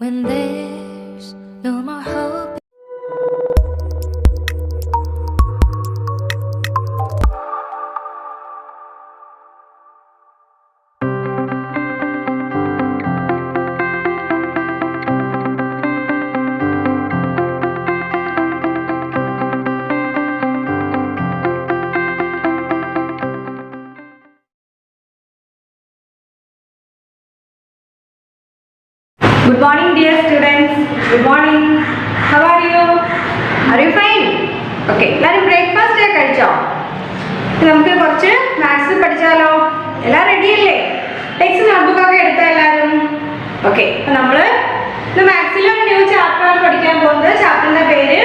when there's no more hope. Good morning dear students. Good morning. How are you? Are you fine? Okay. എല്ലാവരും breakfast ഒക്കെ കഴിച്ചോ? നമുക്ക് കുറച്ച് maths പഠിച്ചാലോ? എല്ലാം ready അല്ലേ? ടെക്സ്റ്റ് നോട്ട്ബുക്ക് ഒക്കെ എടുത്തോ എല്ലാവരും? ഓക്കെ. അപ്പോൾ നമ്മൾ ഇന്ന് മാത്സിലെ ഒരു ന്യൂ ചാപ്റ്റർ ആണ് പഠിക്കാൻ പോകുന്നത്. ചാപ്റ്ററിന്റെ പേര്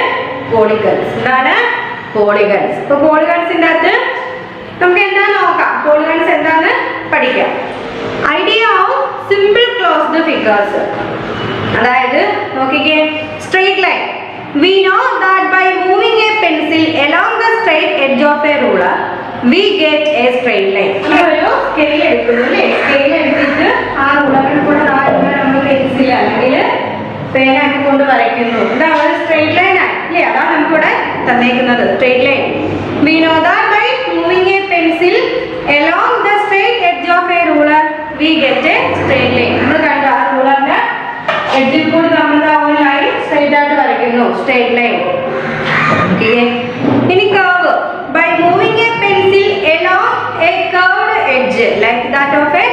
പോളിഗൺസ്. എന്താണ്? പോളിഗൺസ്. അപ്പോൾ പോളിഗൺസിന്റെ അകത്ത് നമുക്ക് എന്താ നോക്കാം? പോളിഗൺസ് എന്താന്ന് പഠിക്കാം. Idea of simple closed figures. അതായത് നോക്കിക്കേ, straight line. We know that by moving a pencil along the straight edge of a ruler, we get a straight line. നമ്മളൊരു സ്കെയിൽ എടുക്കുന്നു അല്ലേ? സ്കെയിൽ എടുത്തിട്ട് ആ റൂളറിൽ കൂടെ നമ്മൾ പെൻസിൽ അല്ലെങ്കിൽ പേനാക്കി കൊണ്ട് വരയ്ക്കുന്നു. ഇതാ ഒരു സ്ട്രെയിറ്റ് ലൈൻ ആയി അല്ലേ? അതാണ് നമുക്കിവിടെ തന്നേക്കുന്നത്, straight line. We know that by moving a pencil along the straight edge of a ruler, we get a straight line. നമ്മൾ കണ്ട ആ റൂളറിന്റെ എഡ്ജിൽ കൂടി നമ്മൾ ആ ഒരു ലൈൻ സ്ട്രെയിറ്റ് ആയിട്ട് വരയ്ക്കുന്നു, സ്ട്രെയിറ്റ് ലൈൻ. ഓക്കേ. ഇനി curve. By moving a pencil along a curved edge like that of a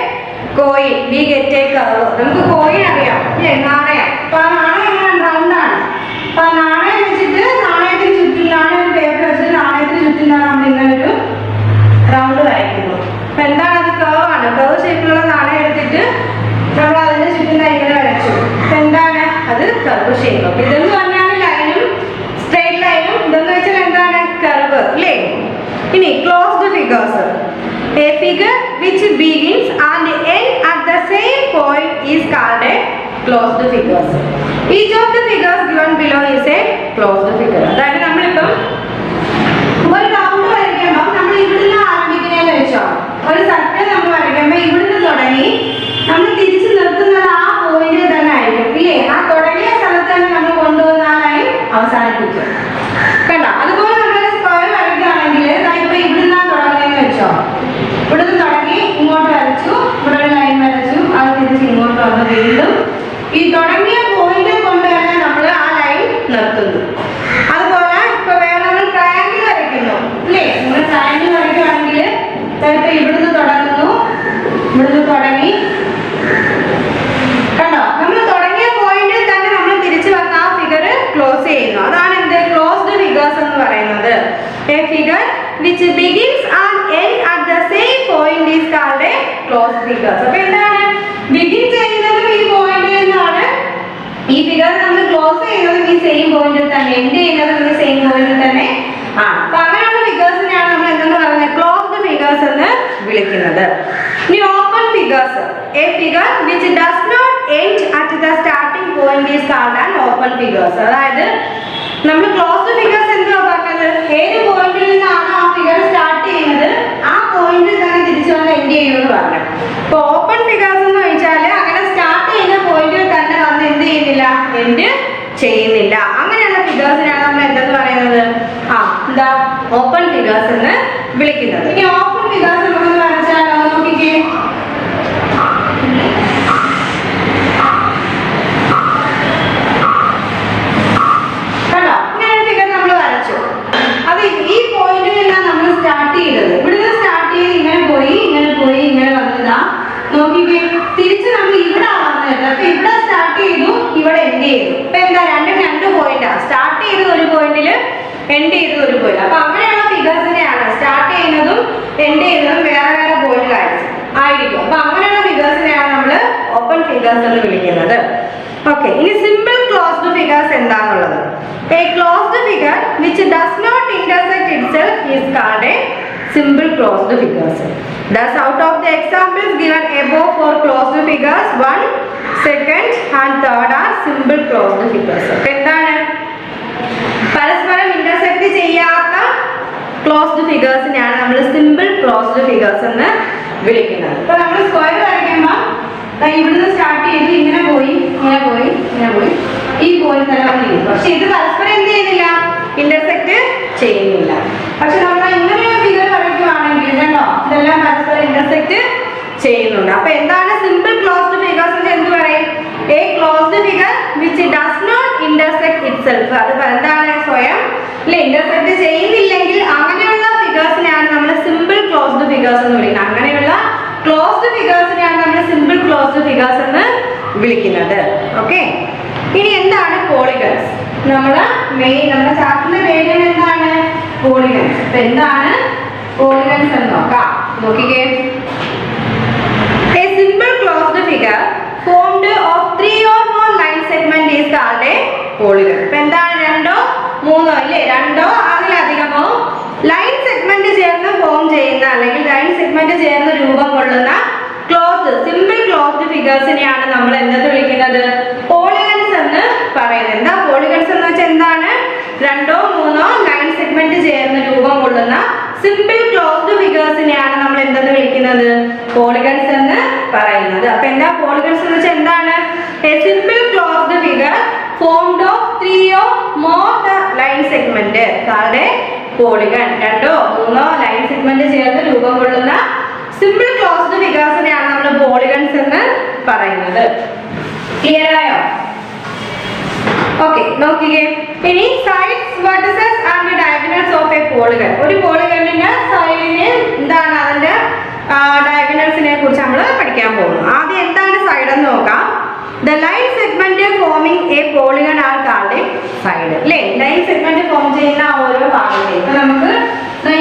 coin, we get a curve. നമുക്ക് കോയിൻ അറിയാം അല്ലേ? നാണയം. അപ്പോൾ ആ നാണയം റൗണ്ട് ആണ്. അപ്പോൾ ആ നാണയം വെച്ചിട്ട് നാണയത്തിന് ചുറ്റും നാണയം പേപ്പർ വെച്ചിട്ട് നാണയത്തിന് ചുറ്റും നമ്മൾ ഇങ്ങനെ ഒരു റൗണ്ട് വരയ്ക്കുന്നു. അപ്പോൾ എന്താണ് അത്? കർവ് ആണ്. കർവ് ഷേപ്പിലുള്ള നാണയം എടുത്തിട്ട് നമ്മൾ അതിന്റെ ചുറ്റും ഇങ്ങനെ വരച്ചു. അപ്പോൾ എന്താണ് അത്? Curve shape. അപ്പോൾ ഇതെന്ന് പറഞ്ഞാൽ ലൈനും സ്ട്രെയിറ്റ് ലൈനും, ഇതെന്ന് വെച്ചാൽ എന്താണ്? കർവ് അല്ലേ? ഇനി closed figures. A figure which begins and ends at the same point is called a closed figures. Each of the figures given below is a closed figure. അതായത് നമ്മളിപ്പം ഒരു റൗണ്ട് വരയ്ക്കുമ്പോൾ നമ്മൾ ഇവിടുന്ന് ആരംഭിക്കുന്നതെന്ന് വെച്ചോ, ഒരു സർക്കിൾ നമ്മൾ വരയ്ക്കുമ്പോൾ ഇവിടുന്ന് തുടങ്ങി നമ്മൾ തിരിച്ചു നിർത്തുന്നത് ആ പോയിന്റിൽ തന്നെ ആയിരിക്കും ഇല്ലേ? ആ തുടങ്ങിയ സ്ഥലത്ത് തന്നെ നമ്മൾ കൊണ്ടുവന്ന ആ ലൈൻ അവസാനിപ്പിക്കും. കണ്ടോ? അതുപോലെ നമ്മൾ സ്ക്വയർ വരയ്ക്കുകയാണെങ്കിൽ ഇപ്പൊ ഇവിടുന്നാണ് തുടങ്ങുന്നതെന്ന് വെച്ചോ, ഇവിടുന്ന് തുടങ്ങി ഇങ്ങോട്ട് വരച്ചു, ഇവിടെ ഒരു ലൈൻ വരച്ചു, അത് തിരിച്ച് ഇങ്ങോട്ട് വന്ന് വീണ്ടും ഈ തുടങ്ങിയ പോയിന്റിൽ കൊണ്ട് തന്നെ നമ്മൾ ആ ലൈൻ നിർത്തുന്നു. അതുപോലെ ഇപ്പൊ വേറെ നമ്മൾ ട്രയാങ്കിൾ വരയ്ക്കുന്നു അല്ലേ? നമ്മൾ ട്രയാങ്കിൾ വരയ്ക്കുകയാണെങ്കിൽ ഇപ്പൊ ഇവിടുന്ന് തുടങ്ങുന്നു, ഇവിടുന്ന് തുടങ്ങി, കണ്ടോ? നമ്മൾ തുടങ്ങിയ പോയിന്റിൽ തന്നെ നമ്മൾ തിരിച്ചു വന്ന ആ ഫിഗർ ക്ലോസ് ചെയ്യുന്നു. അതാണ് എന്ത്? ക്ലോസ്ഡ് ഫിഗേഴ്സ് എന്ന് പറയുന്നത്. A figure which begins and ends at the same point is called a closed figure. അപ്പോൾ എന്താണ്? ബിഗിൻ ചെയ്യുന്നതും ഈ പോയിന്റിൽ നിന്നാണ്. ഈ ഫിഗർ നമ്മൾ ക്ലോസ് ചെയ്യുന്നതും ഈ സെയിം പോയിന്റിൽ തന്നെ, എൻഡ് ചെയ്യുന്നതും ഈ സെയിം പോയിന്റിൽ തന്നെ ആണ്. അപ്പോൾ അങ്ങനെയുള്ള ഫിഗേഴ്സിനെയാണ് നമ്മൾ എന്തെന്ന് പറയുന്നത്? ക്ലോസ്ഡ് ഫിഗേഴ്സ് എന്ന് വിളിക്കുന്നത്. ഇനി open figures. A figure which does not end at the starting point is called an open figures. അതായത് നമ്മൾ ക്ലോസ്ഡ് ഫിഗേഴ്സ് എന്തുവാ പറഞ്ഞത്? ഏത് പോയിന്റിൽ നിന്നാണ് ആ ഫിഗർ സ്റ്റാർട്ട് ചെയ്യുന്നത് ആ പോയിന്റിൽ തന്നെ തിരിച്ചു വന്ന് എൻഡ് ചെയ്യുമെന്ന് പറഞ്ഞു. അപ്പോൾ ഓപ്പൺ ഫിഗേഴ്സ് എന്ന് വെച്ചാൽ അങ്ങനെ സ്റ്റാർട്ട് ചെയ്യുന്ന പോയിന്റിൽ തന്നെ വന്ന് എന്ത് ചെയ്യുന്നില്ല? എൻഡ് ചെയ്യുന്നില്ല. അങ്ങനെയുള്ള ഫിഗേഴ്സിനാണ് നമ്മൾ എന്തെന്ന് പറയുന്നത്? എന്താ? ഓപ്പൺ ഫിഗേഴ്സ് എന്ന് വിളിക്കുന്നത്. ഇനി ഓപ്പൺ ഫിഗേഴ്സ് നമുക്ക് വരച്ചാലോ? നോക്കിക്കേ, ഈ പോയിന്റിൽ നിന്നാണ് നമ്മൾ സ്റ്റാർട്ട് ചെയ്തത്. ഇവിടുന്ന് സ്റ്റാർട്ട് ചെയ്ത് ഇങ്ങനെ പോയി ഇങ്ങനെ പോയി ഇങ്ങനെ വന്നതാ. നോക്കിക്കേ, തിരിച്ച് നമ്മൾ ഇവിടെ വന്നത്. അപ്പൊ ഇവിടെ സ്റ്റാർട്ട് ചെയ്തു, ഇവിടെ എൻഡ് ചെയ്തു. ഇപ്പൊ എന്താ? രണ്ട് പോയിന്റാ. സ്റ്റാർട്ട് ചെയ്തത് ഒരു പോയിന്റിൽ, എൻഡ് ചെയ്തത് ഒരു പോയിന്റ്. അപ്പൊ അങ്ങനെയുള്ള ഫിഗേഴ്സിനെയാണ് സ്റ്റാർട്ട് ചെയ്യുന്നതും എൻഡ് ചെയ്യുന്നതും വേറെ വേറെ പോയിന്റിലായിരിക്കും. അപ്പൊ അങ്ങനെയുള്ള ഫിഗേഴ്സിനെയാണ് നമ്മൾ ഓപ്പൺ ഫിഗേഴ്സ് എന്ന് വിളിക്കുന്നത്. ഓക്കെ. ഇനി സിമ്പിൾ ക്ലോസ്ഡ് ഫിഗേഴ്സ് എന്താണെന്നുള്ളത്. A closed figure which does not intersect itself is called a simple closed figures. Thus, out of the examples given above for closed figures, 1, 2 and 3 are simple closed figures. അപ്പോൾ എന്താണ്? പരസ്പരം intersect ചെയ്യാത്ത closed ഫിഗേഴ്സിനെയാണ് നമ്മൾ simple closed figures എന്ന് വിളിക്കുന്നത്. ഇപ്പോൾ നമ്മൾ square വരയ്ക്കുമ്പോൾ ഇവിടുന്ന് സ്റ്റാർട്ട് ചെയ്ത് ഇങ്ങനെ പോയി ഇങ്ങനെ പോയി ഇങ്ങനെ which does not intersect itself. അത് എന്താണ് സ്വയം ഇന്റർസെക്ട് ചെയ്യുന്നില്ലെങ്കിൽ അങ്ങനെയുള്ള ഫിഗേഴ്സിനെയാണ് നമ്മൾ സിമ്പിൾ ക്ലോസ്ഡ് ഫിഗേഴ്സ് എന്ന് വിളിക്കുന്നത്. അങ്ങനെയുള്ള ക്ലോസ്ഡ് ഫിഗേഴ്സിനെയാണ് നമ്മൾ സിമ്പിൾ ക്ലോസ്ഡ് ഫിഗേഴ്സ് എന്ന് വിളിക്കുന്നത്. ഓക്കെ, ഇനി എന്താണ് പോളിഗൺസ്? നമ്മുടെ ചാപ്റ്ററിന്റെ പേര് എന്താണ്? പോളിഗൺസ്. അപ്പൊ എന്താണ് പോളിഗൺസ് എന്ന് നോക്കാം. നോക്കിക്കേ, a simple closed figure formed of 3 or more line segment is called a polygon. അപ്പൊ എന്താണ്? രണ്ടോ മൂന്നോ അല്ലേ, രണ്ടോ അതിലധികമോ ലൈൻ സെഗ്മെന്റ് ചേർന്ന് ഫോം ചെയ്യുന്ന അല്ലെങ്കിൽ ലൈൻ സെഗ്മെന്റ് ചേർന്ന് രൂപം കൊള്ളുന്ന സിമ്പിൾ ക്ലോസ്ഡ് ഫിഗേഴ്സിനെയാണ് നമ്മൾ എന്തെന്ന് വിളിക്കുന്നത്? പോളിഗൺസ് എന്ന് പറയുന്നത്. എന്താ പോളിഗൺസ് എന്ന് വെച്ചാൽ എന്താണ്? രണ്ടോ മൂന്നോ ലൈൻ സെഗ്മെന്റ് ചേർന്ന് രൂപം കൊള്ളുന്ന സിമ്പിൾ ക്ലോസ്ഡ് ഫിഗേഴ്സിനെയാണ് നമ്മൾ എന്തെന്ന് വിളിക്കുന്നത്? പോളിഗൺസ് എന്ന് പറയുന്നത്. അപ്പൊ എന്താ പോളിഗൺസ് എന്ന് വെച്ചാൽ എന്താണ്? A simple closed figure formed of 3 or more the line segment called a polygon. രണ്ടോ മൂന്നോ ലൈൻ സെഗ്മെന്റ് ചേർന്ന് രൂപം കൊള്ളുന്ന സിമ്പിൾ ക്ലോസ്ഡ് ഫിഗേഴ്സിനെയാണ് നമ്മൾ പോളിഗൺസ് എന്ന് പറയുന്നത്. ക്ലിയർ ആയോ? ഓക്കെ, നോക്കിക്കേ. ഇനി sides, vertices and diagonals of A polygon. ഒരു പോളിഗണിന്റെ സൈഡിന് എന്താണ് അതിന്റെ ഡയഗണൽസിനെ കുറിച്ച് നമ്മൾ പഠിക്കാൻ പോകുന്നു. ആദ്യം എന്താണ് സൈഡ് എന്ന് നോക്കാം. The line segment foaming A polygon are called side. അല്ലേ, ലൈൻ സെഗ്മെന്റ് ഫോം ചെയ്യുന്ന ഓരോ ഭാഗത്തെയും ഇപ്പൊ നമുക്ക്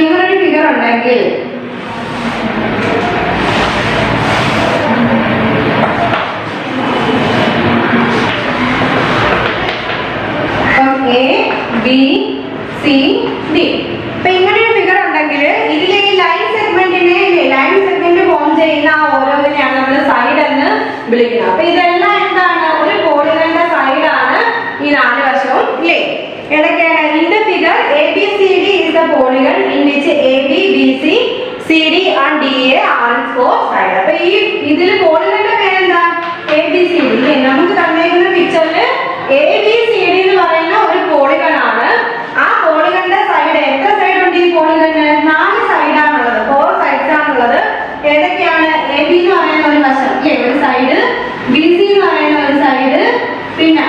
ഇങ്ങനൊരു ഫിഗർ ഉണ്ടെങ്കിൽ A, B, C, D. ഇപ്പൊ ഇങ്ങനൊരു ഫിഗർ ഉണ്ടെങ്കിൽ ഇതിലെ ഈ ലൈൻ സെഗ്മെന്റ് ഫോം ചെയ്യുന്ന ഓരോന്നിനെയാണ് നമ്മൾ സൈഡ് എന്ന് വിളിക്കുന്നത്. അപ്പൊ ഇതെല്ലാം എന്താണ്? ഒരു പോളിഗണിന്റെ സൈഡാണ് ഈ 4 വശവും. ഇല്ലേ, ഏതൊക്കെയാണ്? In the figure ABCD is the polygon in which AB, BC, CD and DA are four sides. അപ്പൊ ഈ ഇതിൽ പോളിഗണിന്റെ പേരെന്താ? ABCD. ഇല്ലേ, നമുക്ക് തന്നിരിക്കുന്ന പിക്ചറിൽ ABCD എന്ന് പറയുന്ന ഒരു പോളിഗൺ ആണ്. ആ പോളിഗണിന്റെ സൈഡ് എത്ര സൈഡ് ഉണ്ട്? ഈ പോളിഗണിന് 4 സൈഡാണുള്ളത്, 4 സൈഡ്സ് ആണുള്ളത്. ഏതൊക്കെയാണ്? AB എന്ന് പറയുന്ന ഒരു വശം, അല്ലേ, ഒരു സൈഡ്, BC എന്ന് പറയുന്ന ഒരു സൈഡ്, പിന്നെ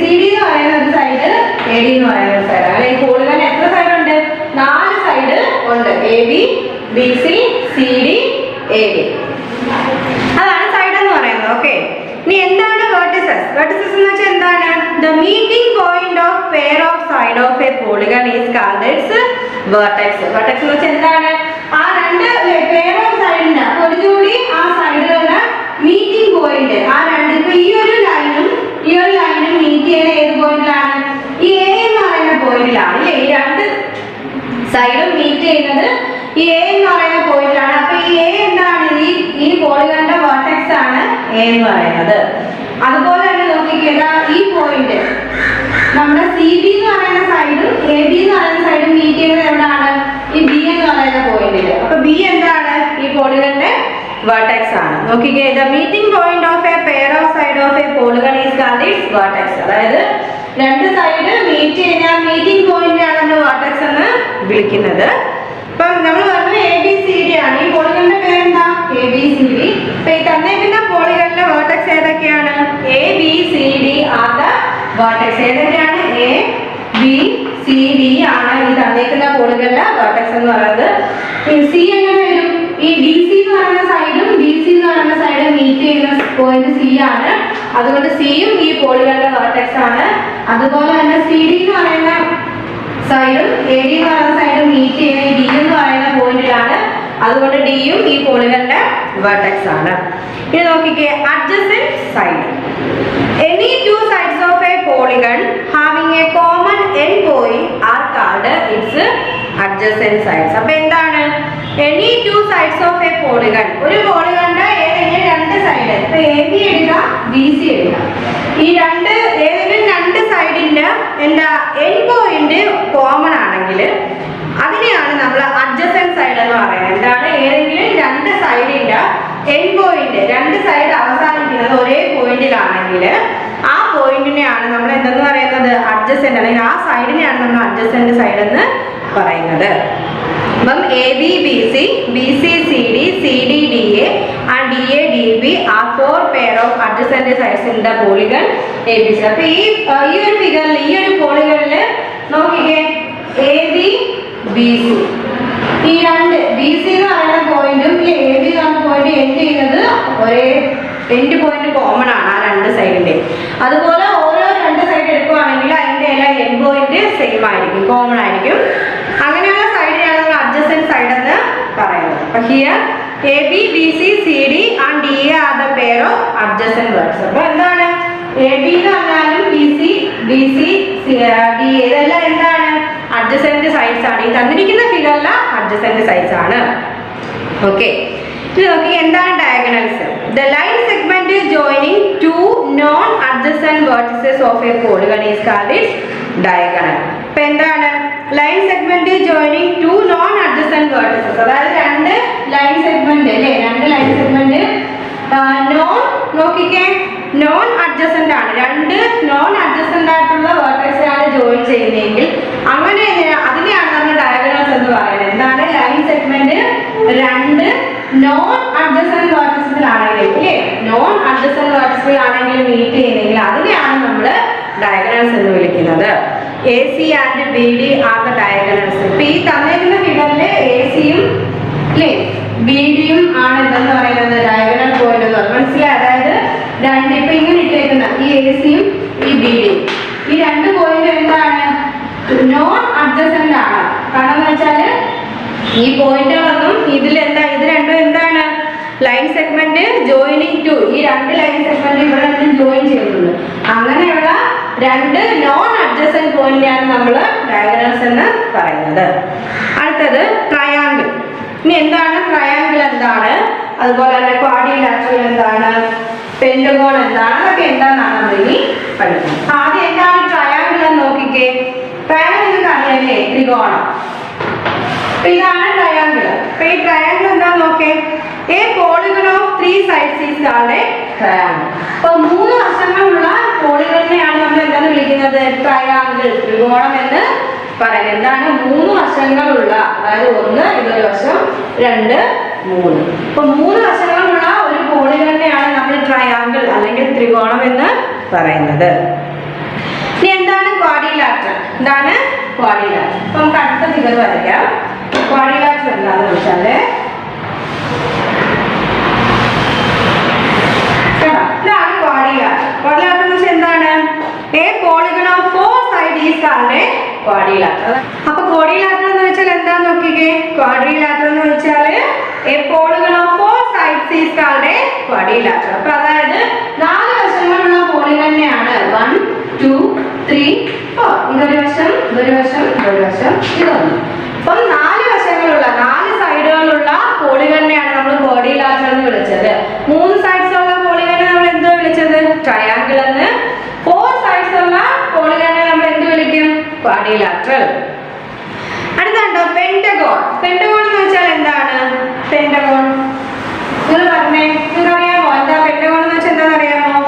CD എന്ന് പറയുന്ന ഒരു സൈഡ്, AD എന്ന് പറയുന്ന ഒരു സൈഡ്. അല്ലെ, ഈ പോളിഗൺ എത്ര സൈഡ് ഉണ്ട്? 4 സൈഡ് ഉണ്ട്. AB, BC, CD, AD. അതാണ് സൈഡ് എന്ന് പറയുന്നത്. ഓക്കെ, ഇനി എന്താണ് വെർട്ടിസസ്? വെർട്ടിസസ് എന്ന് വെച്ചാൽ എന്താണ്? The meeting point of pair of side of A polygon is called it's vertex. Vertex എന്ന് വെച്ചാൽ എന്താണ്? ആ രണ്ട് പെയർ ഓഫ് സൈഡിന്റെ ഒരു ജോഡി ആ സൈഡുകളുടെ മീറ്റിംഗ് പോയിന്റ്, ആ രണ്ട്, ഇപ്പൊ ഈ ഒരു ലൈനും മീറ്റ് ചെയ്യുന്ന ഏത് പോയിന്റിലാണ്? ഈ A എന്ന് പറയുന്ന പോയിന്റിലാണ്. അല്ലേ, ഈ രണ്ട് സൈഡും മീറ്റ് ചെയ്യുന്നത് ഈ A എന്ന് പറയുന്ന പോയിന്റിലാണ്. അപ്പൊ ഈ A എന്താണ്? ഈ പോളിഗണിന്റെ വെർട്ടെക്സ് ആണ് A എന്ന് പറയുന്നത്. അതുപോലെ തന്നെ നോക്കിക്കുക, ഈ പോയിന്റ് നമ്മുടെ CB എന്ന് പറയുന്ന സൈഡും AB എന്ന് പറയുന്ന സൈഡും മീറ്റ് ചെയ്യുന്നത് എവിടെയാണ്? ഈ B എന്ന് പറയുന്ന പോയിന്റിൽ. അപ്പൊ B എന്താണ്? ഈ പോളിഗണിന്റെ വെർട്ടെക്സ് ആണ്. നോക്കിക്കേ, the meeting point of A pair of side of A polygon is called it's vertex. അതായത് രണ്ട് സൈഡ് മീറ്റ് ചെയ്യുന്ന മീറ്റിംഗ് പോയിന്റാണ് നമ്മൾ വെർട്ടെക്സ് എന്ന് വിളിക്കുന്നത്. ഇപ്പം നമ്മൾ പറഞ്ഞു ABCD ആണ്. ഈ പോളിഗണിന്റെ പേരെന്താ? ABCD. ഇപ്പൊ ഈ തന്നേക്കുന്ന പോളിഗണിലെ വെർട്ടെക്സ് ഏതൊക്കെയാണ്? ABCD are the vertex. ഏതൊക്കെയാണ്? ABCD ആണ് ഈ തന്നേക്കുന്ന പോളിഗണിലെ വെർട്ടെക്സ് എന്ന് പറയുന്നത്. C എങ്ങനെ വരും? ഈ DC എന്ന് പറയുന്ന സൈഡും BC എന്ന് പറയുന്ന സൈഡും മീറ്റ് ചെയ്യുന്ന പോയിന്റ് C ആണ്. അതുകൊണ്ട് സിയും ഈ പോളിഗണിലെ വെർട്ടെക്സ് ആണ്. അതുപോലെ തന്നെ CD എന്ന് പറയുന്ന സൈഡും AD എന്ന് പറയുന്ന സൈഡും മീറ്റ് ചെയ്യുന്ന D എന്ന് പറയുന്ന പോയിന്റിലാണ്. അതുകൊണ്ട് ഡിയും ഈ പോളിഗണിന്റെ വെർട്ടെക്സ് ആണ്. ഇനി നോക്കിക്കേ, adjacent side. Any two sides of a polygon having a common end point are called its adjacent sides. അപ്പോൾ എന്താണ്? Any two sides of a polygon. ഒരു പോളിഗണിന്റെ ഏതെങ്കിലും രണ്ട് സൈഡ്, ഇപ്പൊ AB എടുക്കാം, BC എടുക്കാം. ഈ ഏതെങ്കിലും രണ്ട് സൈഡിന്റെ എന്താ എൻഡ് പോയിന്റ് കോമൺ ആണെങ്കിൽ അതിനെയാണ് നമ്മൾ അഡ്ജസന്റ് സൈഡ് എന്ന് പറയുന്നത്. എന്താണ്? ഏതെങ്കിലും രണ്ട് സൈഡിന്റെ എൻഡ് പോയിന്റ്, രണ്ട് സൈഡ് അവസാനിക്കുന്നത് ഒരേ പോയിന്റിലാണെങ്കിൽ ആ പോയിന്റിനെയാണ് നമ്മൾ എന്തെന്ന് പറയുന്നത്? അഡ്ജസന്റ്, അല്ലെങ്കിൽ ആ സൈഡിനെയാണ് നമ്മൾ അഡ്ജസന്റ് സൈഡ് എന്ന് പറയുന്നത്. അപ്പം AB BC, BC CD, CD, DA and DA, DB are four pair of adjacent sides in the polygon ABC. അപ്പോൾ ഈ ഒരു ഫിഗറിൽ ഈ ഒരു പോളിഗണിൽ നോക്കിക്കേ AB, BC ഈ രണ്ട് BC എന്ന് പറയുന്ന പോയിന്റും ഈ AB എന്ന് പറയുന്ന പോയിന്റ് എൻഡ് ചെയ്യുന്നത് ഒരേ എൻഡ് പോയിന്റ് കോമൺ ആണ് ആ രണ്ട് സൈഡിന്റെ. അതുപോലെ ഓരോ രണ്ട് സൈഡ് എടുക്കുകയാണെങ്കിൽ അതിന്റെ എല്ലാം എൻഡ് പോയിന്റ് സെയിം ആയിരിക്കും, കോമൺ ആയിരിക്കും. അങ്ങനെയുള്ള സൈഡിനെയാണ് നമ്മൾ അഡ്ജസന്റ് സൈഡ് എന്ന് പറയുന്നത്. അപ്പൊ here AB, BC, CD and DA are the pair of adjacent vertices. അപ്പോൾ എന്താണ് AB എന്ന് പറഞ്ഞാലും BC, BC, DA ഇതെല്ലാം എന്താണ് അഡ്ജസന്റ് സൈഡ്സ് ആണ്. ഈ തന്നിരിക്കുന്ന ഫിഗറിൽ അഡ്ജസന്റ് സൈഡ്സ് ആണ്. ഓക്കെ, ഇത് നോക്കി എന്താണ് diagonals. The line segment is joining two non-adjacent vertices of a polygon is called its diagonal. ഇപ്പൊ എന്താണ് line segment joining two non adjacent vertices, അതായത് രണ്ട് ലൈൻ സെഗ്മെന്റ് അല്ലേ, രണ്ട് ലൈൻ സെഗ്മെന്റ് നോൺ നോക്കിക്കേ നോൺ അഡ്ജസന്റ് ആണ്, രണ്ട് നോൺ അഡ്ജസന്റ് ആയിട്ടുള്ള വേർട്ടക്സിലാണ് ജോയിൻ ചെയ്യുന്നതെങ്കിൽ അങ്ങനെ അതിനെയാണ് നമ്മൾ ഡയഗണൽസ് എന്ന് പറയുന്നത്. എന്താണ് ലൈൻ സെഗ്മെന്റ് രണ്ട് നോൺ അഡ്ജസന്റ് വേർട്ടക്സിലാണെങ്കിൽ അല്ലേ, നോൺ അഡ്ജസന്റ് വേർട്ടക്സിലാണെങ്കിൽ മീറ്റ് ചെയ്യുന്നെങ്കിൽ അതിനെയാണ് നമ്മൾ ഡയഗണൽസ് എന്ന് വിളിക്കുന്നത്. AC and BD are the diagonals. ഇപ്പൊ ഈ തന്നിരിക്കുന്ന ഫിഗറിൽ ACയും അല്ലേ BDയും ആണ് എന്തെന്ന് പറയുന്നത് ഡയഗണൽ പോയിന്റ് എന്ന് പറയുന്നത്. മനസ്സിലായി? അതായത് രണ്ട് ഇപ്പൊ ഇങ്ങനെ ഇട്ടേക്കുന്ന ഈ ACയും ഈ BDയും ഈ രണ്ട് പോയിന്റ് എന്താണ് നോൺ അഡ്ജസന്റ് ആണ്. കാരണം എന്ന് വെച്ചാല് ഈ പോയിന്റുകളൊന്നും ഇതിൽ എന്താ ഇത് രണ്ടും എന്താണ് ലൈൻ സെഗ്മെന്റ് ജോയിനിങ് ടു, ഈ രണ്ട് ലൈൻ സെഗ്മെന്റ് ഇവിടെ ജോയിൻ ചെയ്യുന്നുണ്ട്. അങ്ങനെയുള്ള രണ്ട് നോൺ അഡ്ജസന്റ് പോയിന്റാണ് നമ്മൾ ഡയഗണൽസ് എന്ന് പറയുന്നത്. അടുത്തത് ട്രയാങ്കിൾ. ഇനി എന്താണ് ട്രയാങ്കിൾ എന്താണ്, അതുപോലെ തന്നെ ക്വാഡ്രിലാറ്ററൽ എന്താണ്, പെന്റഗോൺ എന്താണ്, അതൊക്കെ എന്താണെന്നാണ് നമ്മൾ ഇനി പഠിക്കുന്നത്. ആദ്യം എന്താണ് ട്രയാങ്കിൾ എന്ന് നോക്കിക്കേ. ട്രയാങ്കിൾ നിങ്ങൾക്ക് അറിയാല്ലേ, ത്രികോണം. ഇതാണ് ട്രയാങ്കിൾ. അപ്പൊ ഈ ട്രയാങ്കിൾ എന്താന്ന് നോക്കേ. A polygon of three sides is called a triangle. അപ്പൊ മൂന്ന് വശങ്ങളുള്ള പോളിഗണിനെയാണ് നമ്മൾ എന്താണ് വിളിക്കുന്നത് ട്രയാങ്കിൾ, ത്രികോണം എന്ന് പറയുന്നത്. എന്താണ് മൂന്ന് വശങ്ങളുള്ള, അതായത് ഒന്ന് ഇതൊരു വശം, രണ്ട്, മൂന്ന്. അപ്പൊ മൂന്ന് വശങ്ങളുള്ള ഒരു പോളിഗണിനെയാണ് നമ്മൾ ട്രയാങ്കിൾ അല്ലെങ്കിൽ ത്രികോണം എന്ന് പറയുന്നത്. ഇനി എന്താണ് ക്വാഡ്രിലാറ്ററൽ? എന്താണ് ക്വാഡ്രിലാറ്ററൽ? അപ്പൊ നമുക്ക് അടുത്ത ഫിഗർ വരയ്ക്കാം. ക്വാഡ്രിലാറ്ററൽ എന്താണെന്ന് വെച്ചാല് ഇതാണ് ക്വാഡ്രിലാറ്ററൽ. ക്വാഡ്രിലാറ്ററൽ എന്ന് വെച്ചാൽ എന്താണ് A polygon of four sides is called a quadrilateral. അപ്പൊ ക്വാഡ്രിലാറ്ററൽ എന്ന് വെച്ചാൽ എന്താന്ന് നോക്കിക്കേ. ക്വാഡ്രിലാറ്ററൽ എന്ന് വെച്ചാൽ A polygon of four sides is called a quadrilateral. അപ്പൊ അതായത് നാല് വശങ്ങളുള്ള പോളിഗണിനെയാണ് 1 2 3 4 ഇതൊരു വശം, ഇതൊരു വശം, ഇതൊരു വശം, ഇതൊന്ന്. അപ്പം നാല് വശങ്ങളുള്ള, നാല് സൈഡുകളുള്ള പോളിഗണിനെയാണ് നമ്മൾ ക്വാഡ്രിലാറ്ററൽ എന്ന് വിളിച്ചത്. മൂന്ന് സൈഡ്സ് ഉള്ള പോളിഗണിനെ നമ്മൾ എന്തോ വിളിച്ചത് ട്രയാങ്കിൾ എന്ന്. ഫോർ സൈഡ്സ് ഉള്ള പോളിഗണിനെ നമ്മൾ എന്ത് വിളിക്കും ക്വാഡ്രിലാറ്ററൽ. അടുത്തുണ്ടോ പെന്റഗോൺ. പെന്റഗോൺ എന്ന് വെച്ചാൽ എന്താണ് പെന്റഗോൺ? നിങ്ങൾ പറഞ്ഞേ, നിങ്ങൾക്ക് അറിയാമോ എന്താ പെന്റഗോൺ എന്ന് വെച്ചാൽ എന്താണെന്ന് അറിയാമോ?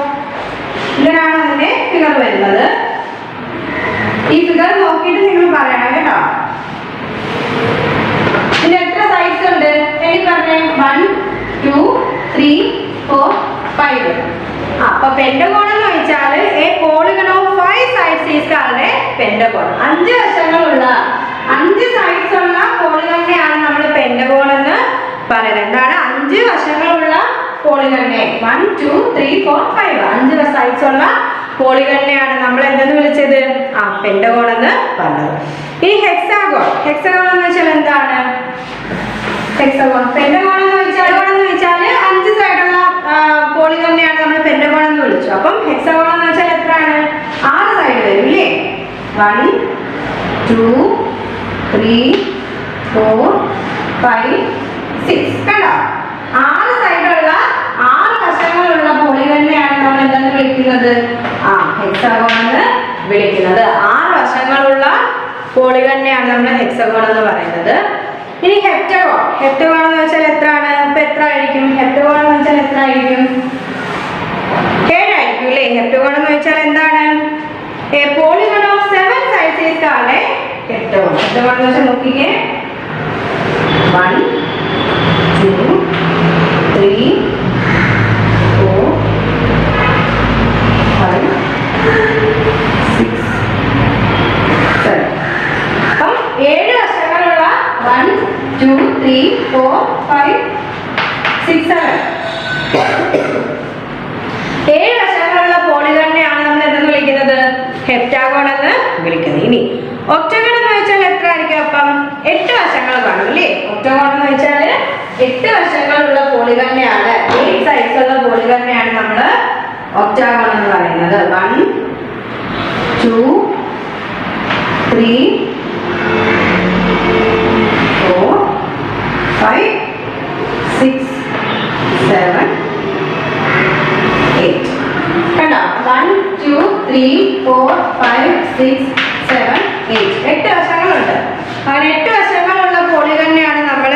ഇങ്ങനെയാണ് അതിന്റെ ഫിഗർ വരുന്നത്. ഈ ഫിഗർ നോക്കിയിട്ട് നിങ്ങൾ പറയണം കേട്ടോ. ഇതിന് എത്ര സൈഡ്സ് ഉണ്ട് എനിക്ക് പറഞ്ഞേ. 1 2 3 4 5. അപ്പൊ പെന്റഗോൺ എന്ന് വെച്ചാൽ A polygon of 5 sides is called a pentagon. 5 വശങ്ങളുള്ള, 5 സൈഡ്സ് ഉള്ള പോളിഗണിനെയാണ് നമ്മൾ പെന്റഗോൺ എന്ന് പറയുന്നത്. എന്താണ് 5 വശങ്ങളുള്ള പോളിഗണിനെ 1 2 3 4 5 5 സൈഡ്സ് ഉള്ള പോളിഗണിനെയാണ് നമ്മൾ എന്തെന്ന് വിളിച്ചത് പെന്റഗോൺ എന്ന് പറഞ്ഞത്. ഇനി ഹെക്സാഗോൺ. ഹെക്സാഗോൺ എന്ന് വെച്ചാൽ എന്താണ് ഹെക്സാഗോൺ? പെന്റഗോൺ എന്ന് വെച്ചാൽ 5 സൈഡുള്ള പോളിഗണിനെയാണ് നമ്മൾ പെന്റഗോൺ എന്ന് വിളിച്ചു. അപ്പം ഹെക്സാഗോൺ എന്ന് വെച്ചാൽ എത്രയാണ് 6 സൈഡ് വരും ഇല്ലേ. 1 2 3 4 5 6 കണ്ടോ? 6 സൈഡുള്ള 6 വശങ്ങളുള്ള പോളിഗണിനെയാണ് നമ്മൾ എന്തെന്ന് വിളിക്കുന്നത് ഹെക്സാഗോൺ എന്ന് വിളിക്കുന്നത്. 6 വശങ്ങളുള്ള പോളിഗണിനെയാണ് നമ്മൾ ഹെക്സാഗോൺ എന്ന് പറയുന്നത്. ഇനി ഹെപ്റ്റഗോൺ. ഹെപ്റ്റഗോൺ എന്ന് വെച്ചാൽ എത്രയാണ്? ഇപ്പൊ എത്ര ആയിരിക്കും ഹെപ്റ്റഗോൺ എന്ന് വെച്ചാൽ? എത്ര ആയിരിക്കും? 7 ആയിരിക്കും അല്ലേ. ഹെപ്റ്റഗോൺ എന്ന് വെച്ചാൽ എന്താണ്? A polygon of 7 sides is called a heptagon. ഹെപ്റ്റഗോൺ എന്ന് വെച്ചാൽ നോക്കിക്കേ 1 2 3, 4, 5, 6, 7. അപ്പം 7 വശങ്ങളുള്ള 1, 2, 3, 4, 5, 6, 7. 7 വശങ്ങളുള്ള പോളിഗണിനെയാണ് നമ്മൾ എന്തെന്ന് വിളിക്കുന്നത്? ഹെപ്റ്റാഗോൺ എന്ന് വിളിക്കുന്നത്. ഇനി ഒക്ടഗൺ എന്ന് വെച്ചാൽ എത്ര ആയിരിക്കും? അപ്പം 8 വശങ്ങൾ കാണും അല്ലേ? ഒക്ടഗൺ എന്ന് വെച്ചാൽ 8 വശങ്ങളുള്ള പോളിഗണിനെയാണ്, 8 സൈഡ്സ് ഉള്ള പോളിഗണിനെയാണ് നമ്മൾ ഒക്ടാഗൺ എന്ന് പറയുന്നത്. 1, 2, 3, 4, 5, 6, 7, 8. കണ്ടോ? 1, 2, 3, 4, 5, 6, 7, 8. 8 വശങ്ങളുണ്ട്. അങ്ങനെ 8 വശങ്ങളുള്ള പോളിഗണിനെയാണ് നമ്മൾ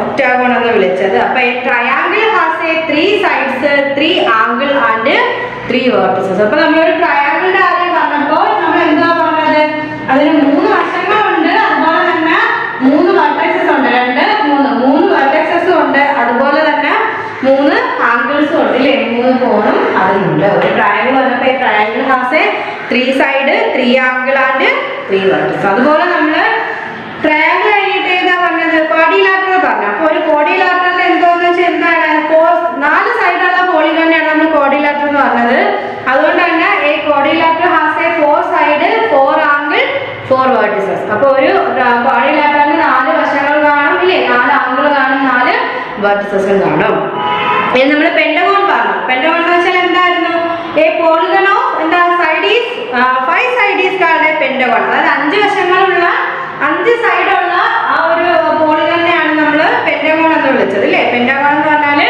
ഒക്ടാഗൺ എന്ന് വിളിച്ചത്. അപ്പൊ triangle has A 3 sides, 3 angle and 3 vertices. അപ്പൊ നമ്മളൊരു ട്രയാങ്കിളിന്റെ കാര്യം പറഞ്ഞപ്പോൾ നമ്മൾ എന്താ പറഞ്ഞത്? അതിന് 3 വശങ്ങളുണ്ട്, അതുപോലെ തന്നെ 3 വെർട്ടക്സസ് ഉണ്ട്. 3 വെർട്ടക്സസും ഉണ്ട്, അതുപോലെ തന്നെ 3 ആംഗിൾസും ഉണ്ട് അല്ലേ? 3 കോണും അതിനുണ്ട്. ഒരു ട്രയാങ്കിൾ വന്നപ്പോൾ ഈ triangle has A 3 side, 3 angle and 3 vertices. അതുപോലെ നമ്മൾ ട്രയാങ്കിൾ കഴിഞ്ഞിട്ട് ഏതാ പറഞ്ഞത്? ക്വാഡ്രിലാറ്ററൽ പറഞ്ഞു. അപ്പൊ ഒരു ക്വാഡ്രിലാറ്ററൽ എന്തോന്ന് വെച്ചാൽ എന്താണ്? 4 സൈഡുള്ള പോളിഗണിനെയാണ് നമ്മൾ ക്വാഡ്രിലാറ്ററൽ എന്ന് പറഞ്ഞത്. അതുകൊണ്ട് തന്നെ ഈ quadrilateral has A 4 side, 4 angle, 4 vertices. അപ്പൊ ഒരു ക്വാഡ്രിലാറ്ററലിന് 4 വശങ്ങൾ കാണും ഇല്ലേ? 4 ആംഗിൾ കാണും, 4 വെർട്ടിസസും കാണും. ഇനി നമ്മൾ പെന്റഗോൺ പറഞ്ഞു. പെന്റഗോൺ എന്ന് വെച്ചാൽ എന്തായിരുന്നു? എ പോളിഗൺ ഓഫ് എന്താ side is 5 side is called a pentagon. അതായത് 5 വശങ്ങളുള്ള 5 സൈഡുള്ള ആ ഒരു പോളിഗണിനെയാണ് നമ്മൾ പെന്റഗോൺ എന്ന് വിളിച്ചത് അല്ലേ? പെന്റഗോൺ എന്ന് പറഞ്ഞാൽ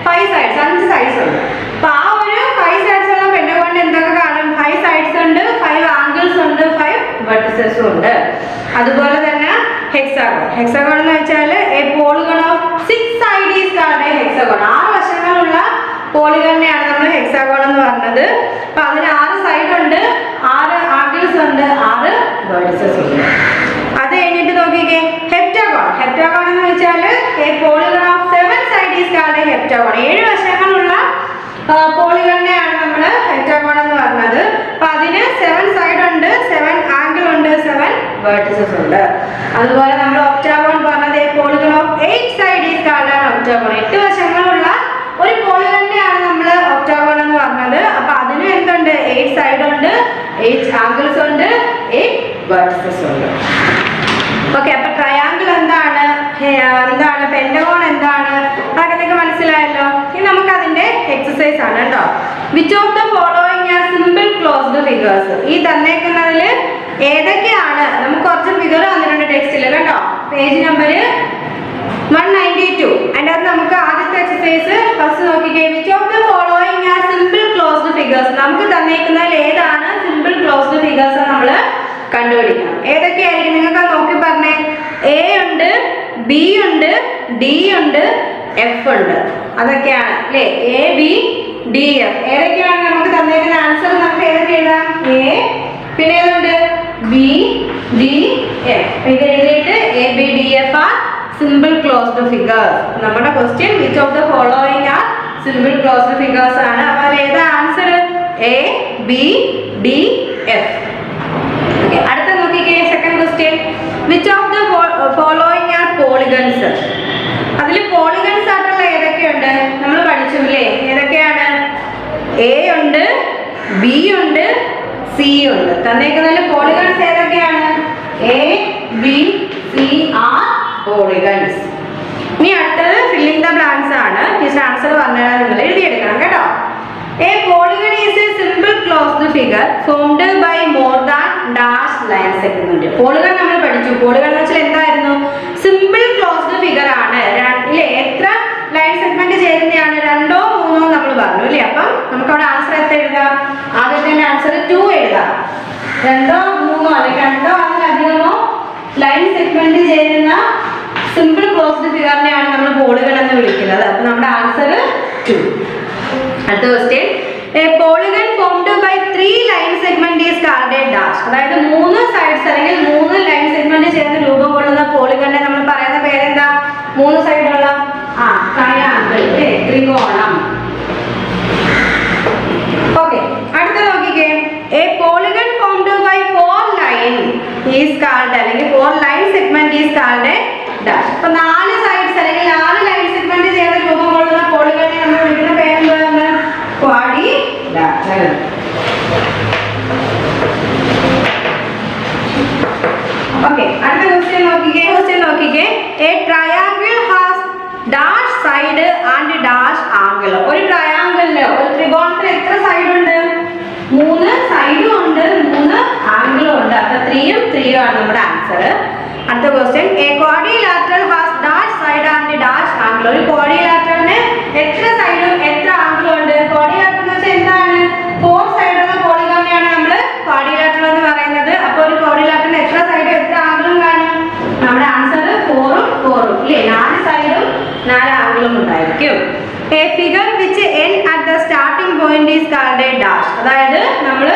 5 സൈഡ്സ്, 5 സൈഡ്സ് ഉണ്ട്. അപ്പൊ ആ ഒരു 5 സൈഡ്സ് ഉള്ള പെന്റഗോണിന് എന്തൊക്കെ കാണും? 5 സൈഡ്സ് ഉണ്ട്, 5 ആംഗിൾസ് ഉണ്ട്, 5 വെർട്ടിസസും ഉണ്ട്. അതുപോലെ തന്നെ ഹെക്സാഗോൺ. ഹെക്സാഗോൺ എന്ന് വെച്ചാൽ a polygon of 6 side is called a hexagon. 6 വശങ്ങളുള്ള പോളിഗണിനെയാണ് നമ്മൾ ഹെക്സാഗോൺ എന്ന് പറഞ്ഞത്. അപ്പൊ അതിന് 6 സൈഡ് ഉണ്ട്, 6 ആംഗിൾസ് ഉണ്ട്, 6 വെർട്ടിസസ് ഉണ്ട്. അത് കഴിഞ്ഞിട്ട് നോക്കിക്കേ ഹെപ്റ്റാഗോൺ. ഹെപ്റ്റാഗോൺ എന്ന് വെച്ചാൽ a polygon of 7 side is called a heptagon. 7 വശങ്ങളുള്ള പോളിഗണിനെയാണ് നമ്മൾ ഹെപ്റ്റാഗോൺ എന്ന് പറഞ്ഞത്. അപ്പൊ അതിന് 7 സൈഡ് ഉണ്ട്, 7 ആംഗിൾ ഉണ്ട്, 7 വെർട്ടിസസ് ഉണ്ട്. അതുപോലെ നമ്മൾ ഒക്ടാഗോൺ പറഞ്ഞത് a polygon of 8 side is called an octagon. 8 വശങ്ങളുള്ള ഒരു പോളിഗണിനെയാണ് നമ്മൾ ഒക്ടാഗോൺ എന്ന് പറഞ്ഞത്. അപ്പൊ അതിന് എന്തുണ്ട്? 8 സൈഡ് ഉണ്ട്, 8 ആംഗിൾസ് ഉണ്ട്, 8 വെർട്ടിസസ് ഉണ്ട്. ഓക്കെ, അപ്പൊ ട്രയാങ്കിൾ എന്താണ്, പെന്റഗോൺ എന്താണ്, അതൊക്കെ മനസ്സിലായല്ലോ. ഇനി നമുക്ക് അതിന്റെ എക്സസൈസ് ആണ് കേട്ടോ. Which of the following are simple closed figures? ഈ തന്നേക്കുന്നതിൽ ഏതൊക്കെയാണ്? നമുക്ക് കുറച്ച് ഫിഗർ വന്നിട്ടുണ്ട് ടെക്സ്റ്റിൽ കേട്ടോ. Page number 192. അതിൻ്റെ അത് നമുക്ക് ആദ്യത്തെ എക്സസൈസ് ഫസ്റ്റ് നോക്കിക്കേ. Which of the following are simple closed figures? നമുക്ക് തന്നേക്കുന്നതിൽ ഏതാണ് സിമ്പിൾ ക്ലോസ്ഡ് ഫിഗേഴ്സ് നമ്മൾ കണ്ടുപിടിക്കണം. ഏതൊക്കെയായിരിക്കും നിങ്ങൾക്ക് നോക്കി പറഞ്ഞേ. എ ഉണ്ട്, ബി ഉണ്ട്, ഡി ഉണ്ട്, എഫ് ഉണ്ട്. അതൊക്കെയാണ് അല്ലേ? A B D F. ഏതൊക്കെയാണ് നമുക്ക് തന്നേക്കുന്ന ആൻസർ? നമുക്ക് ഏതൊക്കെ എഴുതാം? എ, പിന്നെ ഏതുണ്ട്? B D F. ഇത് എഴുതിയിട്ട് A B D F are simple closed figures. നമ്മുടെ question which of the following are simple closed figures ആണ്. അപ്പൊ അതിൽ ഏതാ answer? A B D F. അടുത്ത നോക്കിക്കേ, second question. Which of the following are polygons? അതിൽ പോളിഗൺസ് ആയിട്ടുള്ള ഏതൊക്കെയുണ്ട്? നമ്മൾ പഠിച്ചു അല്ലേ? ഏതൊക്കെയാണ്? എ ഉണ്ട്, ബി ഉണ്ട്, സി ഉണ്ട്. തന്നേക്കുന്നതിൽ പോളിഗൺസ് ഏതൊക്കെയാണ്? A B C are polygons. ഇനി അടുത്തത് ഫില്ലിംഗ് ദ ബ്ലാങ്ക്സ് ആണ്. ടീച്ചർ ആൻസർ പറഞ്ഞാൽ നിങ്ങൾ എഴുതിയെടുക്കണം കേട്ടോ. A polygon is a simple closed figure formed by more than dash line segment. Polygon നമ്മൾ പഠിച്ചു. Polygon എന്ന് വെച്ചാൽ എന്തായിരുന്നു? സിമ്പിൾ ക്ലോസ്ഡ് ഫിഗർ ആണ്. ഇല്ലേ? എത്ര ലൈൻ സെഗ്മെന്റ് ചേരുന്നതാണ്? 2ഓ 3ഓ നമ്മൾ പറഞ്ഞു അല്ലേ? അപ്പം നമുക്ക് അവിടെ ആൻസർ എത്ര എഴുതാം? ആദ്യത്തെ ആൻസർ 2 എഴുതാം. 2ഓ 3ഓ അല്ലെങ്കിൽ 2ഓ അതിലധികമോ ലൈൻ സെഗ്മെന്റ് ചേരുന്ന സിമ്പിൾ ക്ലോസ്ഡ് ഫിഗറിനെയാണ് നമ്മൾ പോളിഗൺ എന്ന് വിളിക്കുന്നത്. അപ്പൊ നമ്മുടെ ആൻസർ 2. അടുത്ത question. A polygon formed by 3 line segment is called a dash. അതായത് 3 സൈഡ്സ് അല്ലെങ്കിൽ 3 ലൈൻ സെഗ്മെന്റ് ചേർന്ന് രൂപം കൊള്ളുന്ന പോളിഗണിനെ നമ്മൾ പറയുന്ന പേരെന്താ? 3 സൈഡുള്ള ട്രയാങ്കിൾ. ത്രികോണം 3 ആണ് നമ്മുടെ ആൻസർ. അടുത്ത question, A quadrilateral has dash side and dash angle. ഒരു ക്വാഡ്രിലാറ്ററലിന് എത്ര സൈഡും എത്ര ആംഗിളും ഉണ്ട്? ക്വാഡ്രിലാറ്ററൽ എന്ന് വെച്ചാൽ എന്താണ്? 4 സൈഡുള്ള പോളിഗോണിനെയാണ് നമ്മൾ ക്വാഡ്രിലാറ്ററൽ എന്ന് പറയുന്നത്. അപ്പോൾ ഒരു ക്വാഡ്രിലാറ്ററിന് എത്ര സൈഡും എത്ര ആംഗിളും കാണും? നമ്മുടെ ആൻസർ 4 ഉം 4 ഉം ഇല്ലേ? 4 സൈഡും 4 ആംഗിളും ഉണ്ടായിരിക്കും. A figure which end at the starting point is called a dash. അതായത് നമ്മൾ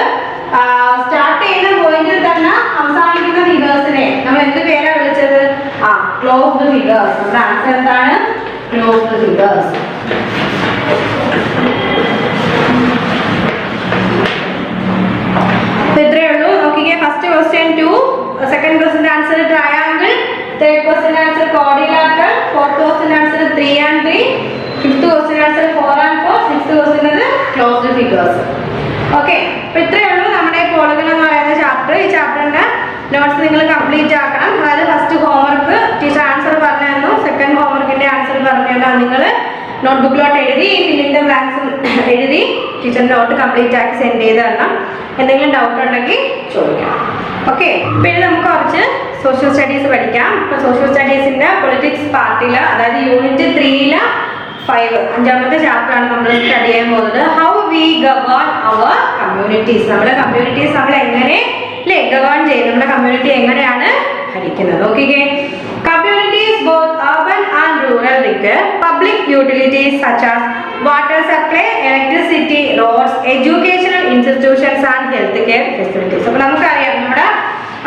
സ്റ്റാർട്ട് ചെയ്യുന്ന പോയിന്റിൽ തന്നെ അവസാനിക്കുന്ന ഫിഗേഴ്സിനെ നമ്മൾ എന്ത് പേരാ വിളിച്ചത്? Closed figures. നമ്മുടെ ആൻസർ എന്താണ്? Closed figures. ഇത്രയേ ഉള്ളൂ. നോക്കിക്കേ, first question 2, second question answer triangle, third question answer quadrilateral, fourth question answer 3 and 3, fifth question answer 4 and 4, sixth question അത് ക്ലോസ്ഡ് ഫിഗേഴ്സ്. ഓക്കെ, അപ്പൊ ഇത്രയേ ഉള്ളൂ നമ്മുടെ പോളിഗൺ എന്ന് പറയുന്ന ചാപ്റ്റർ. ഈ ചാപ്റ്ററിന്റെ നോട്ട്സ് നിങ്ങൾ കംപ്ലീറ്റ് ആക്കണം. അതായത് ഫസ്റ്റ് ഹോംവർക്ക് ടീച്ചർ ആൻസർ പറഞ്ഞു തന്നു, സെക്കൻഡ് ഹോംവർക്കിന്റെ ആൻസർ പറഞ്ഞു തന്നാൽ നിങ്ങൾ നോട്ട്ബുക്കിലോട്ട് എഴുതി ഫില്ലിംഗ് ദ ബ്ലാങ്ക്സും എഴുതി ടീച്ചറിന്റെ നോട്ട് കംപ്ലീറ്റ് ആക്കി സെൻഡ് ചെയ്ത് തരണം. എന്തെങ്കിലും ഡൗട്ട് ഉണ്ടെങ്കിൽ ചോദിക്കാം. ഓക്കെ, പിന്നെ നമുക്ക് കുറച്ച് സോഷ്യൽ സ്റ്റഡീസ് പഠിക്കാം. ഇപ്പൊ സോഷ്യൽ സ്റ്റഡീസിന്റെ പൊളിറ്റിക്സ് പാർട്ടിൽ, അതായത് യൂണിറ്റ് 3 5 അഞ്ചാമത്തെ ചാപ്റ്റർ ആണ് നമ്മൾ സ്റ്റഡി ചെയ്യാൻ പോകുന്നത്. How we govern our communities. നമ്മുടെ കമ്മ്യൂണിറ്റീസ് നമ്മൾ എങ്ങനെ ഗവേൺ ചെയ്യും, നമ്മുടെ കമ്മ്യൂണിറ്റി എങ്ങനെയാണ് ഭരിക്കുന്നത്. Okay, communities both urban and rural require public utilities such as water supply, electricity, roads, educational institutions and healthcare facilities. അപ്പോൾ നമുക്കറിയാം നമ്മുടെ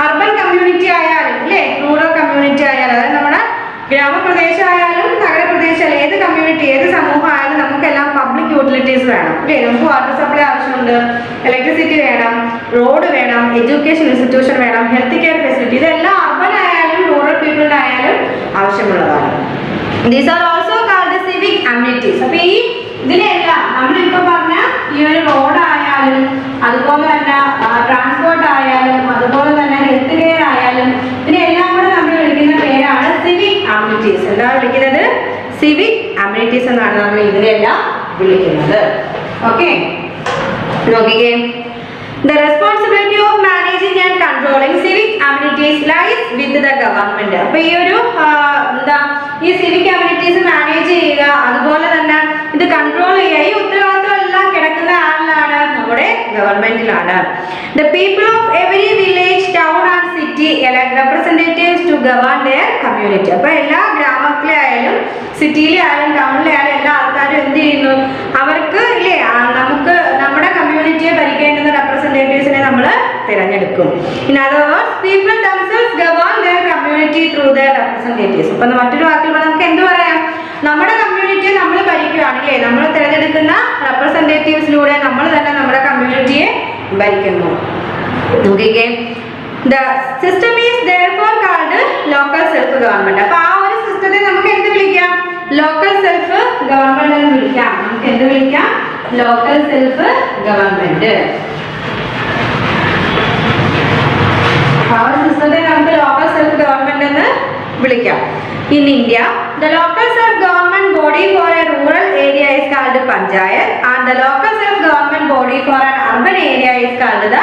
അർബൻ കമ്മ്യൂണിറ്റി ആയാലും റൂറൽ കമ്മ്യൂണിറ്റി ആയാലും, അതായത് നമ്മുടെ ഗ്രാമപ്രദേശം ആയാലും നഗരപ്രദേശം, ഏത് കമ്മ്യൂണിറ്റി ഏത് സമൂഹം ആയാലും നമുക്കെല്ലാം പബ്ലിക് യൂട്ടിലിറ്റീസ് വേണം. നമുക്ക് വാട്ടർ സപ്ലൈ ആവശ്യമുണ്ട്, ഇലക്ട്രിസിറ്റി വേണം, റോഡ് വേണം, എഡ്യൂക്കേഷൻ ഇൻസ്റ്റിറ്റ്യൂഷൻ വേണം, ഹെൽത്ത് കെയർ ഫെസിലിറ്റി, ഇതെല്ലാം അർബൻ ആയാലും റൂറൽ പീപ്പിളിന് ആയാലും ആവശ്യമുള്ളതാണ്. These are also called civic amenities. അപ്പൊ ഈ ഇതിനെല്ലാം നമ്മളിപ്പോ പറഞ്ഞ ഈ ഒരു റോഡ് ആയാലും, അതുപോലെ തന്നെ ട്രാൻസ്പോർട്ട് ആയാലും, അതുപോലെ തന്നെ ഹെൽത്ത് കെയർ ആയാലും, ഇതിനെല്ലാം കൂടെ നമ്മൾ വിളിക്കുന്ന പേരാണ് സിവിക് അമ്യൂണിറ്റീസ്. എന്താ വിളിക്കുന്നത്? സിവിക് അമ്യൂണിറ്റീസ് എന്നാണ് നമ്മൾ ഇതിനെല്ലാം വിളിക്കുന്നത്. ഓക്കെ, നോക്കിക്കേ, the responsibility of managing and controlling civic amenities lies with the government. അപ്പോൾ ഈ ഒരു ഈ സിവിക് അമ്യൂണിറ്റീസ് മാനേജ് ചെയ്യുക, അതുപോലെ തന്നെ ഇത് കൺട്രോൾ ചെയ്യുക, ഈ ഉത്തരവാദിത്വം എല്ലാം കിടക്കുന്ന ആളിലാണ്? നമ്മുടെ ഗവൺമെന്റിലാണ്. The people of every village, town and city elect representatives to govern their community. അപ്പോൾ എല്ലാ ഗ്രാമത്തിലായാലും സിറ്റിയിലെ ആയാലും ടൗണിലെ ആയാലും എല്ലാ ആൾക്കാരും എന്ത് ചെയ്യുന്നു? അവർക്ക് നമുക്ക് നമ്മുടെ കമ്മ്യൂണിറ്റിയെ ഭരിക്കേണ്ടുന്ന റെപ്രസെന്റേറ്റീവ്സിനെ നമ്മൾ തിരഞ്ഞെടുക്കും. In other words, people themselves govern their community through their representatives. അപ്പോൾ മറ്റൊരു വാക്കിൽ നമുക്ക് എന്ത് പറയാം? നമ്മുടെ കമ്മ്യൂണിറ്റിയെ നമ്മൾ ഭരിക്കുകയാണല്ലേ, നമ്മൾ തിരഞ്ഞെടുക്കുന്ന റെപ്രസെന്റേറ്റീവ്സിലൂടെ നമ്മൾ തന്നെ നമ്മുടെ കമ്മ്യൂണിറ്റിയെ ഭരിക്കുന്നു. നോക്കിക്കേ, the system is therefore called local self government. അപ്പോൾ ആ ഒരു സിസ്റ്റത്തെ നമുക്ക് എന്ത് വിളിക്കാം? ലോക്കൽ സെൽഫ് ഗവൺമെന്റ് എന്ന് വിളിക്കാം. നമുക്ക് എന്ത് വിളിക്കാം? Local self government. ആ ഒരു സിസ്റ്റത്തെ നമുക്ക് ലോക്കൽ സെൽഫ് ഗവൺമെന്റ് എന്ന് വിളിക്കാം. In India, the local self-government body for a rural area is called Panchayat, and the local self-government body for an urban area is called the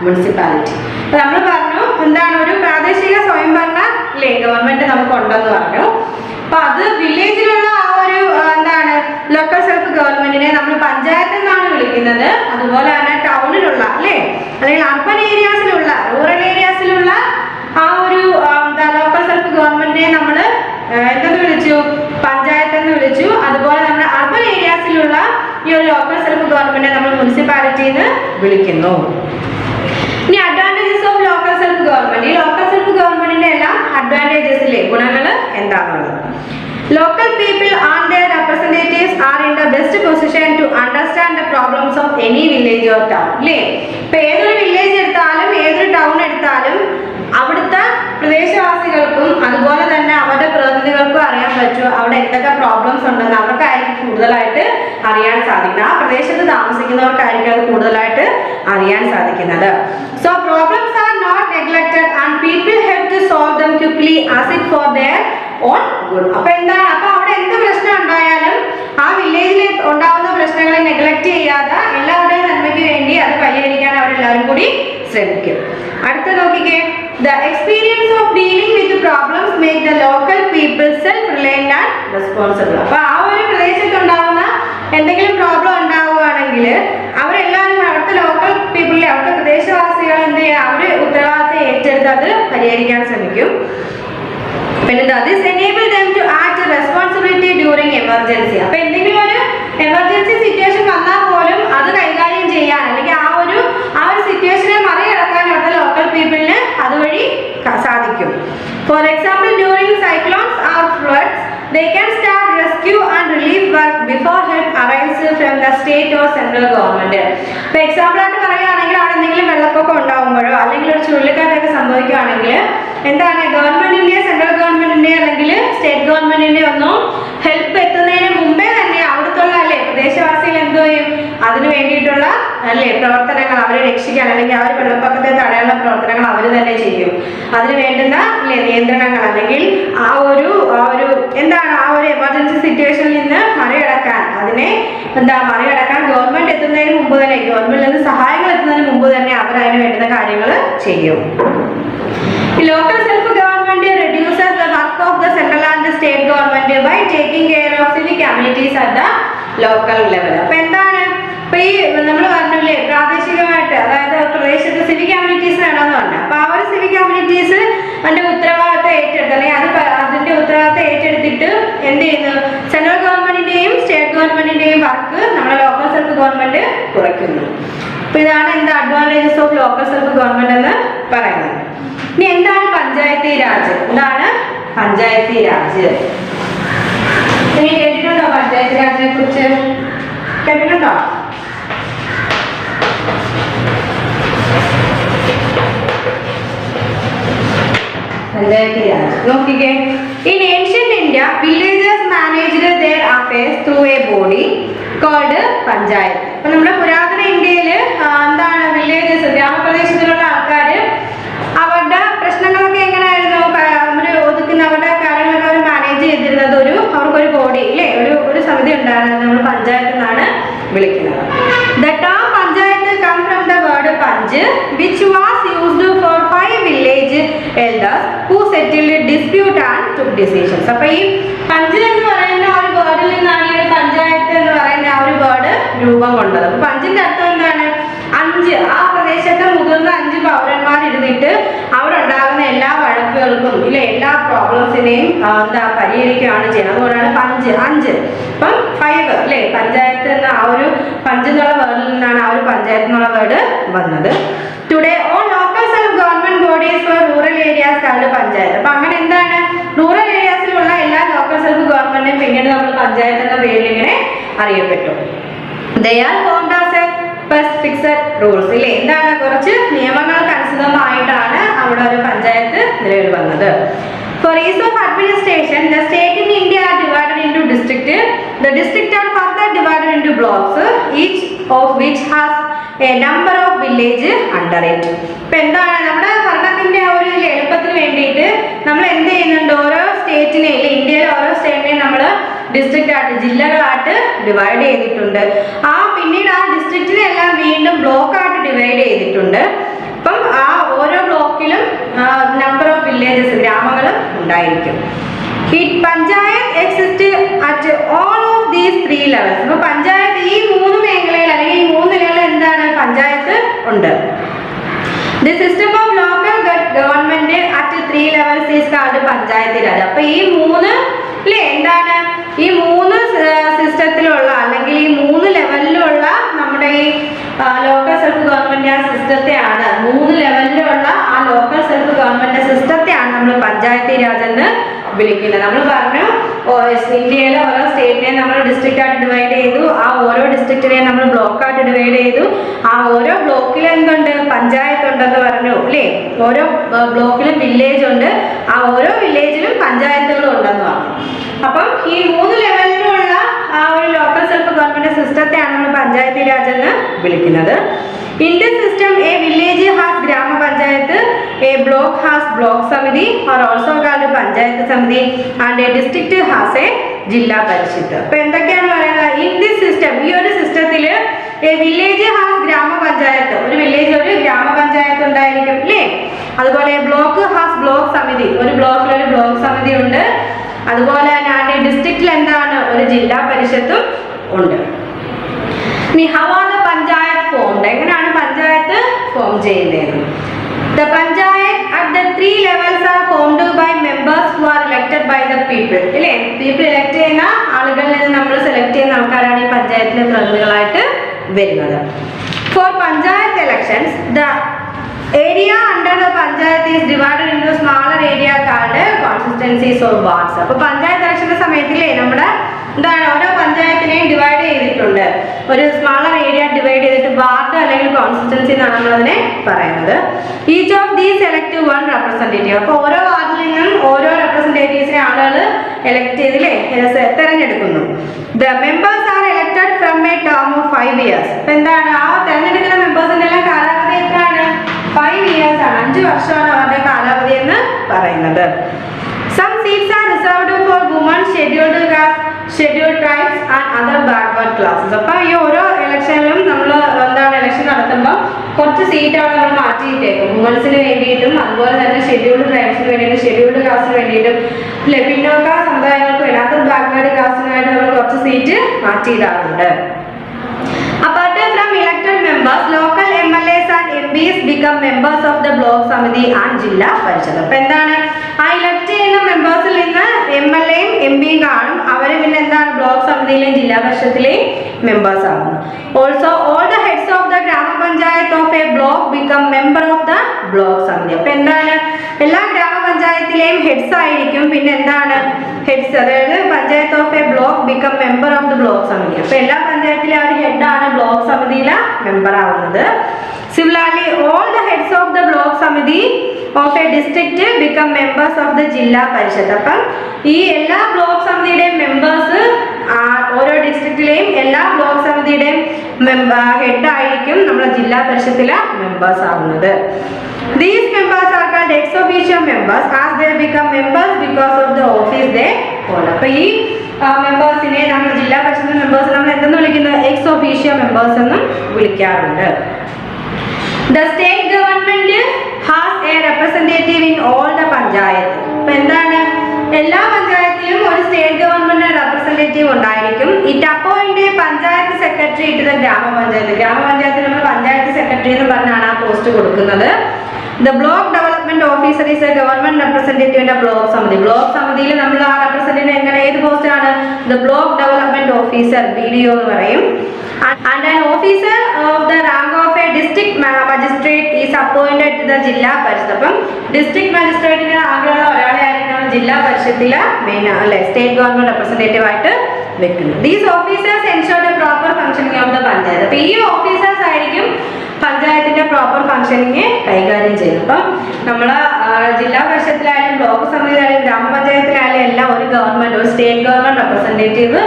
municipality. അപ്പോൾ നമ്മൾ പറഞ്ഞു എന്താണ് ഒരു പ്രാദേശിക സ്വയംഭരണ ഗവൺമെന്റ് നമുക്ക് ഉണ്ടെന്ന് പറഞ്ഞു. അപ്പൊ അത് വില്ലേജിലുള്ള ആ ഒരു എന്താണ് ലോക്കൽ സെൽഫ് ഗവൺമെന്റിനെ നമ്മൾ പഞ്ചായത്ത് എന്നാണ് വിളിക്കുന്നത്. അതുപോലെ തന്നെ ടൗണിലുള്ള അല്ലെങ്കിൽ അർബൻ ഏരിയാസിലുള്ള റൂറൽ ഏരിയാസിലുള്ള ആ ഒരു ലോക്കൽ സെൽഫ് ഗവൺമെന്റിനെ നമ്മൾ എന്തെന്ന് വിളിച്ചു? പഞ്ചായത്ത് എന്ന് വിളിച്ചു. അതുപോലെ നമ്മുടെ അർബൻ ഏരിയാസിലുള്ള ഈ ഒരു ലോക്കൽ സെൽഫ് ഗവൺമെന്റിനെ നമ്മൾ മുനിസിപ്പാലിറ്റി എന്ന് വിളിക്കുന്നു. ഇനി advantages of local self government. ഈ ലോക്കൽ സെൽഫ് ഗവൺമെന്റിന്റെ എല്ലാം അഡ്വാൻറ്റേജസിലെ ഗുണങ്ങൾ എന്താണുള്ളത്? Local people and their representatives are in the best position to understand the problems of any village or town. ഇപ്പൊ ഏതൊരു വില്ലേജ് എടുത്താലും ഏതൊരു ടൗൺ എടുത്താലും അവിടുത്തെ പ്രദേശവാസികൾക്കും അതുപോലെ തന്നെ അവരുടെ പ്രതിനിധികൾക്കും അറിയാൻ പറ്റും അവിടെ എന്തൊക്കെ പ്രോബ്ലംസ് ഉണ്ടെന്ന് അവർക്കായിരിക്കും കൂടുതലായിട്ട് അറിയാൻ സാധിക്കുന്നത്. ആ പ്രദേശത്ത് താമസിക്കുന്നവർക്കായിരിക്കും അത് കൂടുതലായിട്ട് അറിയാൻ സാധിക്കുന്നത്. So problems are not neglected and people have to solve them quickly as it for their own good. അപ്പൊ എന്താണ്? അപ്പൊ അവിടെ എന്ത് പ്രശ്നം ഉണ്ടായാലും ആ വില്ലേജിൽ ഉണ്ടാവുന്ന പ്രശ്നങ്ങളെ നെഗ്ലക്ട് ചെയ്യാതെ എല്ലാവരുടെയും നന്മയ്ക്ക് വേണ്ടി അത് പരിഹരിക്കാൻ അവരെല്ലാവരും കൂടി ശ്രമിക്കും. അടുത്ത നോക്കിക്കേ, the experience of dealing with problems make the local people self-reliant and responsible. അപ്പൊ ആ ഒരു പ്രദേശത്ത് ഉണ്ടാവുന്ന എന്തെങ്കിലും പ്രോബ്ലം ഉണ്ടാവുകയാണെങ്കിൽ അവരെല്ലാവരും അവിടുത്തെ ലോക്കൽ പീപ്പിളിലെ അവിടുത്തെ പ്രദേശവാസികൾ എന്ത് ചെയ്യുക, അവര് ഉത്തരവാദിത്തം ഏറ്റെടുത്ത് അത് പരിഹരിക്കാൻ ശ്രമിക്കും. പിന്നെ this enable them to act responsibility during emergency. അപ്പൊ എന്തെങ്കിലും ഒരു എമർജൻസി സിറ്റുവേഷൻ വന്നാൽ പോലും അത് കൈകാര്യം ചെയ്യാൻ അല്ലെങ്കിൽ ആ ഒരു സിറ്റുവേഷനെ മറികടക്കാൻ അവിടുത്തെ ലോക്കൽ പീപ്പിളിന് അതുവഴി സാധിക്കും. For example during cyclones or floods they can start rescue and relief work before help arrives from the state or central government. For example ആയിട്ട് പറയുകയാണെങ്കിൽ അവിടെ എന്തെങ്കിലും വെള്ളപ്പൊക്കം ഉണ്ടാകുമ്പോഴോ അല്ലെങ്കിൽ ഒരു ചുഴലിക്കാറ്റൊക്കെ സംഭവിക്കുകയാണെങ്കിൽ എന്താണ് ഗവൺമെന്റിന്റെ സെൻട്രൽ ഗവൺമെന്റിന്റെ അല്ലെങ്കിൽ സ്റ്റേറ്റ് ഗവൺമെന്റിന്റെ ഒന്നും ഹെൽപ്പ് എത്തുന്നതിന് മുമ്പേ തന്നെ അവിടുത്തുള്ള അല്ലെ പ്രദേശവാസികൾ എന്തോ ചെയ്യും, അതിന് വേണ്ടിയിട്ടുള്ള അല്ലെ പ്രവർത്തനങ്ങൾ അവരെ രക്ഷിക്കാൻ അല്ലെങ്കിൽ അവർ വെള്ളപ്പൊക്കത്തെ തടയാനുള്ള പ്രവർത്തനങ്ങൾ അവർ തന്നെ ചെയ്യും. അതിന് വേണ്ടുന്ന അല്ലെ നിയന്ത്രണങ്ങൾ അല്ലെങ്കിൽ ആ ഒരു എന്താണ് ആ ഒരു എമർജൻസി സിറ്റുവേഷനിൽ നിന്ന് മറികടക്കാൻ മറികടക്കാൻ ഗവൺമെന്റ് എത്തുന്നതിന് മുമ്പ് തന്നെ ഗവൺമെന്റിൽ നിന്ന് സഹായങ്ങൾ എത്തുന്നതിന് മുമ്പ് തന്നെ അവർ അതിന് വേണ്ടുന്ന കാര്യങ്ങൾ ചെയ്യും. Local self-government reduces the work of the central and the state government by taking care of civic amenities at the local level. അപ്പൊ എന്താണ് ഇപ്പൊ ഈ നമ്മൾ പറഞ്ഞില്ലേ പ്രാദേശികമായിട്ട് അതായത് പ്രദേശത്ത് സിവിക് കമ്മ്യൂണിറ്റീസ് വേണമെന്ന് പറഞ്ഞു. അപ്പൊ ആ ഒരു സിവിക് കമ്മ്യൂണിറ്റീസ് അതിന്റെ ഉത്തരവാദിത്തം ഏറ്റെടുത്ത് അല്ലെങ്കിൽ അതിന്റെ ഉത്തരവാദിത്തം ഏറ്റെടുത്തിട്ട് എന്ത് ചെയ്യുന്നു, സെൻട്രൽ ഗവൺമെന്റിന്റെയും സ്റ്റേറ്റ് ഗവൺമെന്റിന്റെയും വർക്ക് നമ്മുടെ ലോക്കൽ സെൽഫ് ഗവൺമെന്റ് കുറയ്ക്കുന്നു. അപ്പൊ ഇതാണ് എന്താ advantages of local self government എന്ന് പറയുന്നത്. ഇനി എന്താണ് പഞ്ചായത്തി രാജ്? എന്താണ് പഞ്ചായത്തി രാജ്? ഇനി കേട്ടിട്ടുണ്ടോ പഞ്ചായത്തി രാജിനെ കുറിച്ച്? കേട്ടിട്ടുണ്ടോ? പഞ്ചായത്തി രാജ് നോക്കിക്കേ. In ancient India, villagers managed their affairs through a body called panchayat. അപ്പൊ നമ്മുടെ പുരാതന ഇന്ത്യയില് എന്താണ് വില്ലേജസ് ഗ്രാമപ്രദേശത്തിലുള്ള ആൾക്കാര് അവരുടെ പ്രശ്നങ്ങളൊക്കെ എങ്ങനെയായിരുന്നു അവര് ഒതുക്കുന്ന അവരുടെ കാര്യങ്ങളൊക്കെ അവർ മാനേജ് ചെയ്തിരുന്നത് അവർക്കൊരു ബോഡി ഇല്ലേ ഒരു സമിതി ഉണ്ടായിരുന്നത് നമ്മൾ പഞ്ചായത്ത് എന്നാണ് വിളിക്കുന്നത്. The term panchayat come from the word panch which was used for 5 village elders who settled dispute and took decisions. അപ്പൊ ഈ പഞ്ച് എന്ന് പറയുന്ന ഒരു വേർഡിൽ നിന്നാണ് ഈ പഞ്ചായത്ത് എന്ന് പറയുന്ന ആ ഒരു വേർഡ് രൂപം കൊണ്ടത്. അപ്പൊ പഞ്ചിന്റെ അർത്ഥം എന്താണ്? 5 ആ പ്രദേശത്തെ മുതിർന്ന 5 പൗരന്മാർ ഇരുന്നിട്ട് അവരുണ്ടാകുന്ന എല്ലാ വഴക്കുകൾക്കും ഇല്ലെ എല്ലാ പ്രോബ്ലംസിനെയും പരിഹരിക്കുകയാണ് ചെയ്യുന്നത്. അതുകൊണ്ടാണ് പഞ്ച് 5. അപ്പം 5 അല്ലെ പഞ്ചായത്ത് എന്ന ആ ഒരു പഞ്ച് എന്നുള്ള വേർഡിൽ നിന്നാണ് ആ ഒരു പഞ്ചായത്ത് എന്നുള്ള വേർഡ് വന്നത്. Today all local self government bodies four rural areas called panchayat. അപ്പൊ അങ്ങനെ എന്താണ് റൂറൽ ഏരിയാസിലുള്ള എല്ലാ ലോക്കൽ സെൽഫ് ഗവൺമെന്റും പിന്നീട് നമ്മൾ പഞ്ചായത്ത് എന്ന പേരിൽ ഇങ്ങനെ അറിയപ്പെട്ടു. They are formed as a fixed rules ഇല്ലേ എന്താണ് കുറച്ച് നിയമങ്ങൾക്ക് അനുസൃതമായിട്ടാണ് അവിടെ ഒരു പഞ്ചായത്ത് നിലവിൽ വന്നത്. For ease of administration, the state in India are divided into district. The district are further divided into blocks, each of which has a number of village under it. ഇപ്പൊ എന്താണ് നമ്മുടെ ഭരണത്തിന്റെ ആ ഒരു എളുപ്പത്തിന് വേണ്ടിയിട്ട് നമ്മൾ എന്ത് ചെയ്യുന്നുണ്ട്, ഓരോ സ്റ്റേറ്റിനെ ഇല്ലേ ഇന്ത്യയിലെ ഓരോ സ്റ്റേറ്റിനെയും നമ്മൾ ഡിസ്ട്രിക്റ്റ് ആയിട്ട് ജില്ലകളായിട്ട് ഡിവൈഡ് ചെയ്തിട്ടുണ്ട്. പിന്നീട് ആ ഡിസ്ട്രിക്റ്റിനെ എല്ലാം വീണ്ടും ബ്ലോക്ക് ആയിട്ട് ഡിവൈഡ് ചെയ്തിട്ടുണ്ട്. അപ്പം ആ ഓരോ ബ്ലോക്കിലും നമ്പർ ഓഫ് വില്ലേജസ് ഗ്രാമങ്ങളും ഉണ്ടായിരിക്കും. Panchayat exist at all of these 3 levels. അപ്പൊ പഞ്ചായത്ത് ഈ 3 മേഖലയിൽ അല്ലെങ്കിൽ ഈ 3 നിലകളിൽ എന്താണ് പഞ്ചായത്ത് ഉണ്ട്. The system of local government at 3 levels is called Panchayati Raj. അപ്പൊ ഈ 3 അല്ലേ എന്താണ് ഈ 3 സിസ്റ്റത്തിലുള്ള അല്ലെങ്കിൽ ഈ 3 ലെവലിലുള്ള നമ്മുടെ ഈ ലോക്കൽ സെൽഫ് ഗവൺമെന്റ് ആ സിസ്റ്റത്തെയാണ് 3 ലെവലിലുള്ള ആ ലോക്കൽ സെൽഫ് ഗവൺമെന്റ് സിസ്റ്റത്തെയാണ് നമ്മൾ പഞ്ചായത്തി രാജ് എന്ന് വിളിക്കുന്നത്. നമ്മൾ പറഞ്ഞു ഇന്ത്യയിലെ ഓരോ സ്റ്റേറ്റിനെയും നമ്മൾ ഡിസ്ട്രിക്റ്റ് ആയിട്ട് ഡിവൈഡ് ചെയ്തു. ആ ഓരോ ഡിസ്ട്രിക്റ്റിനെയും നമ്മൾ ബ്ലോക്ക് ആയിട്ട് ഡിവൈഡ് ചെയ്തു. ആ ഓരോ ബ്ലോക്കിലും എന്തുണ്ട് പഞ്ചായത്ത് ഉണ്ടെന്ന് പറഞ്ഞു അല്ലേ. ഓരോ ബ്ലോക്കിലും വില്ലേജ് ഉണ്ട്. ആ ഓരോ വില്ലേജിലും പഞ്ചായത്തുകളും ഉണ്ടെന്ന് പറഞ്ഞു. അപ്പം ഈ 3 ലെവലിലുള്ള ആ ഒരു ലോക്കൽ സെൽഫ് ഗവൺമെന്റ് സിസ്റ്റത്തെയാണ് നമ്മൾ പഞ്ചായത്തി രാജ് എന്ന് വിളിക്കുന്നത്. In this system, a village has Grama Panchayat, a block has Block Samiti or also called Panchayat Samiti, and a district has a Jilla Parishad. അപ്പോൾ എന്തൊക്കെയാണ് പറയുന്നത്? In this system, ഈ ഒരു സിസ്റ്റത്തിൽ a village has Grama Panchayat, ഒരു village ഒരു ഗ്രാമപഞ്ചായത്ത് ഉണ്ടായിരിക്കും അല്ലേ. അതുപോലെ ബ്ലോക്ക് ഹാസ് ബ്ലോക്ക് സമിതി, ഒരു ബ്ലോക്കിൽ ഒരു ബ്ലോക്ക് സമിതി ഉണ്ട്. അതുപോലെ തന്നെ ഡിസ്ട്രിക്റ്റിൽ എന്താണ്, ഒരു ജില്ലാ പരിഷത്തും ഉണ്ട്. ഇനി how are the panchayat formed, എങ്ങനെയാണ് പഞ്ചായത്ത് ഫോം ചെയ്യുന്നത്? The panchayat at the 3 levels are formed by members who are elected by the people. അല്ലേ, പീപ്പിൾ ഇലക്ട് ചെയ്യുന്ന ആളുകളിൽ നിന്ന് നമ്മൾ സെലക്ട് ചെയ്യുന്ന ആൾക്കാരാണ് ഈ പഞ്ചായത്തിലെ പ്രതിനിധികളായിട്ട് വരുന്നത്. For panchayat elections, the area under the panchayat is divided into smaller area called constituencies or wards. അപ്പോൾ പഞ്ചായത്ത് ഇലക്ഷന്റെ സമയത്തില്ലേ നമ്മുടെ എന്താണ് ഓരോ പഞ്ചായത്തിനെയും ഡിവൈഡ് ചെയ്തിട്ടുണ്ട്. ഒരു സ്മാളർ ഏരിയ ഡിവൈഡ് ചെയ്തിട്ട് വാർഡ് അല്ലെങ്കിൽ കോൺസ്റ്റിറ്റ്യുവൻസി എന്നാണ് നമ്മളതിനെ പറയുന്നത്. Each of these elect one representative. അപ്പോൾ ഓരോ വാർഡിൽ നിന്നും ഓരോ റെപ്രസെന്റേറ്റീവ്സിനെ ആളുകൾ എലക്ട് ചെയ്തില്ലേ തെരഞ്ഞെടുക്കുന്നു. The members are elected from a term of 5 years. അപ്പോൾ എന്താണ് ആ തെരഞ്ഞെടുക്കുന്ന മെമ്പേഴ്സിന്റെ എല്ലാം കാലാവധി എത്രയാണ്? 5 years ആണ്. 5 വർഷമാണ് അവരുടെ കാലാവധി എന്ന് പറയുന്നത്. Some seats are reserved for women, scheduled caste, scheduled tribes and other backward classes. അപ്പോൾ ഈ ഓരോ ഇലക്ഷനിലും നമ്മൾ എന്താണ് ഇലക്ഷൻ നടത്തുമ്പോൾ കുറച്ച് സീറ്റ് അവിടെ നമ്മൾ മാറ്റിയിട്ടേക്കും. വുമൻസിന് വേണ്ടിയിട്ടും അതുപോലെ തന്നെ ഷെഡ്യൂൾഡ് ട്രൈബ്സിന് വേണ്ടിയിട്ടും ഷെഡ്യൂൾഡ് കാസ്റ്റിന് വേണ്ടിയിട്ടും പിന്നോക്ക സമുദായങ്ങൾക്ക് വേണ്ടി അതർ ബാക്ക്വേർഡ് കാസ്റ്റിനായിട്ട് നമ്മൾ കുറച്ച് seat മാറ്റിയിടാറുണ്ട്. Apart from elected members, local MLAs and MPs become members of the block samiti and ജില്ലാ പരിഷത്ത്. അപ്പോൾ എന്താണ് ആ ഇലക്ട് ചെയ്യുന്ന മെമ്പേഴ്സിൽ നിന്ന് MLAയും MPയും കാണും. അവർ പിന്നെ എന്താണ് ബ്ലോക്ക് സമിതിയിലെയും ജില്ലാ പരിഷത്തിലെയും മെമ്പേഴ്സ് ആകുന്നു. Also all the heads of the gram panchayat of a block become member of the block samiti. അപ്പോൾ എന്താണ് എല്ലാ ഗ്രാമപഞ്ചായത്തിലെയും ഹെഡ്സ് ആയിരിക്കും. പിന്നെ എന്താണ് ഹെഡ്സ്, അതായത് panchayat of a block become member of the block samiti. അപ്പോൾ എല്ലാ പഞ്ചായത്തിലെ ആ ഒരു ഹെഡാണ് ബ്ലോക്ക് സമിതിയിലെ മെമ്പർ ആവുന്നത്. Similarly, all the heads of the block samiti of a district become members of the zilla പരിഷത്ത്. അപ്പം ഈ എല്ലാ ബ്ലോക്ക് സമിതിയുടെയും മെമ്പേഴ്സ് ഓരോ ഡിസ്ട്രിക്റ്റിലെയും എല്ലാ ബ്ലോക്ക് സമിതിയുടെയും ഹെഡ് ആയിരിക്കും നമ്മുടെ ജില്ലാ പരിഷത്തിലെ മെമ്പേഴ്സ് ആവുന്നത്. These members are called ex officio members as they become members because of the office they hold. അപ്പോൾ ഈ മെമ്പേഴ്സിനെ നമ്മൾ ജില്ലാ പരിഷത്ത് മെമ്പേഴ്സ് നമ്മൾ എന്തെന്ന് വിളിക്കുന്നത്? എക്സ് ഒഫീഷ്യോ മെമ്പേഴ്സ് എന്നും വിളിക്കാറുണ്ട്. The state government has a representative in all the panchayat. അപ്പോൾ എന്താണ് എല്ലാ പഞ്ചായത്തിലും ഒരു സ്റ്റേറ്റ് ഗവൺമെന്റ് റെപ്രസെന്റേറ്റീവ് ഉണ്ടായിരിക്കും. ഇറ്റ് അപ്പോയിന്റ് പഞ്ചായത്ത് സെക്രട്ടറി ഇട്ട് ദ ഗ്രാമപഞ്ചായത്ത്. ഗ്രാമപഞ്ചായത്തിൽ നമ്മൾ പഞ്ചായത്ത് സെക്രട്ടറി എന്ന് പറഞ്ഞാണ് ആ പോസ്റ്റ് കൊടുക്കുന്നത്. The block development officer is a government റെപ്രസെന്റേറ്റീവിന്റെ ബ്ലോക്ക് സമിതി. ബ്ലോക്ക് സമിതിയിൽ നമ്മൾ ആ റെപ്രസെന്റേറ്റീവ് എങ്ങനെ ഏത് പോസ്റ്റാണ്? The block development officer, BDO എന്ന് പറയും. And an officer of the rank of a district magistrate is appointed to the zilla പരിഷത്ത്. അപ്പം ഡിസ്ട്രിക്ട് മജിസ്ട്രേറ്റിന് ആഗ്രഹമുള്ള ഒരാളെ ആയിരിക്കും ജില്ലാ പരിഷത്തിലെ മെയിൻ അല്ലെ സ്റ്റേറ്റ് ഗവൺമെന്റ് റെപ്രസെന്റേറ്റീവ് ആയിട്ട് വെക്കുന്നത്. These officers ensure the proper functioning of the panchayat. അപ്പോൾ ഈ ഓഫീസേഴ്സ് ആയിരിക്കും പഞ്ചായത്തിന്റെ പ്രോപ്പർ ഫംഗ്ഷനിങ് കൈകാര്യം ചെയ്യുന്നത്. അപ്പം നമ്മളെ ജില്ലാ പരിഷത്തിലായാലും ബ്ലോക്ക് സമിതിയിലായാലും ഗ്രാമപഞ്ചായത്തിലായാലും എല്ലാം ഒരു ഗവൺമെന്റ് ഒരു സ്റ്റേറ്റ് ഗവൺമെന്റ് റെപ്രസെന്റേറ്റീവ്